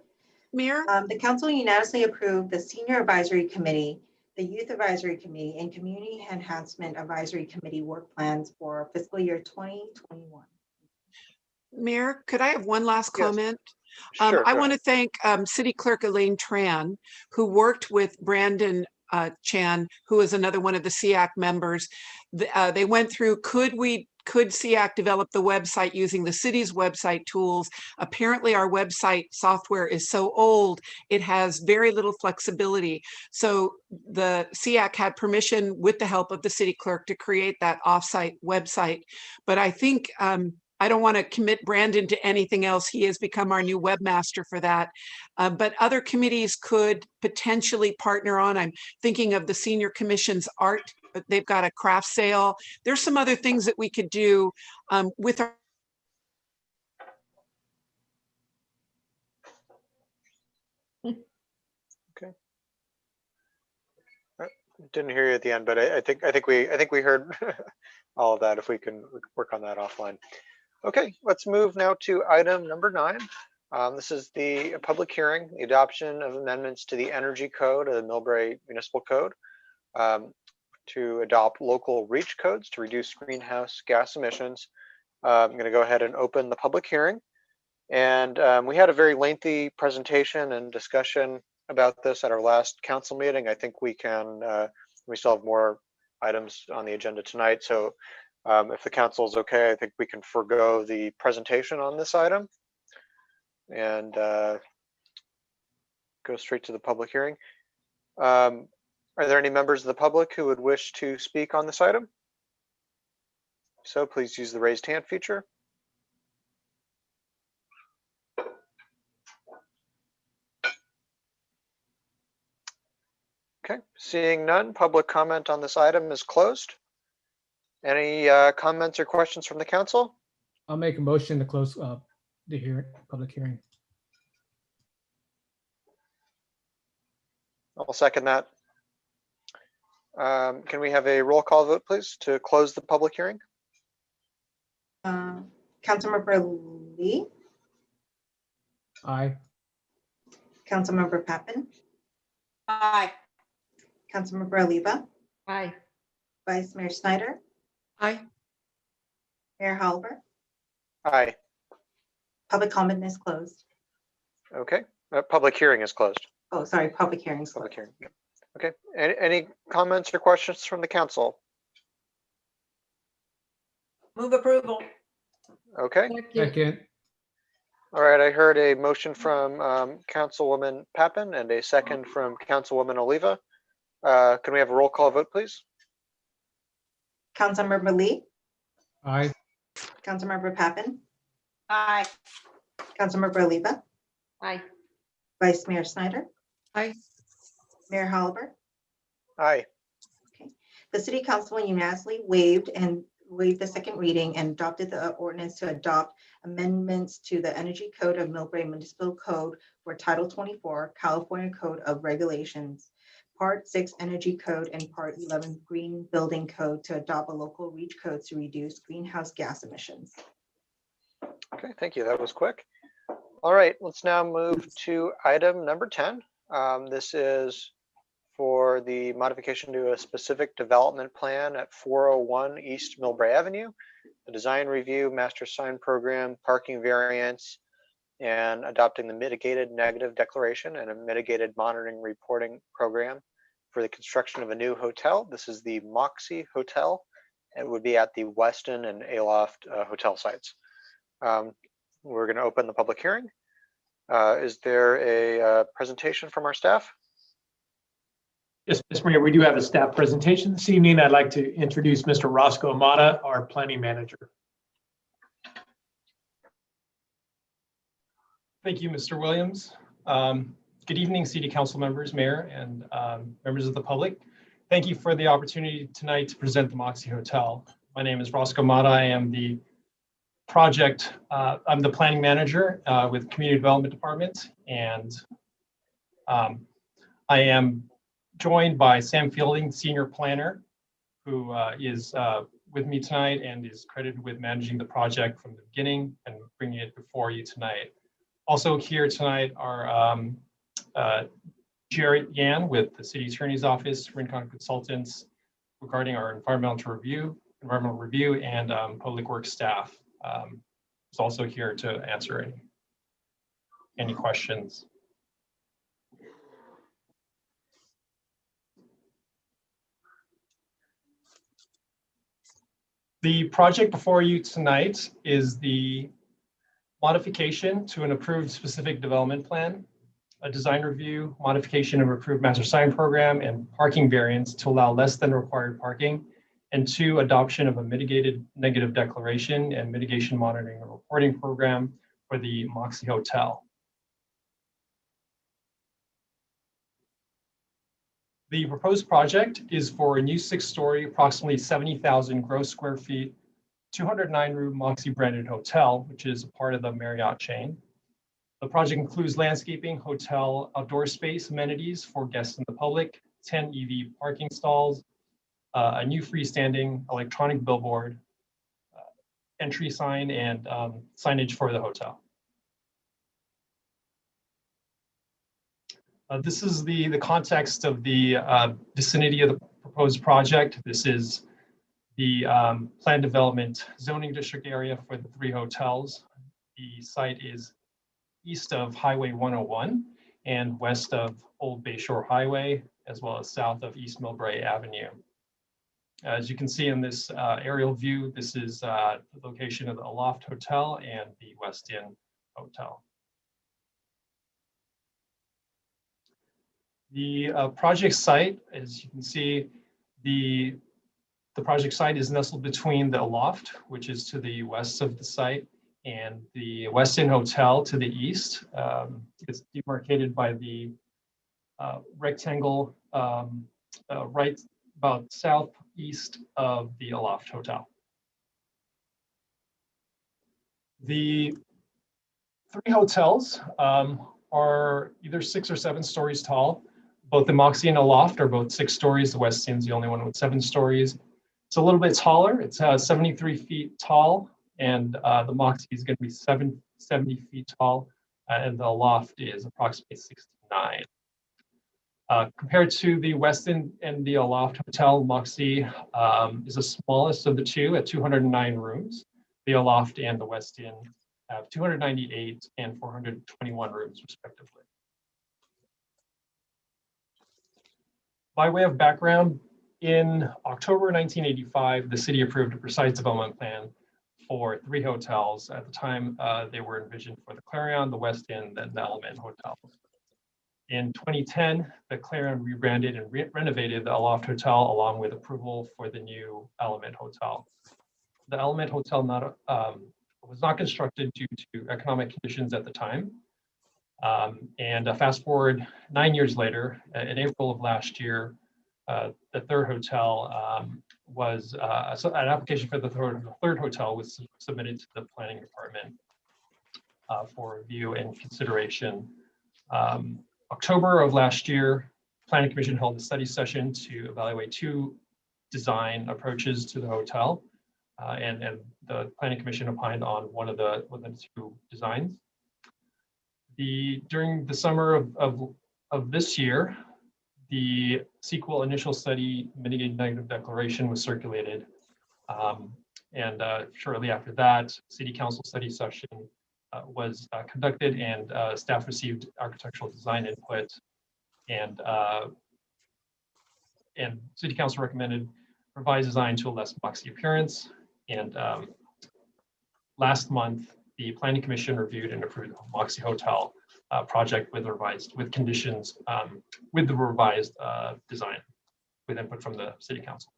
Mayor? The council unanimously approved the Senior Advisory Committee, the Youth Advisory Committee, and Community Enhancement Advisory Committee work plans for fiscal year 2021. Mayor, could I have one last comment? Sure, I want to thank City Clerk Elaine Tran, who worked with Brandon Chan, who is another one of the SEAC members. They went through, could we could SEAC develop the website using the city's website tools? Apparently our website software is so old, it has very little flexibility. So the SEAC had permission with the help of the city clerk to create that offsite website. But I think, I don't want to commit Brandon to anything else. He has become our new webmaster for that. But other committees could potentially partner on. I'm thinking of the Senior Commission's art. They've got a craft sale. There's some other things that we could do with our. Okay. Didn't hear you at the end, but I think we heard all of that. If we can work on that offline. Okay, let's move now to item number 9. This is the public hearing, the adoption of amendments to the Energy Code of the Millbrae Municipal Code to adopt local REACH codes to reduce greenhouse gas emissions. I'm going to go ahead and open the public hearing. And we had a very lengthy presentation and discussion about this at our last council meeting. I think we still have more items on the agenda tonight. So if the council is okay, I think we can forego the presentation on this item and go straight to the public hearing. Are there any members of the public who would wish to speak on this item? So please use the raised hand feature. Okay, seeing none, public comment on this item is closed. Any comments or questions from the council? I'll make a motion to close the public hearing. I'll second that. Can we have a roll call vote, please, to close the public hearing? Councilmember Lee, Aye. Councilmember Pappen, Aye. Councilmember Oliva, Aye. Vice Mayor Snyder, Aye. Mayor Halbert. Aye. Public comment is closed. Okay, public hearing is closed. Oh, sorry, public hearing is Public closed. hearing. Okay, any comments or questions from the council? Move approval. Okay. Second. All right, I heard a motion from Councilwoman Pappen and a second from Councilwoman Oliva. Can we have a roll call vote, please? Councilmember Lee, Aye. Councilmember Pappen, Aye. Councilmember Oliva, Aye. Vice Mayor Snyder, Aye. Mayor Halbert. Aye. Okay. The City Council unanimously waived the second reading and adopted the ordinance to adopt amendments to the Energy Code of Millbrae Municipal Code for Title 24, California Code of Regulations, Part 6 Energy Code, and Part 11 Green Building Code to adopt a local REACH code to reduce greenhouse gas emissions. Okay, thank you. That was quick. All right, let's now move to item number 10. This is for the modification to a specific development plan at 401 East Millbrae Avenue, the design review, master sign program, parking variance, and adopting the mitigated negative declaration and a mitigated monitoring reporting program for the construction of a new hotel. This is the Moxie Hotel. It would be at the Weston and Aloft hotel sites. We're going to open the public hearing. Is there a presentation from our staff? Yes, Ms. Mayor, we do have a staff presentation this evening. I'd like to introduce Mr. Roscoe Amata, our planning manager. Thank you, Mr. Williams. Good evening, City Council members, Mayor, and members of the public. Thank you for the opportunity tonight to present the Moxie Hotel. My name is Roscoe Amata. I am the I'm the planning manager with Community Development Department, and I am joined by Sam Fielding, Senior Planner, who is with me tonight and is credited with managing the project from the beginning and bringing it before you tonight. Also here tonight are Jared Yan with the City Attorney's Office, Rincon Consultants, regarding our environmental review, and public works staff. Is also here to answer any questions. The project before you tonight is the modification to an approved specific development plan, a design review, modification of approved master sign program, and parking variance to allow less than required parking, and 2, adoption of a mitigated negative declaration and mitigation monitoring and reporting program for the Moxie Hotel. The proposed project is for a new 6-story, approximately 70,000 gross square feet, 209-room Moxie branded hotel, which is a part of the Marriott chain. The project includes landscaping, hotel, outdoor space, amenities for guests and the public, 10 EV parking stalls, a new freestanding electronic billboard, entry sign, and signage for the hotel. This is the context of the vicinity of the proposed project. This is the planned development zoning district area for the 3 hotels. The site is east of Highway 101 and west of Old Bayshore Highway, as well as south of East Millbrae Avenue. As you can see in this aerial view, this is the location of the Aloft Hotel and the West Inn Hotel. The project site, as you can see, the project site is nestled between the Aloft, which is to the west of the site, and the West Inn Hotel to the east. It's demarcated by the rectangle right about southeast of the Aloft Hotel. The 3 hotels are either 6 or 7 stories tall. Both the Moxie and Aloft are both 6 stories. The West Inn's the only one with 7 stories. It's a little bit taller. It's 73 feet tall, and the Moxie is going to be 70 feet tall, and the Aloft is approximately 69. Compared to the West Inn and the Aloft Hotel, Moxie is the smallest of the 2 at 209 rooms. The Aloft and the West Inn have 298 and 421 rooms, respectively. By way of background, in October 1985, the city approved a precise development plan for 3 hotels. At the time, they were envisioned for the Clarion, the West Inn, and the Element Hotel. In 2010, the Clarion rebranded and renovated the Aloft Hotel along with approval for the new Element Hotel. The Element Hotel was not constructed due to economic conditions at the time. And fast forward 9 years later, in April of last year, the 3rd hotel so an application for the third hotel was submitted to the planning department for review and consideration. October of last year, Planning Commission held a study session to evaluate 2 design approaches to the hotel, and the Planning Commission opined on one of the 2 designs. During the summer of this year, the sequel initial study mitigated negative declaration was circulated, and shortly after that, City Council study session was conducted, and staff received architectural design input, and City Council recommended revised design to a less Moxie appearance. And last month, the Planning Commission reviewed and approved the Moxie Hotel project with conditions with the revised design with input from the City Council.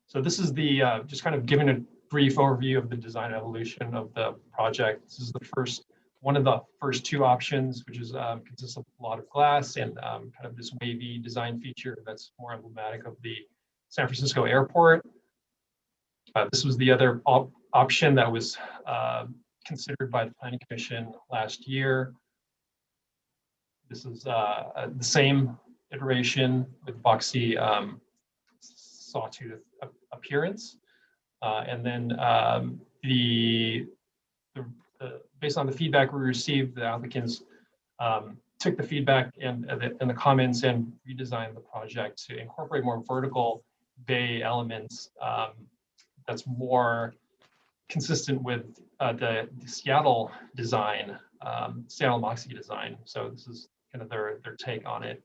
So this is the just kind of giving a brief overview of the design evolution of the project. This is one of the first 2 options, which is consists of a lot of glass and kind of this wavy design feature that's more emblematic of the San Francisco airport. This was the other option that was considered by the Planning Commission last year. This is the same iteration with boxy sawtooth appearance. And then based on the feedback we received, the applicants took the feedback and the comments and redesigned the project to incorporate more vertical bay elements that's more consistent with the Seattle design, Seattle Moxie design. So this is kind of their take on it.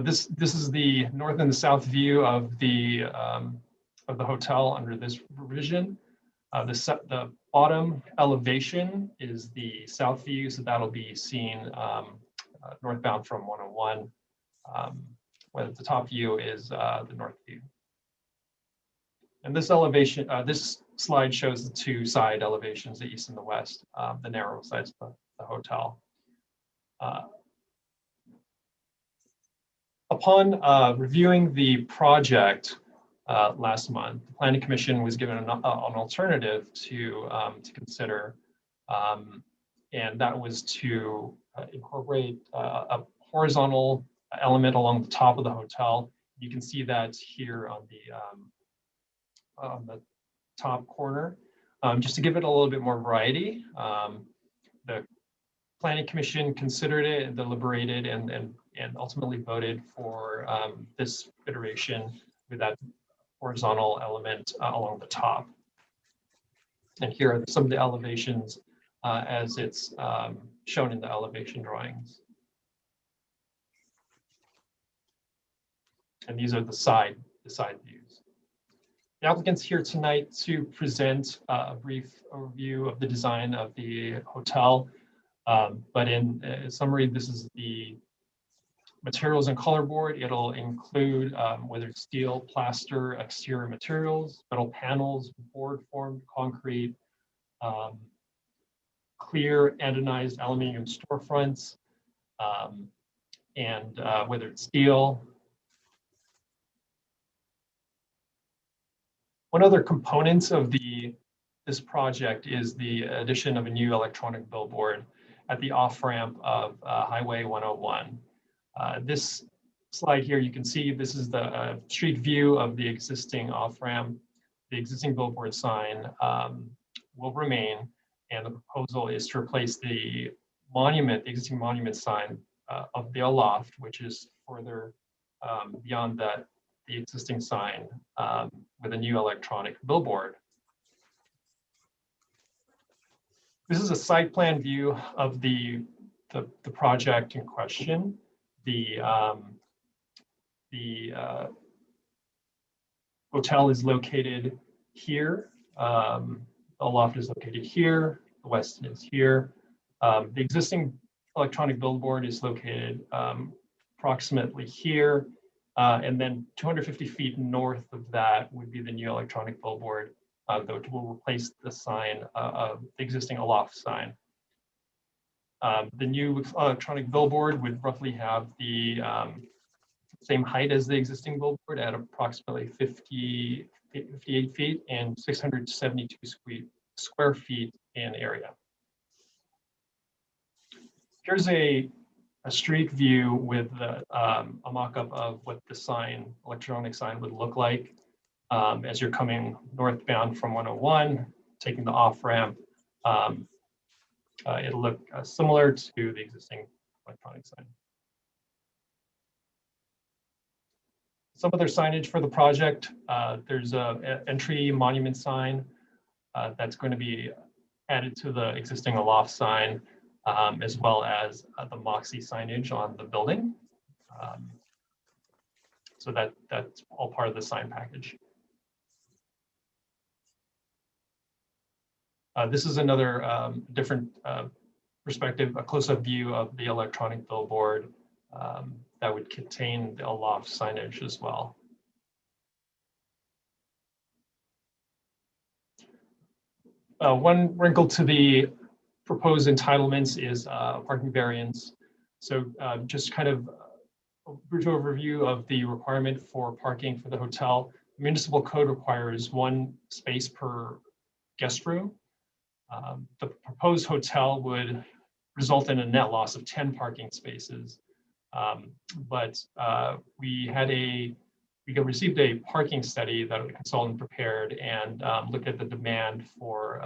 This is the north and the south view of the hotel under this revision. The bottom elevation is the south view, so that'll be seen northbound from 101. Where the top view is the north view. And this elevation, this slide shows the two side elevations, the east and the west, the narrow sides of the hotel. Upon reviewing the project last month, the Planning Commission was given an alternative to consider, and that was to incorporate a horizontal element along the top of the hotel. You can see that here on the top corner. Just to give it a little bit more variety, the Planning Commission considered it and deliberated and ultimately voted for this iteration with that horizontal element along the top. And here are some of the elevations as it's shown in the elevation drawings. And these are the side views. The applicant's here tonight to present a brief overview of the design of the hotel. But in summary, this is the materials and color board. It'll include whether it's steel, plaster, exterior materials, metal panels, board formed concrete, clear anodized aluminum storefronts, and whether it's steel. One other component of this project is the addition of a new electronic billboard at the off-ramp of Highway 101. This slide here, you can see this is the street view of the existing off-ramp. The existing billboard sign will remain, and the proposal is to replace the monument, the existing monument sign of the aloft, which is further beyond the existing sign with a new electronic billboard. This is a site plan view of the project in question. The hotel is located here. The loft is located here. The west is here. The existing electronic billboard is located approximately here. And then 250 feet north of that would be the new electronic billboard that will replace the sign of the existing aloft sign. The new electronic billboard would roughly have the same height as the existing billboard at approximately 58 feet and 672 square feet in area. Here's a street view with a mock-up of what the sign, electronic sign, would look like as you're coming northbound from 101, taking the off-ramp. It'll look similar to the existing electronic sign. Some other signage for the project. There's an entry monument sign that's going to be added to the existing aloft sign, as well as the Moxie signage on the building. So that's all part of the sign package. This is another different perspective, a close-up view of the electronic billboard that would contain the aloft signage as well. One wrinkle to the proposed entitlements is parking variance. So just kind of a brief overview of the requirement for parking for the hotel. Municipal code requires 1 space per guest room. The proposed hotel would result in a net loss of 10 parking spaces. But we received a parking study that a consultant prepared and looked at the demand for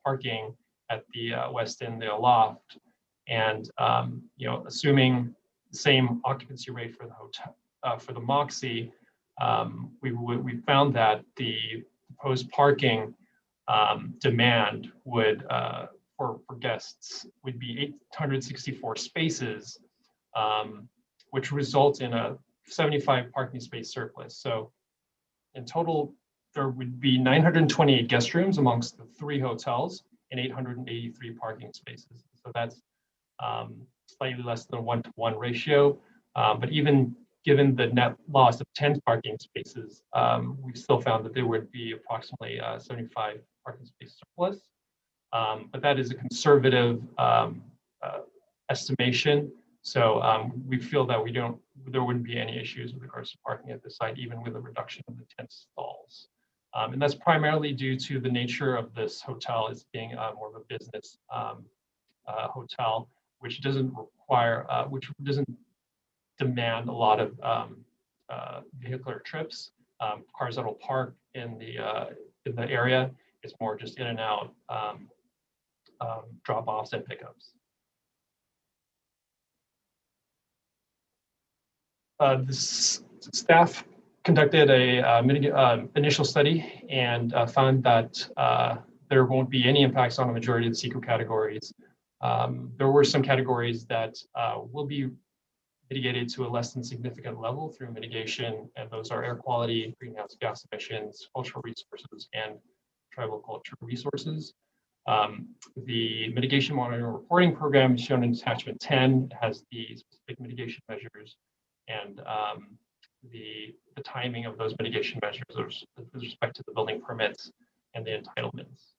parking at the west end, the aloft, and assuming the same occupancy rate for the hotel for the Moxie, we found that the proposed parking demand would for guests would be 864 spaces, which results in a 75 parking space surplus. So in total, there would be 928 guest rooms amongst the 3 hotels and 883 parking spaces. So that's slightly less than a 1-to-1 ratio. But even given the net loss of 10 parking spaces, we still found that there would be approximately 75 parking space surplus. But that is a conservative estimation. So we feel that there wouldn't be any issues with regards to parking at the site, even with a reduction of the 10 stalls. And that's primarily due to the nature of this hotel as being more of a business hotel, which doesn't require, which doesn't demand a lot of vehicular trips. Cars that will park in the area. It's more just in and out drop-offs and pickups. This staff conducted a initial study and found that there won't be any impacts on the majority of the SECO categories. There were some categories that will be mitigated to a less than significant level through mitigation, and those are air quality, greenhouse gas emissions, cultural resources, and tribal culture resources. The mitigation monitoring and reporting program is shown in attachment 10. It has the specific mitigation measures and the timing of those mitigation measures with respect to the building permits and the entitlements.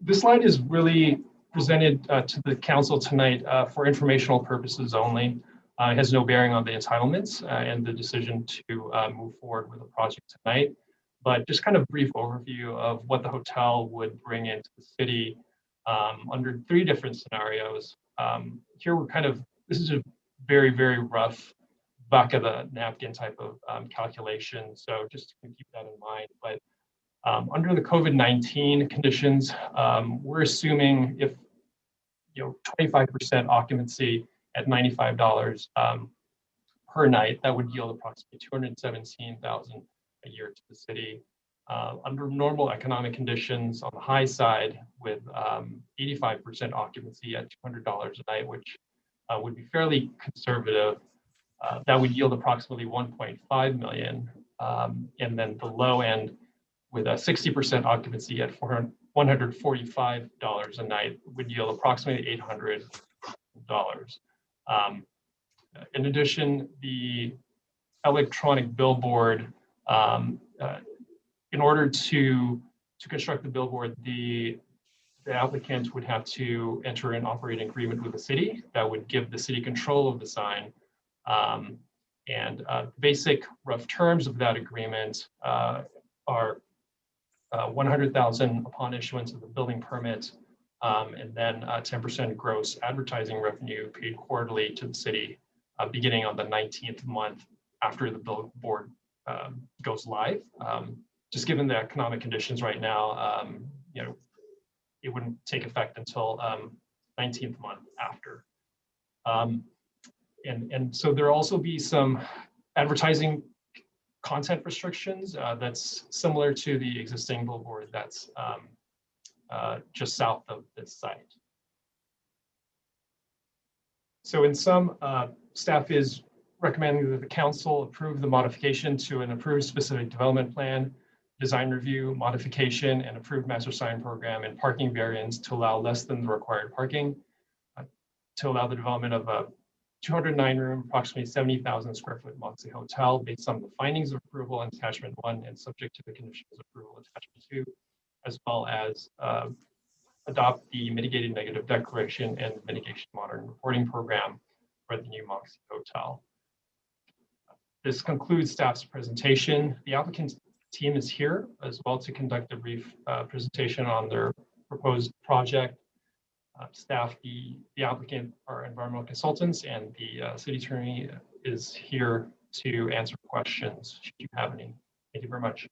This slide is really presented to the council tonight for informational purposes only. It has no bearing on the entitlements and the decision to move forward with the project tonight. But just kind of brief overview of what the hotel would bring into the city under 3 different scenarios. Here we're this is a very, very rough back of the napkin type of calculation. So just to keep that in mind. But under the COVID-19 conditions, we're assuming if 25% occupancy at $95 per night, that would yield approximately $217,000 a year to the city. Under normal economic conditions on the high side with 85% occupancy at $200 a night, which would be fairly conservative, that would yield approximately $1.5 million. And then the low end with a 60% occupancy at $145 a night would yield approximately $800. In addition, the electronic billboard, in order to construct the billboard, the applicant would have to enter an operating agreement with the city that would give the city control of the sign. Basic rough terms of that agreement are $100,000 upon issuance of the building permit, and then 10% gross advertising revenue paid quarterly to the city, beginning on the 19th month after the billboard goes live. Just given the economic conditions right now, it wouldn't take effect until 19th month after. And so there'll also be some advertising content restrictions that's similar to the existing billboard that's just south of this site. So in sum, staff is recommending that the council approve the modification to an approved specific development plan, design review, modification, and approved master sign program and parking variance to allow less than the required parking, to allow the development of a 209-room, approximately 70,000 square foot Moxie Hotel based on the findings of approval in attachment 1 and subject to the conditions of approval attachment 2, as well as adopt the mitigated negative declaration and mitigation monitoring reporting program for the new Moxie Hotel. This concludes staff's presentation. The applicant's team is here as well to conduct a brief presentation on their proposed project. Staff, the applicant, our environmental consultants, and the city attorney is here to answer questions should you have any. Thank you very much.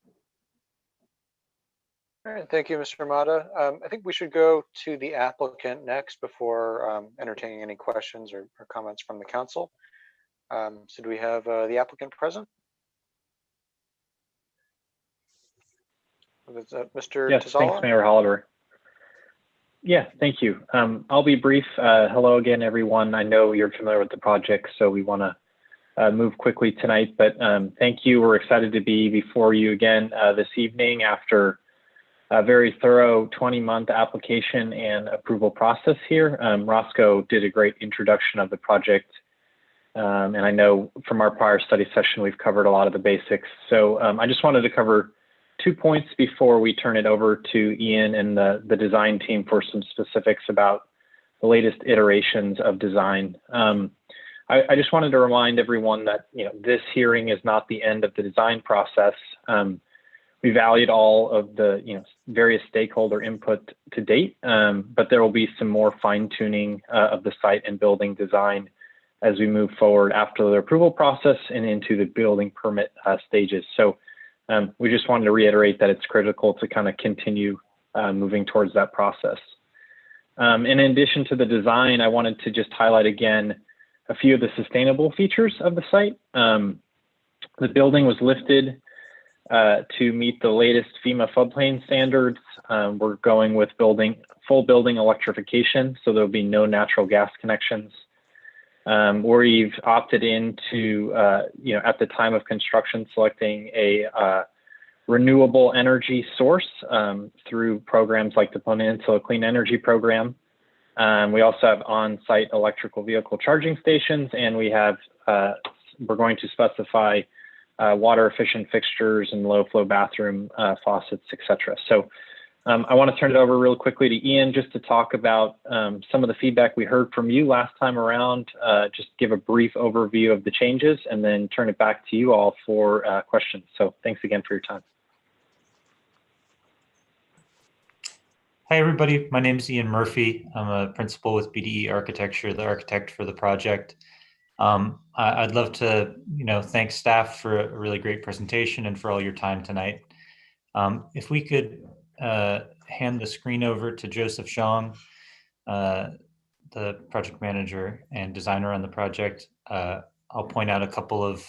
All right, thank you, Mr. Mata. I think we should go to the applicant next before entertaining any questions or comments from the council. So do we have the applicant present? Is that Mr. Yes, Tazala? thanks, Mayor Holliver. Yeah, thank you. I'll be brief. Hello again, everyone. I know you're familiar with the project, so we want to move quickly tonight, but thank you. We're excited to be before you again this evening after a very thorough 20-month application and approval process here. Roscoe did a great introduction of the project, and I know from our prior study session, we've covered a lot of the basics. So I just wanted to cover 2 points before we turn it over to Ian and the design team for some specifics about the latest iterations of design. I just wanted to remind everyone that this hearing is not the end of the design process. We valued all of the various stakeholder input to date, but there will be some more fine-tuning of the site and building design as we move forward after the approval process and into the building permit stages. So we just wanted to reiterate that it's critical to kind of continue moving towards that process. In addition to the design, I wanted to just highlight again a few of the sustainable features of the site. The building was lifted to meet the latest FEMA floodplain standards. We're going with full building electrification, so there'll be no natural gas connections. We've opted into, at the time of construction, selecting a renewable energy source through programs like the Peninsula Clean Energy Program. We also have on-site electrical vehicle charging stations, and we're going to specify water efficient fixtures and low flow bathroom faucets, etc. So I want to turn it over real quickly to Ian just to talk about some of the feedback we heard from you last time around, just give a brief overview of the changes and then turn it back to you all for questions. So thanks again for your time. Hi, everybody. My name is Ian Murphy. I'm a principal with BDE Architecture, the architect for the project. I'd love to, thank staff for a really great presentation and for all your time tonight. If we could hand the screen over to Joseph Zhang, the project manager and designer on the project. I'll point out a couple of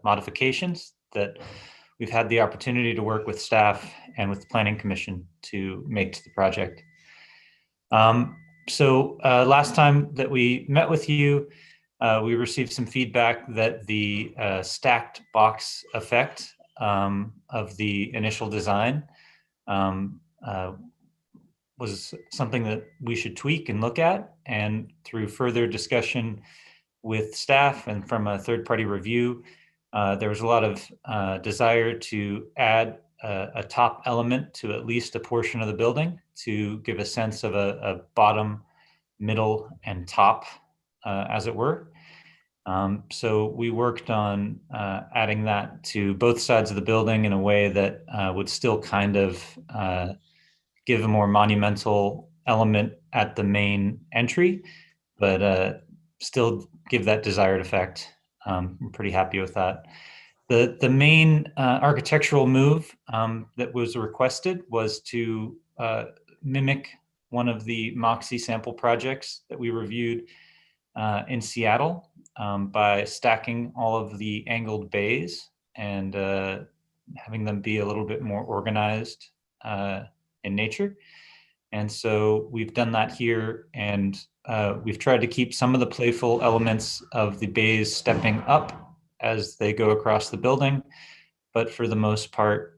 modifications that we've had the opportunity to work with staff and with the Planning Commission to make to the project. So last time that we met with you, we received some feedback that the stacked box effect of the initial design was something that we should tweak and look at. And through further discussion with staff and from a third-party review, there was a lot of desire to add a top element to at least a portion of the building to give a sense of a bottom, middle, and top, as it were. So we worked on adding that to both sides of the building in a way that would still kind of give a more monumental element at the main entry, but still give that desired effect. I'm pretty happy with that. The main architectural move that was requested was to mimic one of the Moxie sample projects that we reviewed in Seattle by stacking all of the angled bays and having them be a little bit more organized in nature. And so we've done that here, and we've tried to keep some of the playful elements of the bays stepping up as they go across the building. But for the most part,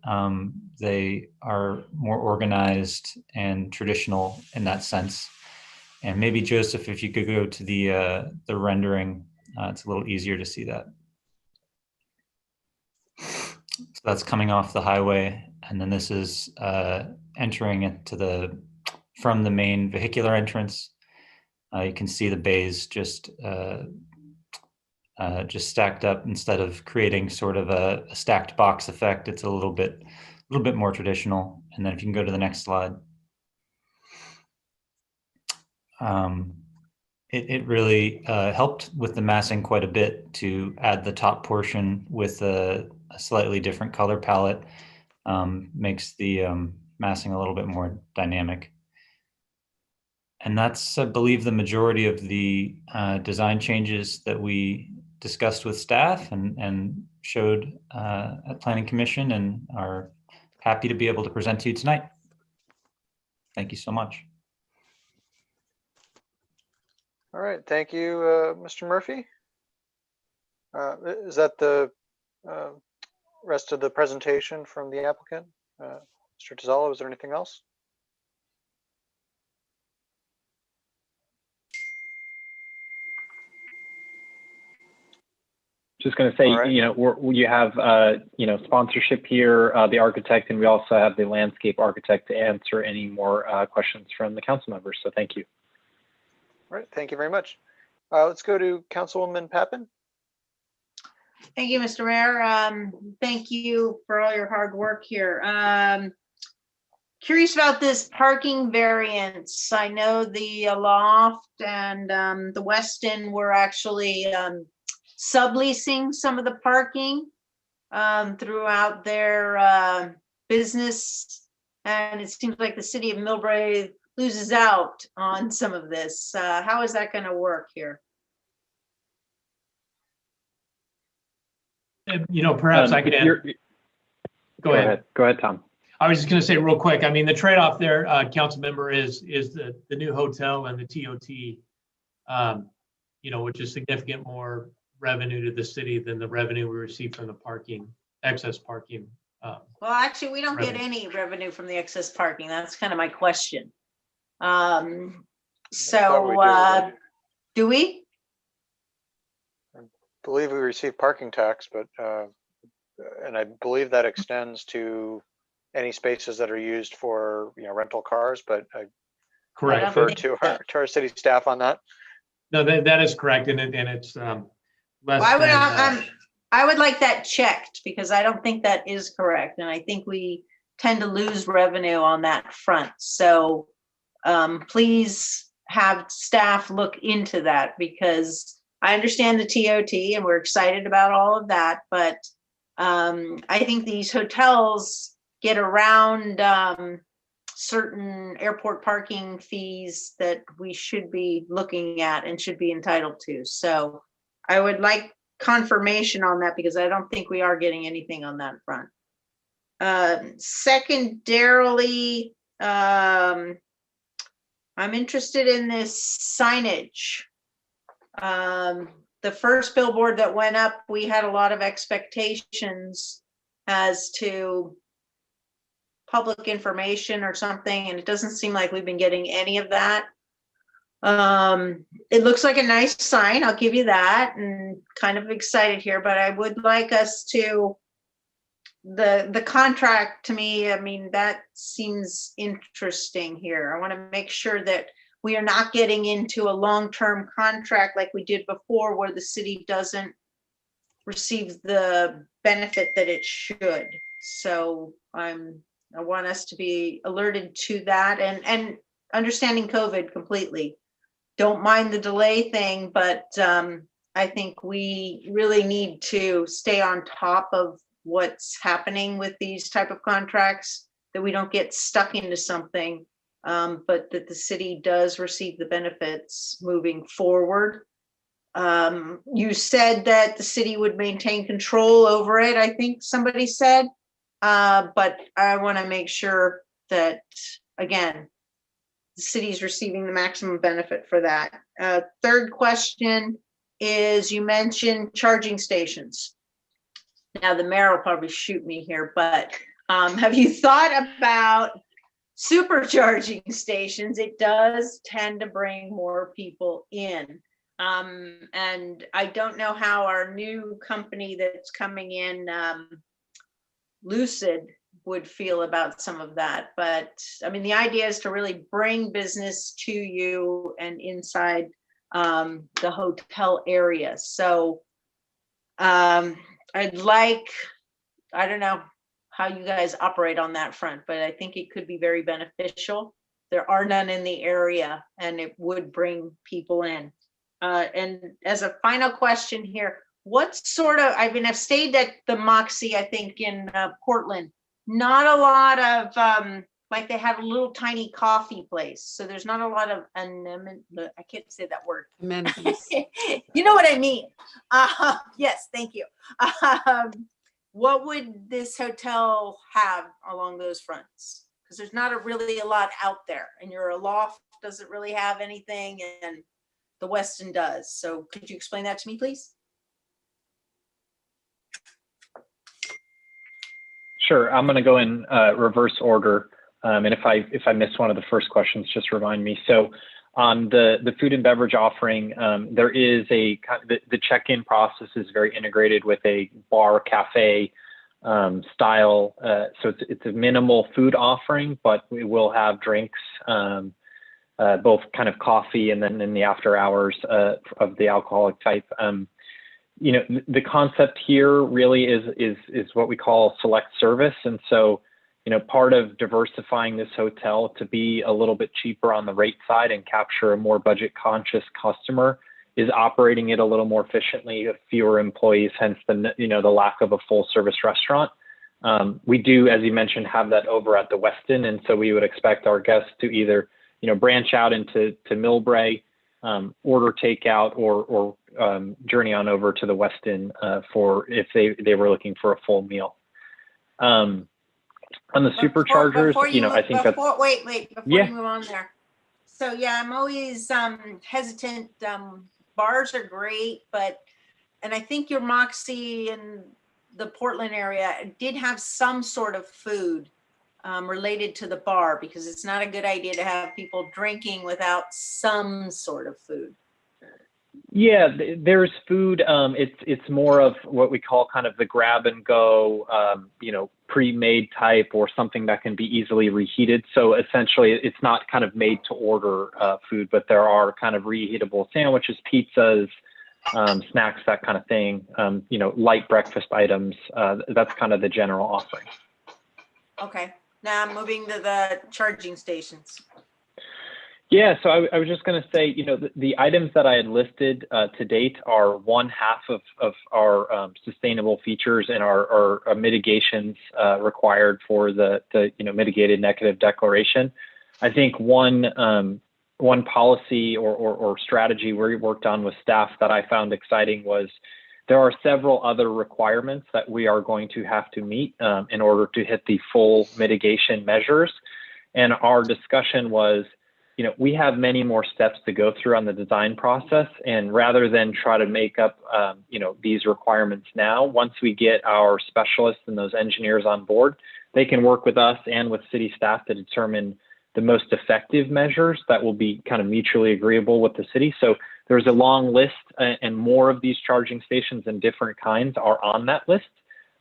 they are more organized and traditional in that sense. And maybe Joseph, if you could go to the rendering, it's a little easier to see that. So that's coming off the highway, and then this is entering into from the main vehicular entrance. You can see the bays just stacked up instead of creating sort of a stacked box effect. It's a little bit more traditional. And then if you can go to the next slide. It really helped with the massing quite a bit to add the top portion with a slightly different color palette. Makes the massing a little bit more dynamic. And that's, I believe, the majority of the design changes that we discussed with staff and showed at Planning Commission, and are happy to be able to present to you tonight. Thank you so much. All right, thank you, Mr. Murphy. Is that the rest of the presentation from the applicant? Mr. Tazalo, is there anything else? Just going to say, All right. you know, you have, you know, sponsorship here, the architect, and we also have the landscape architect to answer any more questions from the council members. So thank you. All right, thank you very much. Let's go to Councilwoman Pappen. Thank you, Mr. Mayor. Thank you for all your hard work here. Curious about this parking variance. I know the Loft and the Westin were actually subleasing some of the parking throughout their business. And it seems like the city of Millbrae loses out on some of this. How is that going to work here? You know, perhaps I could go ahead. Go ahead, Tom. I was just going to say real quick. I mean, the trade-off there, council member, is the new hotel and the TOT, you know, which is significant more revenue to the city than the revenue we receive from the parking, excess parking. Well, actually, we don't get any revenue from the excess parking. That's kind of my question. So, do we? I believe we receive parking tax, but and I believe that extends to any spaces that are used for, you know, rental cars. But I refer to our city staff on that. No, that is correct, and it's less. Well, I would like that checked, because I don't think that is correct, and I think we tend to lose revenue on that front. So please have staff look into that, because I understand the TOT and we're excited about all of that, but I think these hotels get around certain airport parking fees that we should be looking at and should be entitled to. So I would like confirmation on that, because I don't think we are getting anything on that front. Secondarily, I'm interested in this signage. The first billboard that went up, we had a lot of expectations as to public information or something, and it doesn't seem like we've been getting any of that. It looks like a nice sign, I'll give you that, and kind of excited here, but I would like us to, the contract, to me, I mean, that seems interesting here. I want to make sure that we are not getting into a long-term contract like we did before, where the city doesn't receive the benefit that it should. So I want us to be alerted to that, and understanding COVID completely. Don't mind the delay thing, but I think we really need to stay on top of what's happening with these type of contracts, that we don't get stuck into something, but that the city does receive the benefits moving forward. You said that the city would maintain control over it, I think somebody said, but I want to make sure that, again, the city's receiving the maximum benefit for that. Third question is, you mentioned charging stations. Now, the mayor will probably shoot me here, but have you thought about supercharging stations? It does tend to bring more people in. And I don't know how our new company that's coming in, Lucid, would feel about some of that. But I mean, the idea is to really bring business to you and inside the hotel area. So I'd like, I don't know how you guys operate on that front, but I think it could be very beneficial. There are none in the area, and it would bring people in. And as a final question here, what sort of, I mean, I've stayed at the Moxie, I think, in Portland. Not a lot of, like, they have a little tiny coffee place. So there's not a lot of, I can't say that word. Amenities. You know what I mean? Yes, thank you. What would this hotel have along those fronts? Because there's not really a lot out there, and your Loft doesn't really have anything, and the Westin does. So could you explain that to me, please? Sure, I'm going to go in reverse order. And if I miss one of the first questions, just remind me. So on the food and beverage offering, there is the check-in process is very integrated with a bar cafe style. So it's a minimal food offering, but we will have drinks, both kind of coffee and then in the after hours of the alcoholic type. You know, the concept here really is what we call select service. And so, you know, part of diversifying this hotel to be a little bit cheaper on the rate side and capture a more budget conscious customer is operating it a little more efficiently with fewer employees, hence the, you know, the lack of a full service restaurant. We do, as you mentioned, have that over at the Westin. And so we would expect our guests to either, you know, branch out into Millbrae, order takeout or journey on over to the Westin for if they were looking for a full meal. On the superchargers, you know, I think that's... Wait, before Yeah. you move on there. So yeah, I'm always hesitant. Bars are great, and I think your Moxie and the Portland area did have some sort of food related to the bar, because it's not a good idea to have people drinking without some sort of food. Yeah, there's food. It's more of what we call kind of the grab and go, you know, pre-made type or something that can be easily reheated. So essentially, it's not kind of made to order food, but there are kind of reheatable sandwiches, pizzas, snacks, that kind of thing. You know, light breakfast items. That's kind of the general offering. Okay, now I'm moving to the charging stations. Yeah, so I was just going to say, you know, the items that I had listed to date are one half of our sustainable features and our mitigations required for the you know, mitigated negative declaration. I think one policy or strategy we worked on with staff that I found exciting was there are several other requirements that we are going to have to meet in order to hit the full mitigation measures. And our discussion was, you know, we have many more steps to go through on the design process, and rather than try to make up, you know, these requirements now, once we get our specialists and those engineers on board, they can work with us and with city staff to determine the most effective measures that will be kind of mutually agreeable with the city. So there's a long list, and more of these charging stations and different kinds are on that list.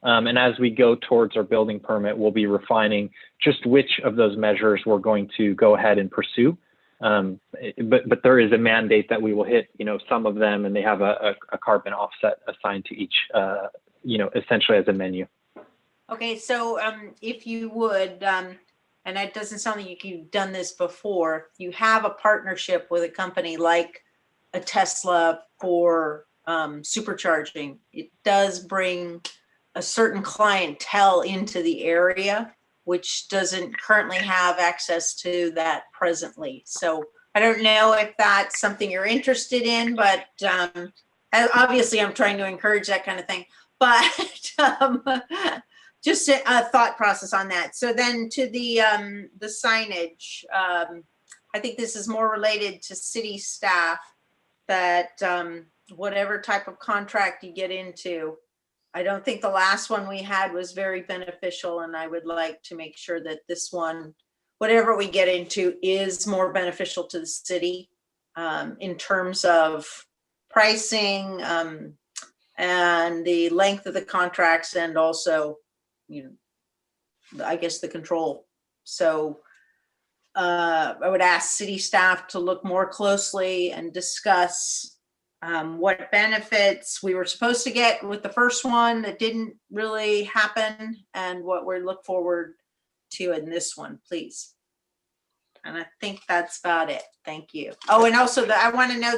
And as we go towards our building permit, we'll be refining just which of those measures we're going to go ahead and pursue. But there is a mandate that we will hit, you know, some of them, and they have a carbon offset assigned to each, you know, essentially as a menu. Okay, so if you would, and it doesn't sound like you've done this before, you have a partnership with a company like a Tesla for supercharging. It does bring a certain clientele into the area, which doesn't currently have access to that presently. So I don't know if that's something you're interested in, but obviously I'm trying to encourage that kind of thing. But just a thought process on that. So then to the signage, I think this is more related to city staff, that whatever type of contract you get into, I don't think the last one we had was very beneficial, and I would like to make sure that this one, whatever we get into, is more beneficial to the city in terms of pricing and the length of the contracts, and also, you know, I guess the control. So I would ask city staff to look more closely and discuss what benefits we were supposed to get with the first one that didn't really happen, and what we look forward to in this one, please. And I think that's about it. Thank you. Oh, and also I want to know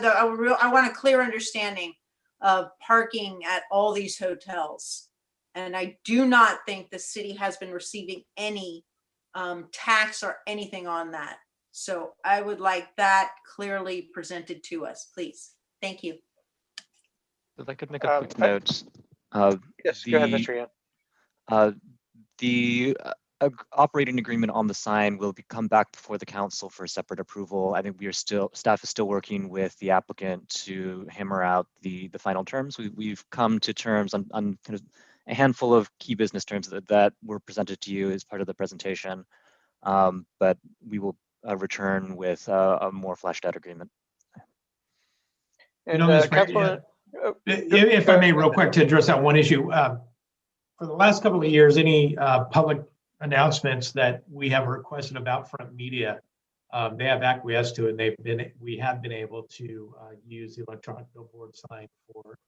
I want a clear understanding of parking at all these hotels. And I do not think the city has been receiving any tax or anything on that. So I would like that clearly presented to us, please. Thank you. If I could make a quick note. Yes, go ahead, Mr. Yan. operating agreement on the sign will come back before the council for separate approval. I think staff is still working with the applicant to hammer out the final terms. We've come to terms on kind of a handful of key business terms that were presented to you as part of the presentation, but we will return with a more fleshed out agreement. You know, Ms. Brady, if I may, real quick, to address that one issue. For the last couple of years, any public announcements that we have requested about front media, they have acquiesced to it. We have been able to use the electronic billboard sign for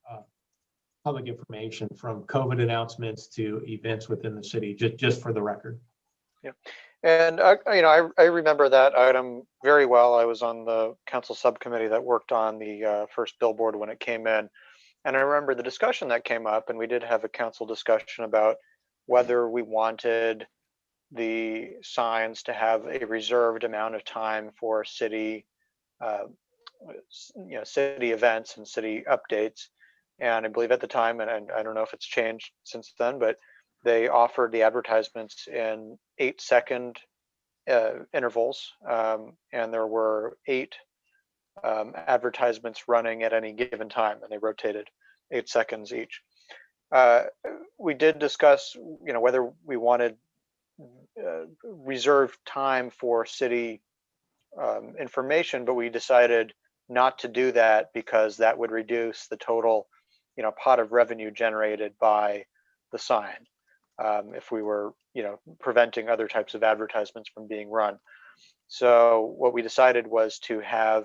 public information, from COVID announcements to events within the city, just for the record. Yeah, and you know, I remember that item very well. I was on the council subcommittee that worked on the first billboard when it came in, and I remember the discussion that came up, and we did have a council discussion about whether we wanted the signs to have a reserved amount of time for city, city events and city updates. And I believe at the time, and I don't know if it's changed since then, but they offered the advertisements in 8-second intervals, and there were 8 advertisements running at any given time, and they rotated 8 seconds each. We did discuss, you know, whether we wanted reserved time for city information, but we decided not to do that because that would reduce the total, you know, pot of revenue generated by the sign if we were, you know, preventing other types of advertisements from being run. So what we decided was to have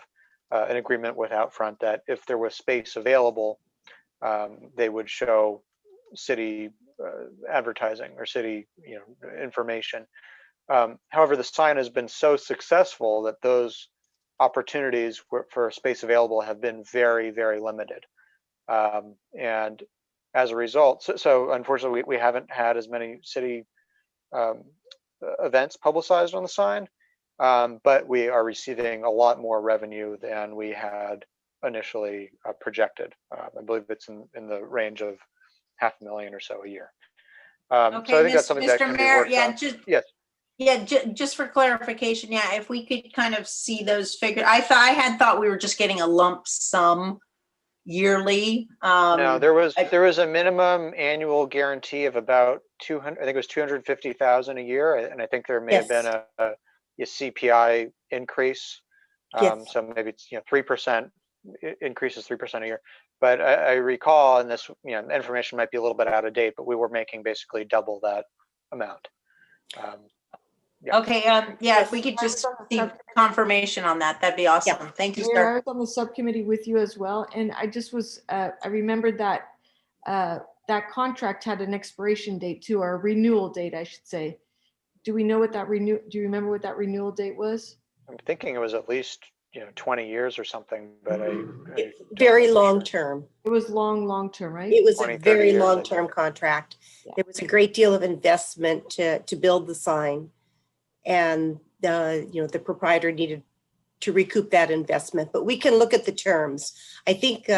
an agreement with Outfront that if there was space available, they would show city advertising or city, you know, information. However, the sign has been so successful that those opportunities for space available have been very, very limited. And as a result, so unfortunately, we haven't had as many city events publicized on the sign, but we are receiving a lot more revenue than we had initially projected. I believe it's in the range of $500,000 or so a year. Okay, so I think that's something that Mr. can Mayor, be worked on. Yes. Yeah, just for clarification, yeah, if we could kind of see those figures. I had thought we were just getting a lump sum yearly. No, there was a minimum annual guarantee of about 200. I think it was 250,000 a year, and I think there may have been a CPI increase. So maybe it's 3% increases 3% a year. But I recall, and this information might be a little bit out of date, but we were making basically double that amount. Yeah. Okay. Yeah, if we could just see confirmation on that, that'd be awesome. Yeah. Thank you, sir. I was on the subcommittee with you as well, and I just was I remembered that that contract had an expiration date too, or a renewal date, I should say. Do we know what that do you remember what that renewal date was? I'm thinking it was at least 20 years or something, but very long term. It was long term, right? It was a very long term contract. Yeah. There was a great deal of investment to build the sign, and the proprietor needed to recoup that investment. But we can look at the terms. I think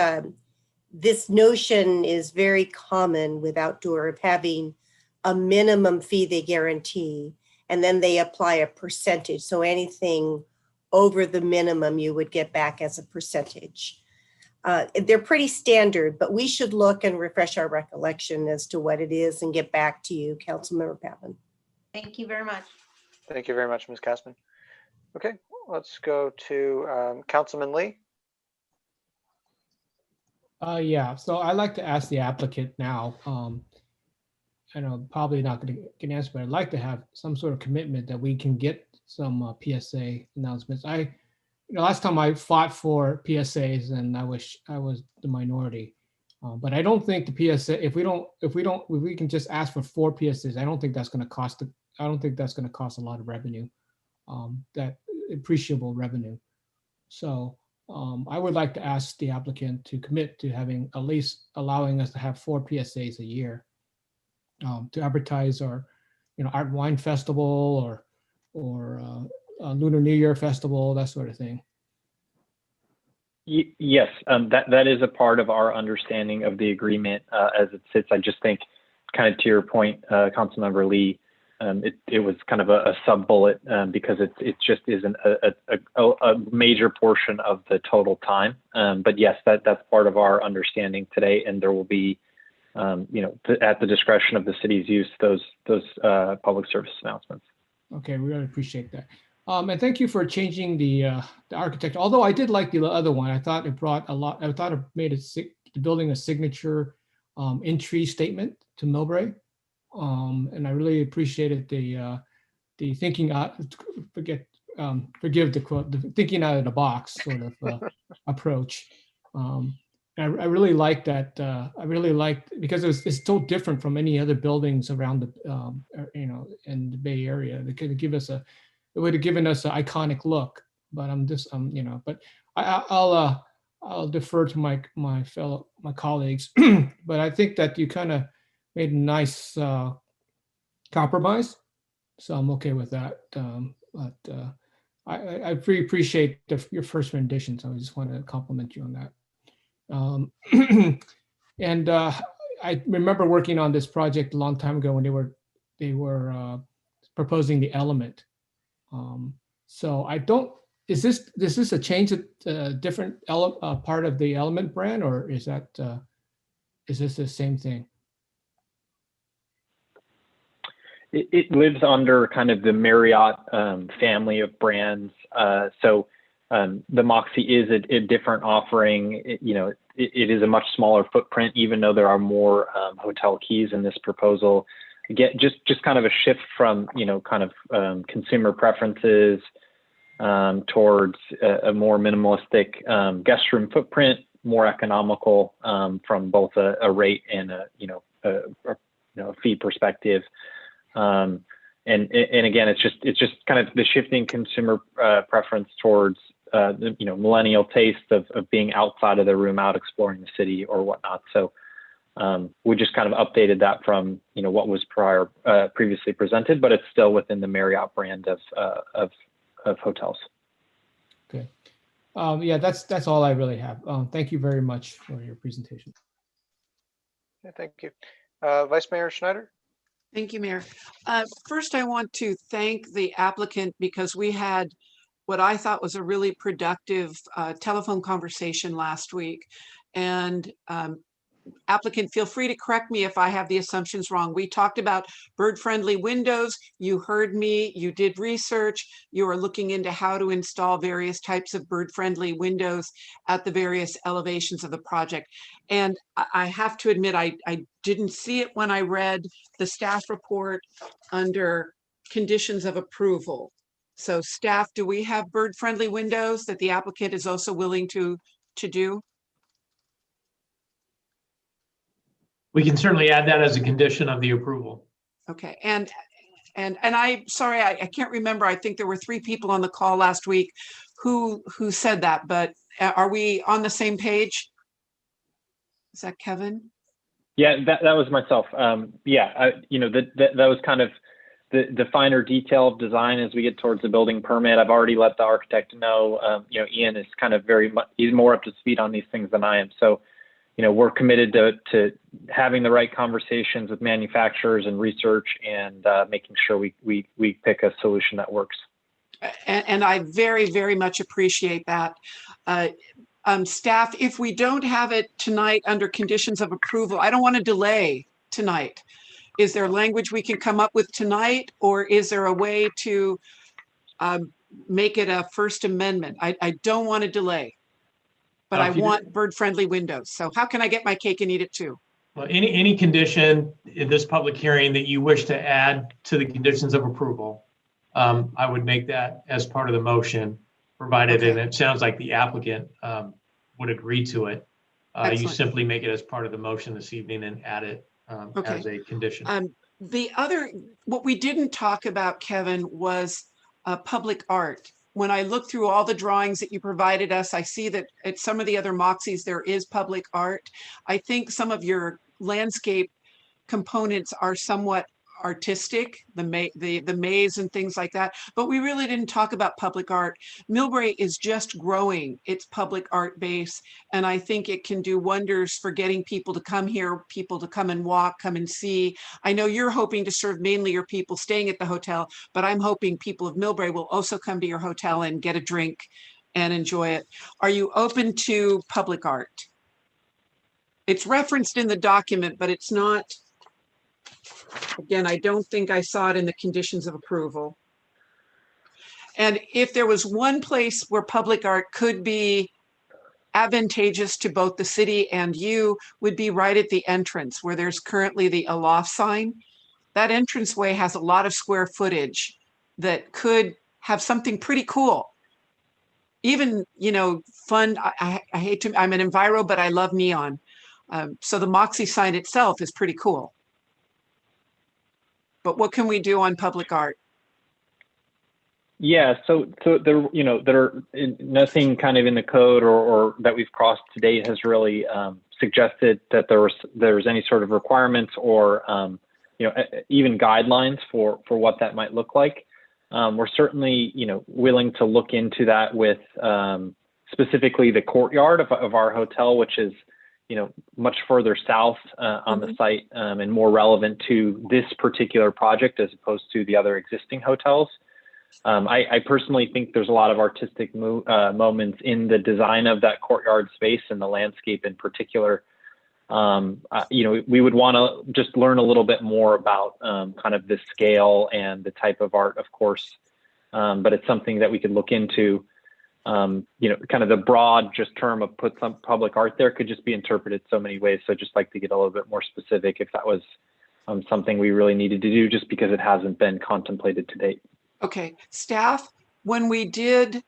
this notion is very common with outdoor, of having a minimum fee they guarantee, and then they apply a percentage. So anything over the minimum you would get back as a percentage. They're pretty standard, but we should look and refresh our recollection as to what it is and get back to you, Councilmember Pappan. Thank you very much. Thank you very much, Ms. Kasman. Okay, let's go to Councilman Lee. Yeah, so I'd like to ask the applicant now. I know probably not going to get an answer, but I'd like to have some sort of commitment that we can get some PSA announcements. Last time I fought for PSAs, and I wish I was the minority. But I don't think the PSA, if we can just ask for 4 PSAs, I don't think that's going to cost a lot of revenue, that appreciable revenue. So I would like to ask the applicant to commit to having at least allowing us to have 4 PSAs a year to advertise our, Art and Wine Festival or Lunar New Year Festival, that sort of thing. Yes, that is a part of our understanding of the agreement as it sits. I just think, kind of to your point, Councilmember Lee, it was kind of a sub bullet because it just isn't a major portion of the total time. But yes, that's part of our understanding today, and there will be, at the discretion of the city's use, those public service announcements. Okay, we really appreciate that. And thank you for changing the architecture. Although I did like the other one, I thought it brought a lot. I thought it made the building a signature entry statement to Millbrae. And I really appreciated the thinking out, forgive the quote, the thinking out of the box sort of approach. I really liked that. I really liked, because it's so different from any other buildings around the, in the Bay Area. They could give us it would have given us an iconic look. But I'm just, but I'll defer to my colleagues. But I think that you kind of made a nice compromise, so I'm okay with that. But I really appreciate your first rendition, so I just want to compliment you on that. And I remember working on this project a long time ago when they were proposing the element. So I don't. Is this a change of different part of the element brand, or is this the same thing? It lives under kind of the Marriott family of brands. So the Moxie is a different offering. It is a much smaller footprint, even though there are more hotel keys in this proposal. Again, just kind of a shift from consumer preferences towards a more minimalistic guest room footprint, more economical from both a rate and a fee perspective. And again, it's just kind of the shifting consumer preference towards the millennial taste of being outside of the room, out exploring the city or whatnot. So we just kind of updated that from what was previously presented, but it's still within the Marriott brand of hotels. Okay. Yeah, that's all I really have. Thank you very much for your presentation. Yeah, thank you. Vice Mayor Schneider. Thank you, Mayor. First, I want to thank the applicant because we had what I thought was a really productive telephone conversation last week. And applicant, feel free to correct me if I have the assumptions wrong. We talked about bird-friendly windows. You heard me, you did research. You are looking into how to install various types of bird-friendly windows at the various elevations of the project. And I have to admit, I didn't see it when I read the staff report under conditions of approval. So staff, do we have bird-friendly windows that the applicant is also willing to do? We can certainly add that as a condition of the approval. Okay, and I'm sorry, I can't remember. I think there were 3 people on the call last week who said that, but are we on the same page? Is that Kevin? Yeah, that was myself. Yeah, that was kind of the finer detail of design as we get towards the building permit. I've already let the architect know. Ian is kind of he's more up to speed on these things than I am. So, we're committed to having the right conversations with manufacturers and research and making sure we pick a solution that works. And I very, very much appreciate that. Staff, if we don't have it tonight under conditions of approval, I don't want to delay tonight. Is there language we can come up with tonight, or is there a way to make it a First Amendment? I don't want to delay. But I want bird-friendly windows. So how can I get my cake and eat it too? Well, any condition in this public hearing that you wish to add to the conditions of approval, I would make that as part of the motion, provided, and it sounds like the applicant would agree to it. You simply make it as part of the motion this evening and add it as a condition. What we didn't talk about, Kevin, was public art. When I look through all the drawings that you provided us, I see that at some of the other Moxies, there is public art. I think some of your landscape components are somewhat artistic, the maze and things like that, but we really didn't talk about public art. Millbrae is just growing its public art base, and I think it can do wonders for getting people to come here, people to come and walk, come and see. I know you're hoping to serve mainly your people staying at the hotel, but I'm hoping people of Millbrae will also come to your hotel and get a drink and enjoy it. Are you open to public art? It's referenced in the document, but it's not, again, I don't think I saw it in the conditions of approval. And if there was one place where public art could be advantageous to both the city and you, would be right at the entrance where there's currently the aloft sign. That entranceway has a lot of square footage that could have something pretty cool. Even, you know, fun. I hate to, I'm an enviro, but I love neon. So the Moxie sign itself is pretty cool. But what can we do on public art? Yeah, so there, you know, there are nothing kind of in the code or that we've crossed to date has really suggested that there's any sort of requirements or you know, even guidelines for what that might look like. We're certainly, you know, willing to look into that with specifically the courtyard of our hotel, which is, you know, much further south on the site and more relevant to this particular project as opposed to the other existing hotels. I personally think there's a lot of artistic moments in the design of that courtyard space and the landscape in particular. You know, we would want to just learn a little bit more about kind of the scale and the type of art, of course, but it's something that we could look into. You know, kind of the broad just term of put some public art there could just be interpreted so many ways. So I'd just like to get a little bit more specific if that was something we really needed to do, just because it hasn't been contemplated to date. Okay, staff, when we did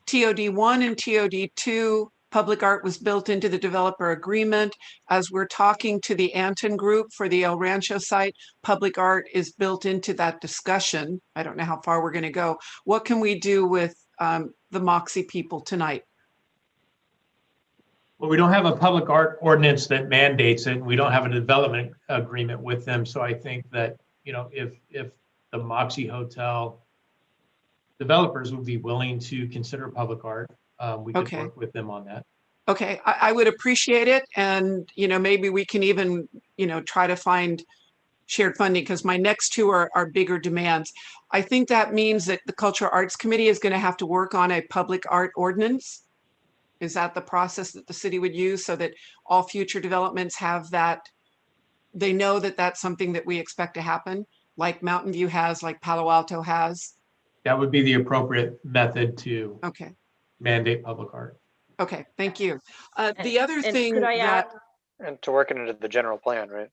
TOD1 and TOD2, public art was built into the developer agreement. As we're talking to the Anton Group for the El Rancho site, public art is built into that discussion. I don't know how far we're going to go. What can we do with the Moxie people tonight? Well, we don't have a public art ordinance that mandates it. We don't have a development agreement with them. So I think that, you know, if the Moxie Hotel developers would be willing to consider public art, we could work with them on that. Okay, I would appreciate it. And, you know, maybe we can even, you know, try to find shared funding, because my next two are bigger demands. I think that means that the Cultural Arts Committee is going to have to work on a public art ordinance. Is that the process that the city would use so that all future developments have that, they know that that's something that we expect to happen, like Mountain View has, like Palo Alto has? That would be the appropriate method to mandate public art. Okay, thank you. The other thing and to work it into the general plan, right?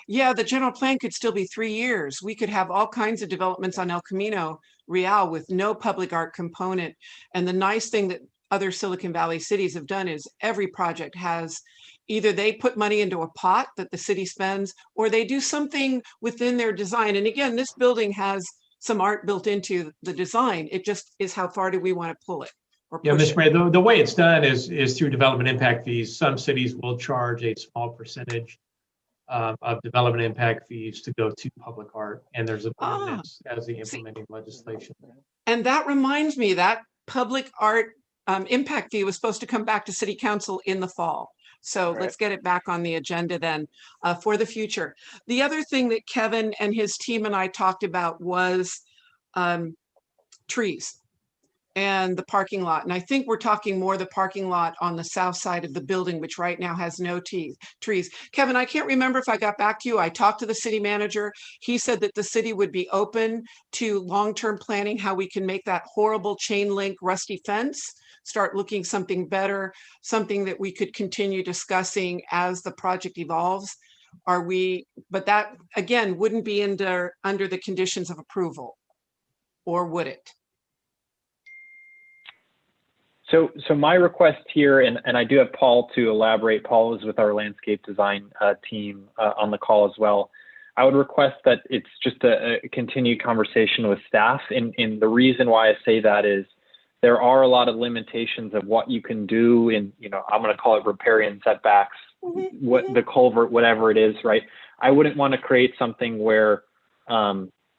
Yeah, the general plan could still be 3 years. We could have all kinds of developments on El Camino Real with no public art component. And the nice thing that other Silicon Valley cities have done is every project has either they put money into a pot that the city spends, or they do something within their design. And again, this building has some art built into the design. It just is how far do we want to pull it? Yeah, Ms. Bray, the way it's done is through development impact fees. Some cities will charge a small percentage of development impact fees to go to public art, and there's an ordinance as the implementing legislation. And that reminds me that public art impact fee was supposed to come back to City Council in the fall. So let's get it back on the agenda then for the future. The other thing that Kevin and his team and I talked about was trees and the parking lot. And I think we're talking more the parking lot on the south side of the building, which right now has no trees. Kevin, I can't remember if I got back to you. I talked to the city manager. He said that the city would be open to long-term planning, how we can make that horrible chain link rusty fence start looking something better, something that we could continue discussing as the project evolves. But that again wouldn't be under the conditions of approval, or would it? So my request here, and I do have Paul to elaborate. Paul is with our landscape design team on the call as well. I would request that it's just a continued conversation with staff. And the reason why I say that is there are a lot of limitations of what you can do in, you know, I'm going to call it riparian setbacks, what the culvert, whatever it is, right? I wouldn't want to create something where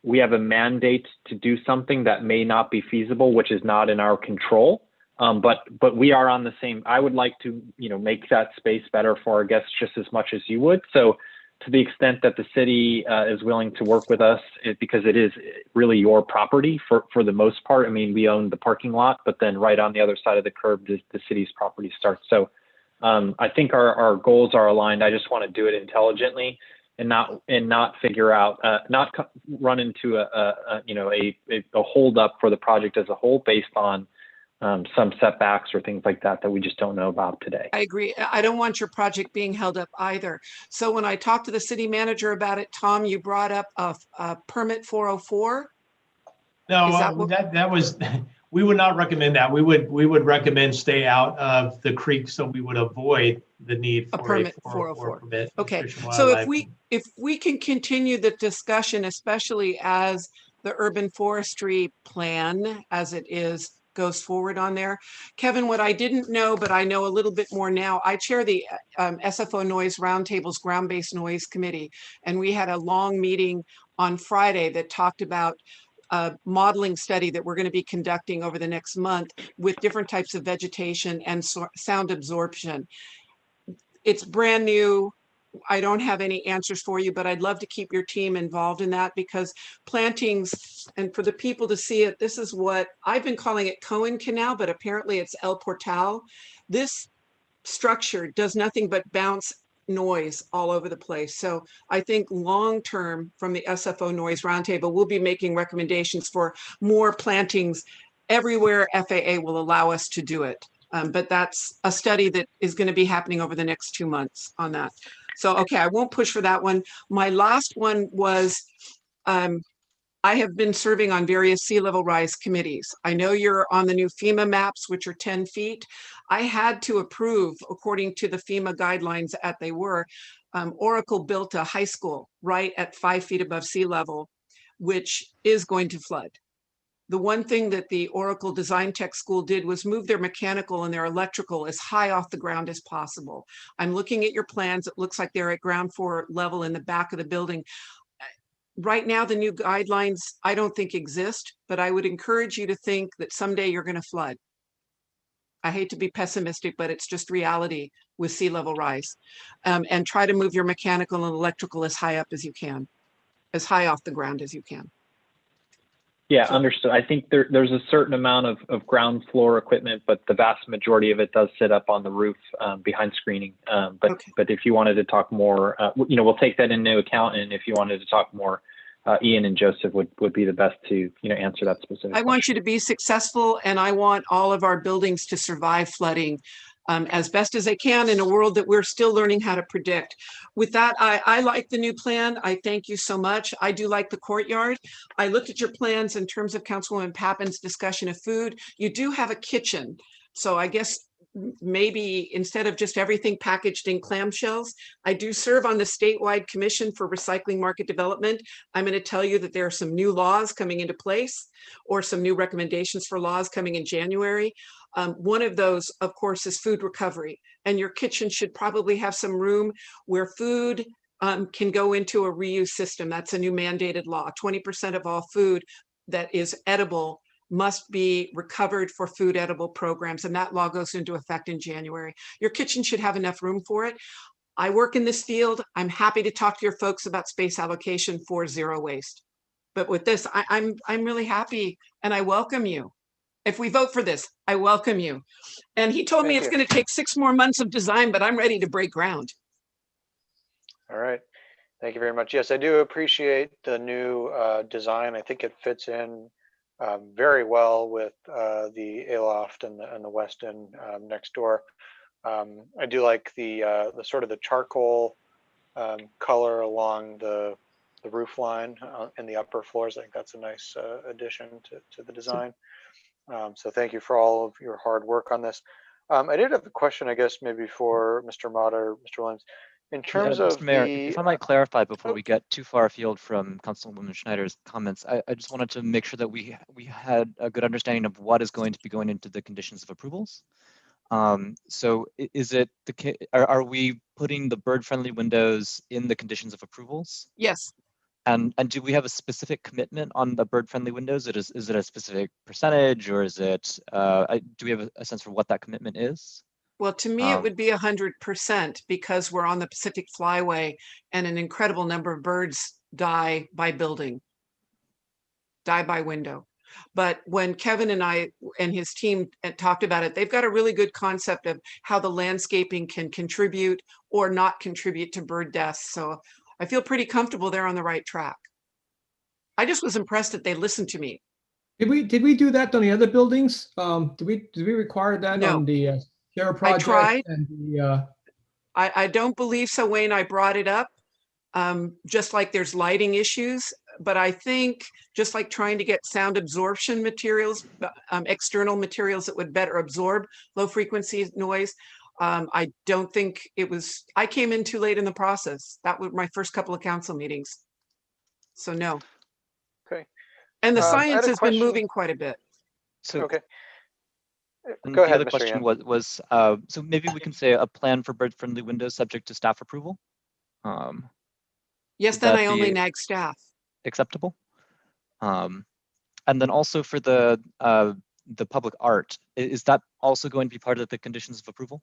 we have a mandate to do something that may not be feasible, which is not in our control. But we are on the same. I would like to, make that space better for our guests just as much as you would. So, to the extent that the city is willing to work with us, because it is really your property for the most part. I mean, we own the parking lot, but then right on the other side of the curb, the city's property starts. So, I think our goals are aligned. I just want to do it intelligently and not figure out, not run into a hold up for the project as a whole based on some setbacks or things like that we just don't know about today. I agree. I don't want your project being held up either. So when I talked to the city manager about it, Tom, you brought up a permit 404. No, that was, we would not recommend that. We would recommend stay out of the creek, so we would avoid the need for a permit 404 permit. Okay, so if we can continue the discussion, especially as the urban forestry plan as it is goes forward on there. Kevin, what I didn't know, but I know a little bit more now, I chair the SFO Noise Roundtable's Ground-Based Noise Committee, and we had a long meeting on Friday that talked about a modeling study that we're going to be conducting over the next month with different types of vegetation and sound absorption. It's brand new. I don't have any answers for you, but I'd love to keep your team involved in that, because plantings, and for the people to see it, this is what I've been calling it Cohen Canal, but apparently it's El Portal. This structure does nothing but bounce noise all over the place. So I think long-term from the SFO Noise Roundtable, we'll be making recommendations for more plantings everywhere FAA will allow us to do it. But that's a study that is going to be happening over the next 2 months on that. So, okay, I won't push for that one. My last one was, I have been serving on various sea level rise committees. I know you're on the new FEMA maps, which are 10 feet. I had to approve, according to the FEMA guidelines as they were, Oracle built a high school right at 5 feet above sea level, which is going to flood. The one thing that the Oracle Design Tech School did was move their mechanical and their electrical as high off the ground as possible. I'm looking at your plans. It looks like they're at ground floor level in the back of the building. Right now, the new guidelines, I don't think exist, but I would encourage you to think that someday you're going to flood. I hate to be pessimistic, but it's just reality with sea level rise. And try to move your mechanical and electrical as high up as you can, as high off the ground as you can. Yeah, understood. I think there's a certain amount of ground floor equipment, but the vast majority of it does sit up on the roof behind screening. But if you wanted to talk more, we'll take that into account. And if you wanted to talk more, Ian and Joseph would be the best to answer that specific question. I want you to be successful, and I want all of our buildings to survive flooding as best as they can in a world that we're still learning how to predict. With that, I like the new plan. I thank you so much. I do like the courtyard. I looked at your plans in terms of Councilwoman Pappin's discussion of food. You do have a kitchen. So I guess maybe instead of just everything packaged in clamshells, I do serve on the statewide commission for recycling market development. I'm going to tell you that there are some new laws coming into place, or some new recommendations for laws coming in January. One of those, of course, is food recovery, and your kitchen should probably have some room where food can go into a reuse system. That's a new mandated law. 20% of all food that is edible must be recovered for food edible programs, and that law goes into effect in January. Your kitchen should have enough room for it. I work in this field. I'm happy to talk to your folks about space allocation for zero waste. But with this, I'm really happy, and I welcome you. If we vote for this, I welcome you. And he told me it's going to take 6 more months of design, but I'm ready to break ground. All right. Thank you very much. Yes, I do appreciate the new design. I think it fits in very well with the Aloft and the West End next door. I do like the sort of the charcoal color along the roof line in the upper floors. I think that's a nice addition to the design. So thank you for all of your hard work on this. I did have a question, I guess, maybe for Mr. Mott or Mr. Williams. In terms of Mr. Mayor, the, if I might clarify before we get too far afield from Councilwoman Schneider's comments, I just wanted to make sure that we had a good understanding of what is going to be going into the conditions of approvals. So is it are we putting the bird-friendly windows in the conditions of approvals? Yes. And do we have a specific commitment on the bird-friendly windows? Is it a specific percentage, or is it, do we have a sense for what that commitment is? Well, to me, it would be 100% because we're on the Pacific Flyway and an incredible number of birds die by building, die by window. But when Kevin and I and his team talked about it, they've got a really good concept of how the landscaping can contribute or not contribute to bird deaths. So I feel pretty comfortable they're on the right track. I just was impressed that they listened to me. Did we do that on the other buildings? Did we require that No. on the Sierra I project? tried. And the, I don't believe so, Wayne. I brought it up. Just like there's lighting issues, but I think just like trying to get sound absorption materials, external materials that would better absorb low frequency noise. I don't think it was, I came in too late in the process. That was my first couple of council meetings. So no. Okay. And the I had science a has been question. moving quite a bit. So Okay. and Go the ahead, other Mr. question Yan. was so maybe we can say a plan for bird-friendly windows subject to staff approval. Yes, Would then that I only be nag staff. acceptable? And then also for the public art, is that also going to be part of the conditions of approval?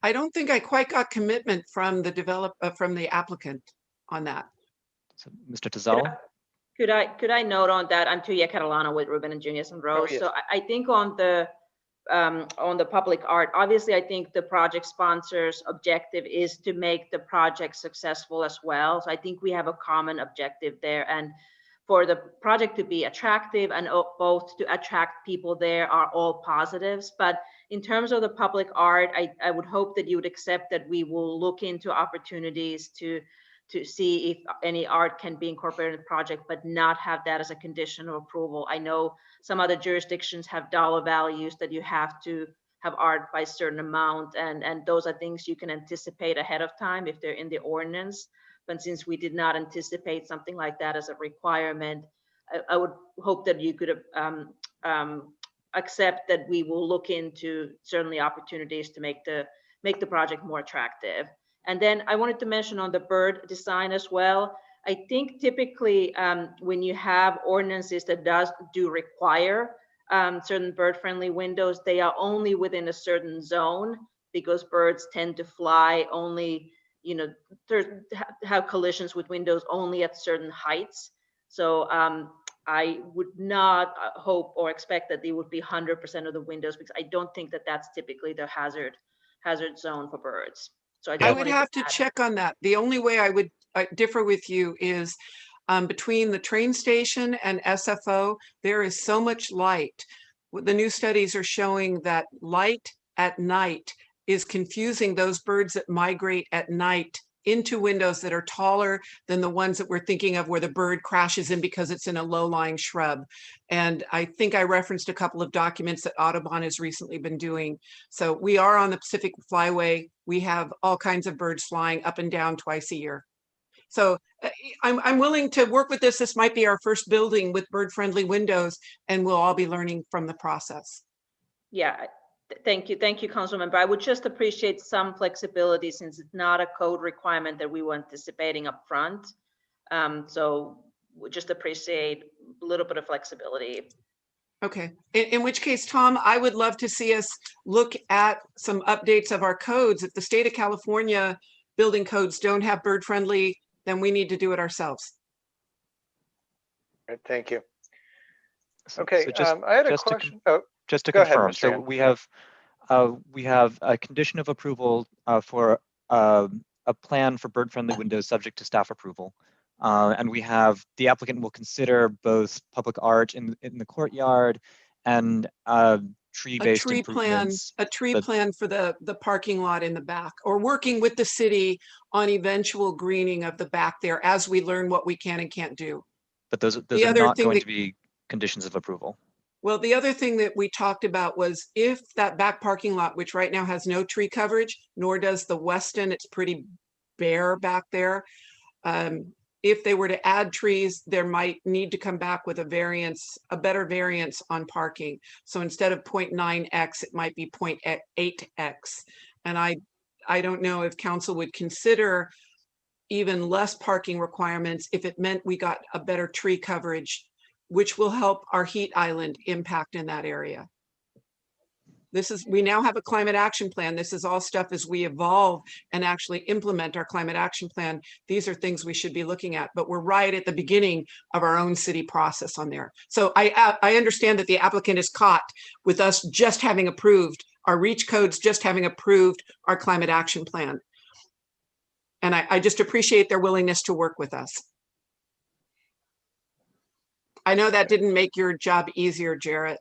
I don't think I quite got commitment from the applicant on that. So, Mr. Tazala? Could I note on that? I'm Tuya Catalano with Ruben and Junius and Rose. yes. So I think on the public art, obviously, I think the project sponsor's objective is to make the project successful as well. So I think we have a common objective there. And for the project to be attractive and both to attract people there are all positives. But in terms of the public art, I would hope that you would accept that we will look into opportunities to see if any art can be incorporated in the project, but not have that as a condition of approval. I know some other jurisdictions have dollar values that you have to have art by a certain amount, and those are things you can anticipate ahead of time if they're in the ordinance. But since we did not anticipate something like that as a requirement, I would hope that you could accept that we will look into certainly opportunities to make the project more attractive. And then I wanted to mention on the bird design as well. I think typically when you have ordinances that do require certain bird-friendly windows, they are only within a certain zone because birds tend to fly only, have collisions with windows only at certain heights. So I would not hope or expect that they would be 100% of the windows because I don't think that that's typically the hazard zone for birds. So I would have to check on that. The only way I would differ with you is between the train station and SFO, there is so much light. The new studies are showing that light at night is confusing those birds that migrate at night into windows that are taller than the ones that we're thinking of where the bird crashes in because it's in a low-lying shrub. And I think I referenced a couple of documents that Audubon has recently been doing. So we are on the Pacific Flyway. We have all kinds of birds flying up and down twice a year. So I'm willing to work with this. This might be our first building with bird-friendly windows, and we'll all be learning from the process. Yeah. Thank you, Councilmember. I would just appreciate some flexibility since it's not a code requirement that we were anticipating up front. So we just appreciate a little bit of flexibility. Okay, in which case, Tom, I would love to see us look at some updates of our codes. If the state of California building codes don't have bird friendly, then we need to do it ourselves. Right, thank you. Okay, so I had a question. Just to go ahead, confirm, Mr. so Yan. we have a condition of approval for a plan for bird-friendly windows subject to staff approval. And we have the applicant will consider both public art in the courtyard and tree-based improvements. A tree plan for the parking lot in the back, or working with the city on eventual greening of the back there as we learn what we can and can't do. But those are not going to be conditions of approval. Well, the other thing that we talked about was if that back parking lot, which right now has no tree coverage, nor does the Weston, it's pretty bare back there. If they were to add trees, there might need to come back with a better variance on parking. So instead of 0.9x, it might be 0.8x. And I don't know if council would consider even less parking requirements if it meant we got a better tree coverage, which will help our heat island impact in that area. We now have a climate action plan. This is all stuff as we evolve and actually implement our climate action plan. These are things we should be looking at, but we're right at the beginning of our own city process on there. So I understand that the applicant is caught with us just having approved our reach codes, just having approved our climate action plan. And I just appreciate their willingness to work with us. I know that didn't make your job easier, Jarrett.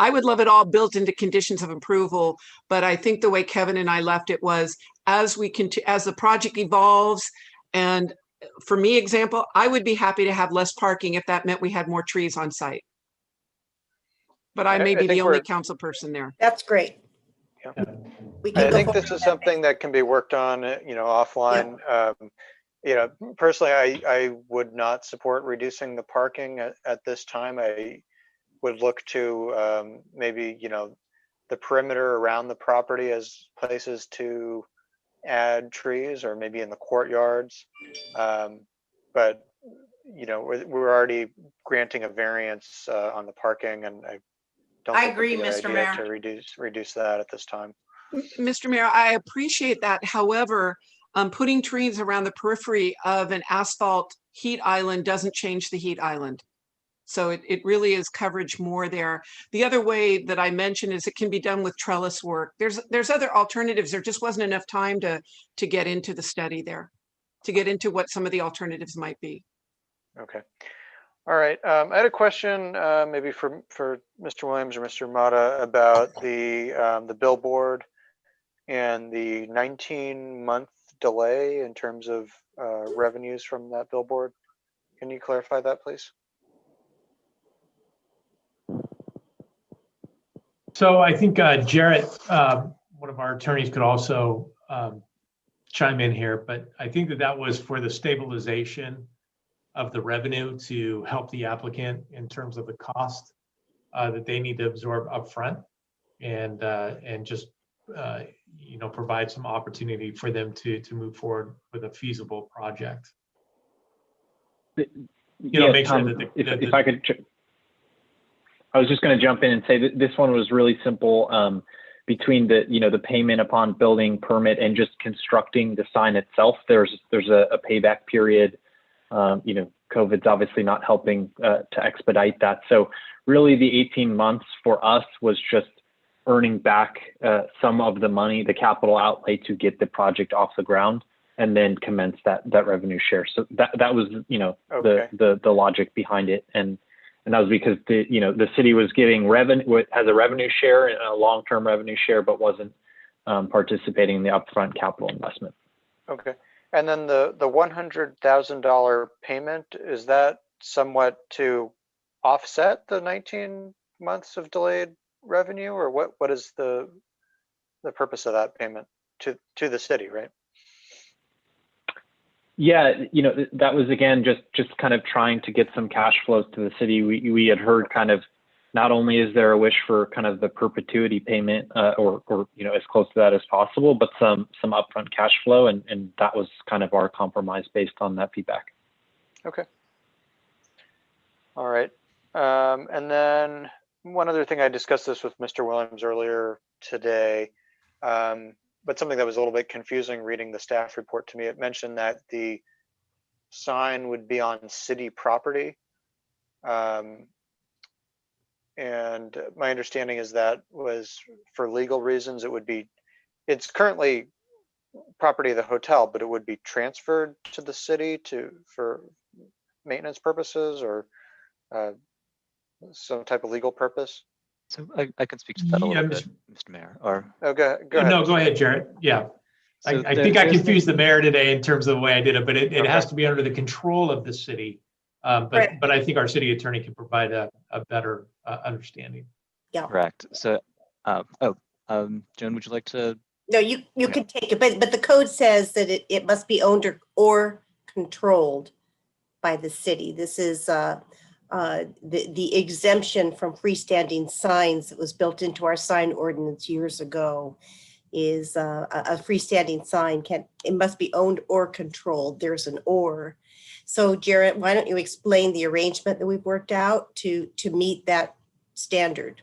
I would love it all built into conditions of approval, but I think the way Kevin and I left it was as the project evolves, and for me, example, I would be happy to have less parking if that meant we had more trees on site. But I may be the only council person there. That's great. Yeah. I think this is something that can be worked on, offline. Yeah. Personally, I would not support reducing the parking at this time. I would look to maybe, the perimeter around the property as places to add trees, or maybe in the courtyards. But, we're already granting a variance on the parking, and I don't think agree, it'd be a Mr. good idea Mayor. to reduce that at this time. Mr. Mayor, I appreciate that. However, putting trees around the periphery of an asphalt heat island doesn't change the heat island. So it really is coverage more there. The other way that I mentioned is it can be done with trellis work. There's other alternatives. There just wasn't enough time to get into the study there, to get into what some of the alternatives might be. Okay. All right. I had a question maybe for Mr. Williams or Mr. Mata about the billboard and the 19-month delay in terms of revenues from that billboard. Can you clarify that, please? So I think Jarrett, one of our attorneys, could also chime in here, but I think that was for the stabilization of the revenue to help the applicant in terms of the cost that they need to absorb upfront, and just provide some opportunity for them to move forward with a feasible project. Make sure that if I could. I was just going to jump in and say that this one was really simple. Between the payment upon building permit and just constructing the sign itself, there's a payback period. COVID's obviously not helping to expedite that. So really the 18 months for us was just earning back some of the money, the capital outlay, to get the project off the ground, and then commence that revenue share. So that was Okay. the logic behind it, and that was because the city was getting revenue as a revenue share, a long-term revenue share, but wasn't participating in the upfront capital investment. Okay. And then the $100,000 payment, is that somewhat to offset the 19 months of delayed revenue, or what is the purpose of that payment to the city, right? Yeah, that was, again, just kind of trying to get some cash flows to the city. We had heard kind of, not only is there a wish for kind of the perpetuity payment or as close to that as possible, but some upfront cash flow, and that was kind of our compromise based on that feedback. Okay. All right. And then one other thing, I discussed this with Mr. Williams earlier today, but something that was a little bit confusing reading the staff report to me. It mentioned that the sign would be on city property. And my understanding is that was for legal reasons. It's currently property of the hotel, but it would be transferred to the city for maintenance purposes or some type of legal purpose. So I can speak to that a little bit, Mr. Mayor. Or okay, go ahead. No, go ahead, Jarrett. Yeah. So I think I confused the mayor today in terms of the way I did it, but it has to be under the control of the city. But I think our city attorney can provide a better understanding. Yeah. Correct. So, Joan, would you like to? No, you can take it, but the code says that it must be owned or controlled by the city. This is the exemption from freestanding signs that was built into our sign ordinance years ago. is a freestanding sign. It must be owned or controlled. There's an or. So Jarrett, why don't you explain the arrangement that we've worked out to meet that standard?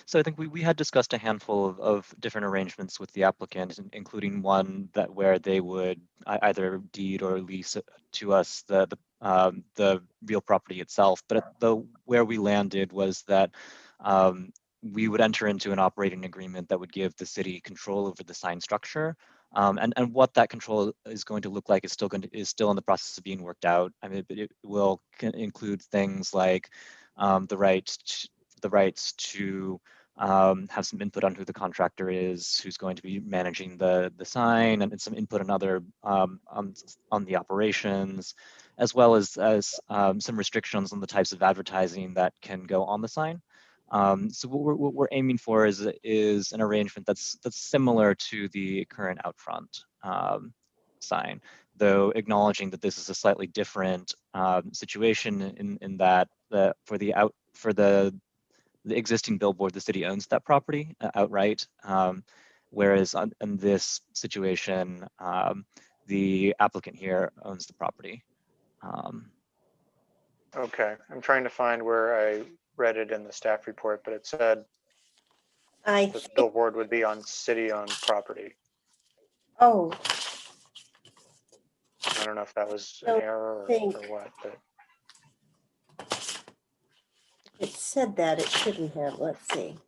So I think we had discussed a handful of different arrangements with the applicant, including one that where they would either deed or lease to us the real property itself. But where we landed was that we would enter into an operating agreement that would give the city control over the sign structure. And what that control is going to look like is still in the process of being worked out. I mean, it will include things like the rights to have some input on who the contractor is, who's going to be managing the sign, and some input on other on the operations, as well as some restrictions on the types of advertising that can go on the sign. So what we're aiming for is an arrangement that's similar to the current out front sign, though acknowledging that this is a slightly different situation in that for the existing billboard, the city owns that property outright, whereas in this situation, the applicant here owns the property. Okay, I'm trying to find where I read it in the staff report, but it said the billboard would be on city-owned property. Oh. I don't know if that was an error or what, but. It said that, it shouldn't have. Let's see.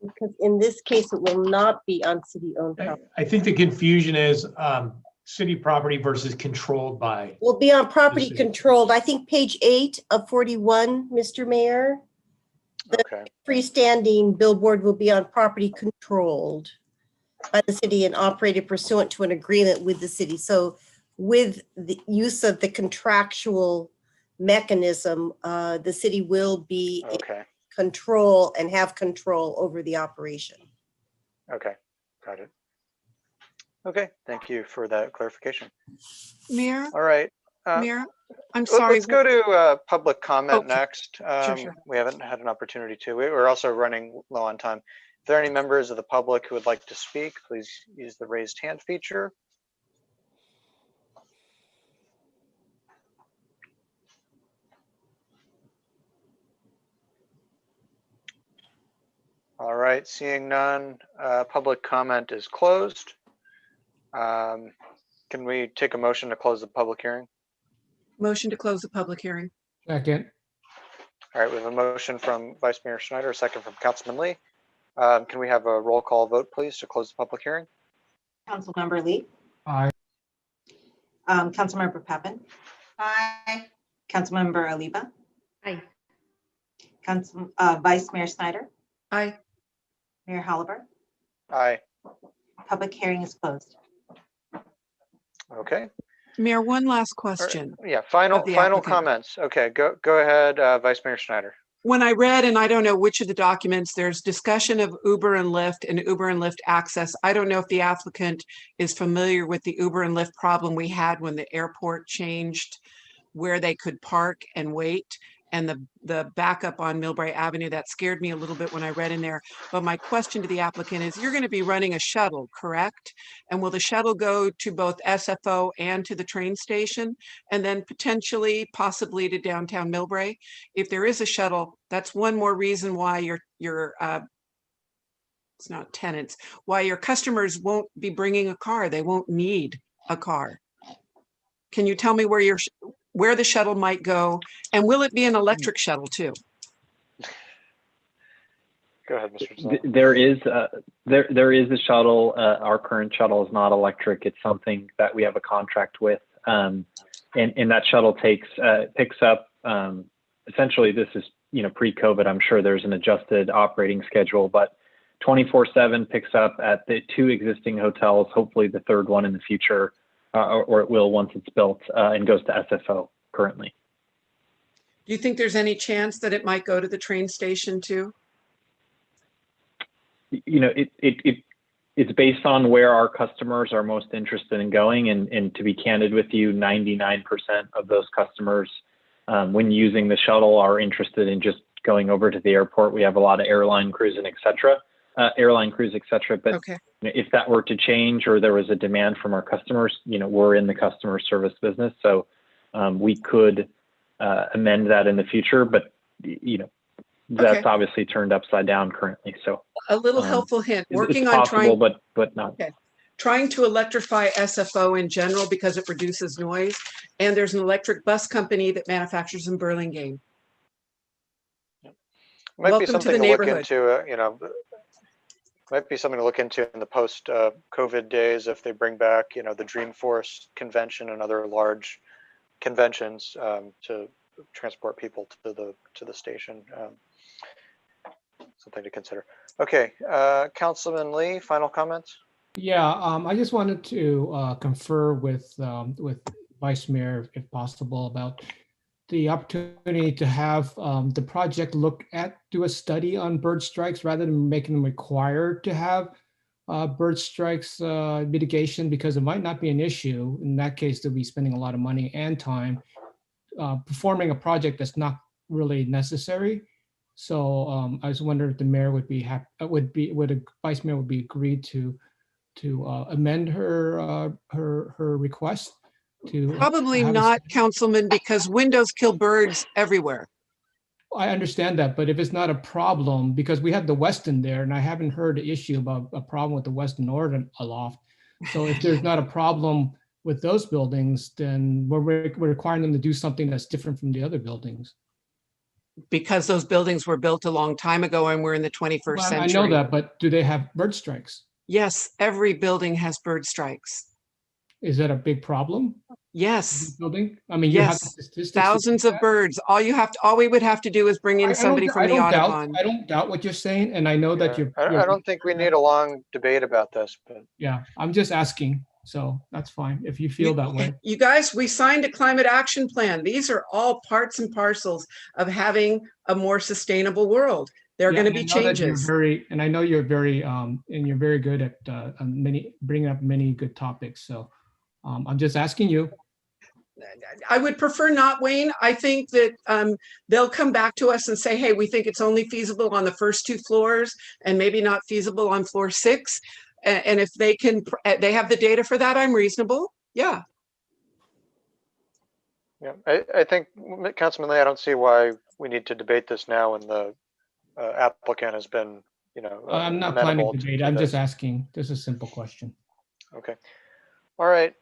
Because in this case, it will not be on city-owned property. I think the confusion is city property versus controlled by. Will be on property controlled. I think page 8 of 41, Mr. Mayor. The freestanding billboard will be on property controlled by the city and operated pursuant to an agreement with the city. So with the use of the contractual mechanism, the city will be in control and have control over the operation. Okay, got it. Okay, thank you for that clarification. Mayor? All right. Mayor, I'm sorry. Let's go to public comment next. Sure. We haven't had an opportunity to. We're also running low on time. If there are any members of the public who would like to speak, please use the raised hand feature. All right, seeing none, public comment is closed. Can we take a motion to close the public hearing? Motion to close the public hearing. Second. All right, we have a motion from Vice Mayor Schneider, a second from Councilman Lee. Can we have a roll call vote, please, to close the public hearing? Councilmember Lee. Aye. Councilmember Pepin. Aye. Councilmember Aliba. Aye. Vice Mayor Snyder. Aye. Mayor Halliburton. Aye. Public hearing is closed. Okay. Mayor, one last question. Yeah, final comments. Okay, go ahead, Vice Mayor Schneider. When I read, and I don't know which of the documents, there's discussion of Uber and Lyft and Uber and Lyft access. I don't know if the applicant is familiar with the Uber and Lyft problem we had when the airport changed where they could park and wait, and the backup on Millbrae Avenue. That scared me a little bit when I read in there. But my question to the applicant is, you're going to be running a shuttle, correct? And will the shuttle go to both SFO and to the train station, and then potentially, possibly to downtown Millbrae? If there is a shuttle, that's one more reason why it's not tenants, why your customers won't be bringing a car. They won't need a car. Can you tell me where the shuttle might go, and will it be an electric shuttle too? Go ahead, Mr. Giselle. There is a shuttle. Our current shuttle is not electric. It's something that we have a contract with, and that shuttle picks up. Essentially, this is pre-COVID. I'm sure there's an adjusted operating schedule, but 24/7 picks up at the 2 existing hotels. Hopefully, the 3rd one in the future. Or it will once it's built, and goes to SFO currently. Do you think there's any chance that it might go to the train station too? It's based on where our customers are most interested in going, and to be candid with you, 99% of those customers, when using the shuttle, are interested in just going over to the airport. We have a lot of airline crews and et cetera, But Okay. if that were to change or there was a demand from our customers, we're in the customer service business. So we could amend that in the future, but that's Okay. obviously turned upside down currently. So A little helpful hint, working it's on possible, trying. but not. Okay. Trying to electrify SFO in general because it reduces noise. And there's an electric bus company that manufactures in Burlingame. Might be Welcome to something the to look neighborhood. into, might be something to look into in the post COVID days if they bring back, the Dreamforce convention and other large conventions to transport people to the station. Something to consider. Okay, Councilman Lee, final comments? Yeah, I just wanted to confer with Vice Mayor, if possible, about the opportunity to have the project do a study on bird strikes rather than making them required to have bird strikes mitigation, because it might not be an issue. In that case, they'll be spending a lot of money and time performing a project that's not really necessary. So I was wondering if the mayor would be happy, would a vice mayor would be agreed to amend her request to Probably have not, Councilman, because windows kill birds everywhere. I understand that, but if it's not a problem, because we have the Westin there, and I haven't heard the issue about a problem with the Westin or a loft. So if there's not a problem with those buildings, then we're requiring them to do something that's different from the other buildings. Because those buildings were built a long time ago and we're in the 21st Well, century. I know that, but do they have bird strikes? Yes, every building has bird strikes. Is that a big problem? Yes. Building? I mean, you have the Yes, statistics. thousands of birds. All we would have to do is bring in somebody from the Audubon. I don't doubt what you're saying, and I know that I don't think we need a long debate about this, but yeah, I'm just asking. So that's fine if you feel that way. You guys, we signed a climate action plan. These are all parts and parcels of having a more sustainable world. There are going to be changes. And I know you're very and you're very good at bringing up many good topics. So I'm just asking you. I would prefer not, Wayne. I think that they'll come back to us and say, hey, we think it's only feasible on the first 2 floors and maybe not feasible on floor 6. And if they have the data for that, I'm reasonable. Yeah. Yeah, I think, Councilman Lee, I don't see why we need to debate this now when the applicant has been, I'm not planning to debate. I'm just asking. This is a simple question. Okay. All right.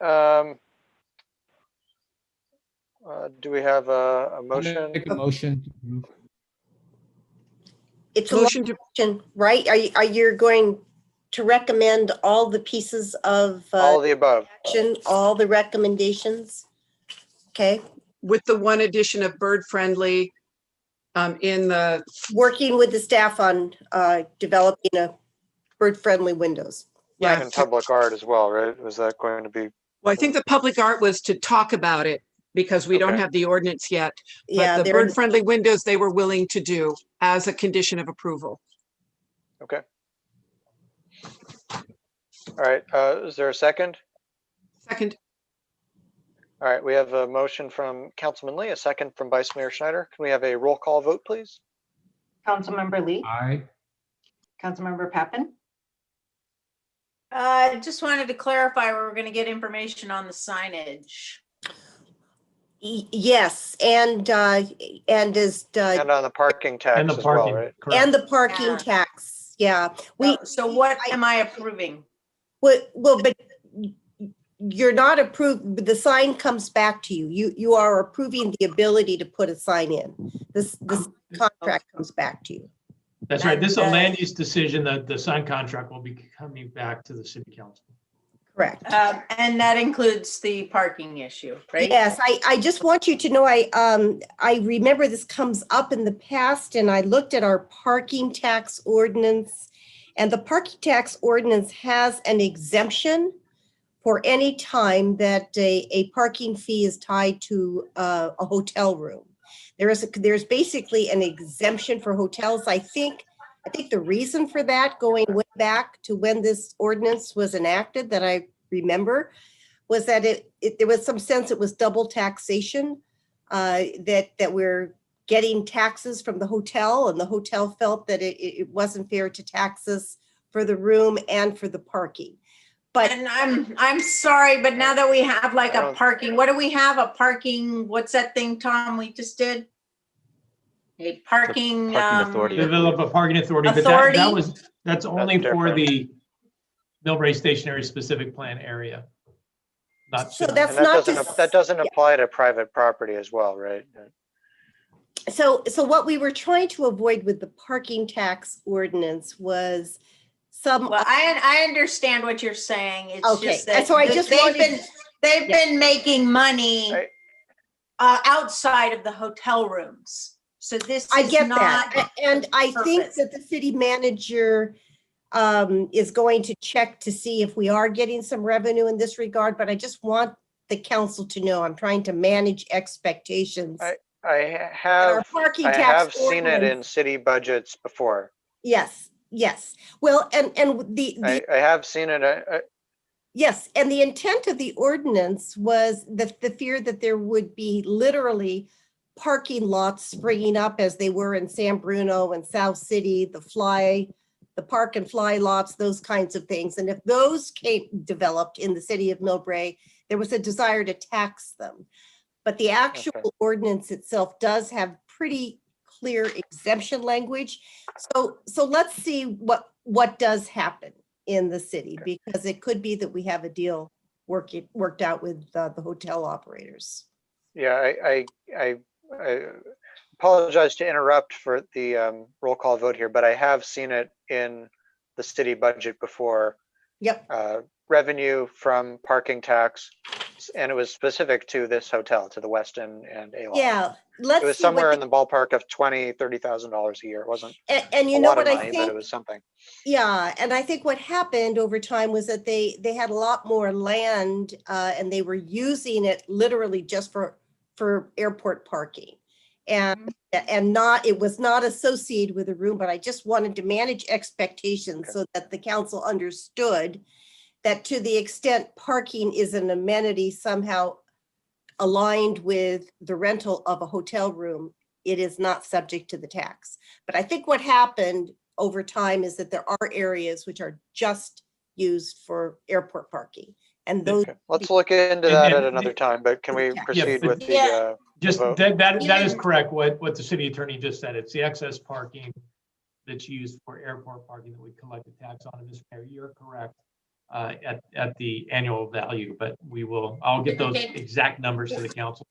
Do we have a motion? Make a motion to approve. It's a motion, right? Are you going to recommend all the pieces of all of the above action, all the recommendations? Okay. With the one addition of bird friendly in the working with the staff on developing a bird friendly windows. Yeah. And public art as well, right? Was that going to be? Well, I think the public art was to talk about it because we don't have the ordinance yet. But Yeah, the bird friendly windows they were willing to do as a condition of approval. Okay. All right, is there a second? Second. All right, we have a motion from Councilman Lee, a second from Vice Mayor Schneider. Can we have a roll call vote, please? Councilmember Lee. Aye. Councilmember Pappen. Just wanted to clarify where we're going to get information on the signage. Yes, and as and on the parking tax And the as parking, well, right? correct. and the parking tax. Yeah. So what am I approving? Well, but you're not approved. The sign comes back to you. You are approving the ability to put a sign in. This contract comes back to you. That's right. This is a land use decision that the sign contract will be coming back to the city council. Correct. And that includes the parking issue, right? Yes, I just want you to know, I remember this comes up in the past, and I looked at our parking tax ordinance, and the parking tax ordinance has an exemption for any time that a parking fee is tied to a hotel room. There's basically an exemption for hotels. I think the reason for that, going way back to when this ordinance was enacted, that I remember, was that there was some sense it was double taxation that we're getting taxes from the hotel, and the hotel felt that it wasn't fair to tax us for the room and for the parking. But And I'm sorry, but now that we have like a parking, what do we have? A parking, what's that thing, Tom, we just did? A parking. Develop a parking authority, but that's only for the Millbrae stationary specific plan area. Not so general. that's And not that doesn't apply to private property as well, right? So what we were trying to avoid with the parking tax ordinance was some. Well, I understand what you're saying. It's Okay, just that so I just they've been making money outside of the hotel rooms. So this I is get not that, and I think purpose. that the city manager is going to check to see if we are getting some revenue in this regard, but I just want the council to know I'm trying to manage expectations. I have seen it in city budgets before. Yes. Well, and I have seen it. Yes, and the intent of the ordinance was the fear that there would be literally parking lots springing up as they were in San Bruno and South City, the park and fly lots, those kinds of things. And if those developed in the city of Millbrae, there was a desire to tax them. But the actual ordinance itself does have pretty clear exemption language. So let's see what does happen in the city, because it could be that we have a deal worked out with the hotel operators. Yeah, I apologize to interrupt for the roll call vote here, but I have seen it in the city budget before. Yep. Revenue from parking tax, and it was specific to this hotel, to the Westin and Aloft. Yeah, it was somewhere in the ballpark of $20,000-$30,000 a year. It wasn't and you a know lot what of I money, think? but it was something. Yeah, and I think what happened over time was that they had a lot more land, and they were using it literally just for airport parking, and it was not associated with a room. But I just wanted to manage expectations so that the council understood that to the extent parking is an amenity somehow aligned with the rental of a hotel room, it is not subject to the tax. But I think what happened over time is that there are areas which are just used for airport parking. And those. Let's look into that at another time, but can we proceed with the just vote? that is correct. What the city attorney just said. It's the excess parking that's used for airport parking that we collect a tax on. And Mr. Mayor, you're correct. At the annual value, but I'll get those exact numbers to the council.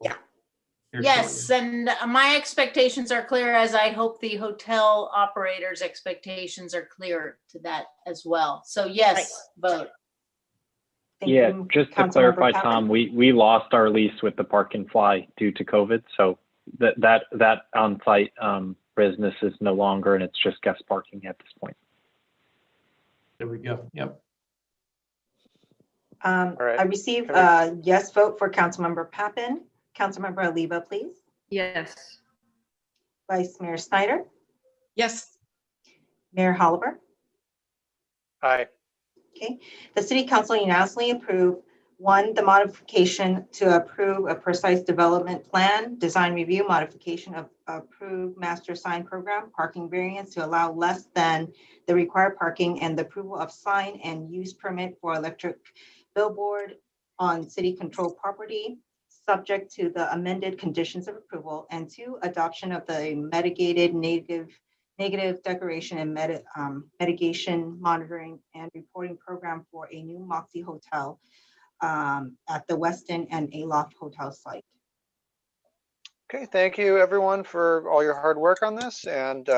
Yes, and my expectations are clear, as I hope the hotel operators' expectations are clear to that as well. So yes, vote. Yeah, just to clarify, Tom, we lost our lease with the Park and Fly due to COVID, so that on-site business is no longer, and it's just guest parking at this point. There we go. Yep. I received a yes vote for Councilmember Pappen. Councilmember Oliva, please. Yes. Vice Mayor Snyder. Yes. Mayor Holliver. Aye. Okay. The City Council unanimously approved the modification to approve a precise development plan, design review modification of approved master sign program, parking variance to allow less than the required parking, and the approval of sign and use permit for electric billboard on city controlled property, subject to the amended conditions of approval, and 2, adoption of the mitigated negative declaration and mitigation monitoring and reporting program for a new Moxie Hotel at the Westin and Aloft Hotel site. Okay, thank you everyone for all your hard work on this, and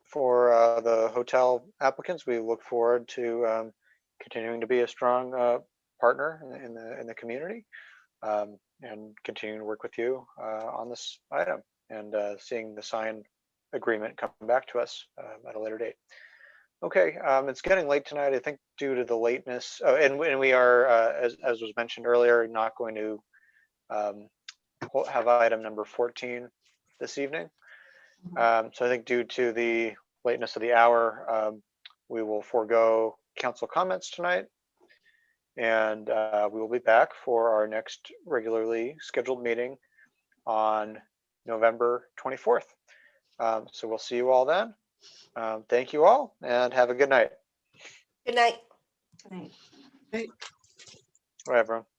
for the hotel applicants, we look forward to continuing to be a strong partner in the community, and continuing to work with you on this item, and seeing the sign agreement come back to us at a later date. Okay, it's getting late tonight, I think, due to the lateness, and we are, as was mentioned earlier, not going to have item number 14 this evening. So I think due to the lateness of the hour, we will forego council comments tonight, and we will be back for our next regularly scheduled meeting on November 24th. So we'll see you all then. Thank you all and have a good night. Good night. Right. Bye, everyone.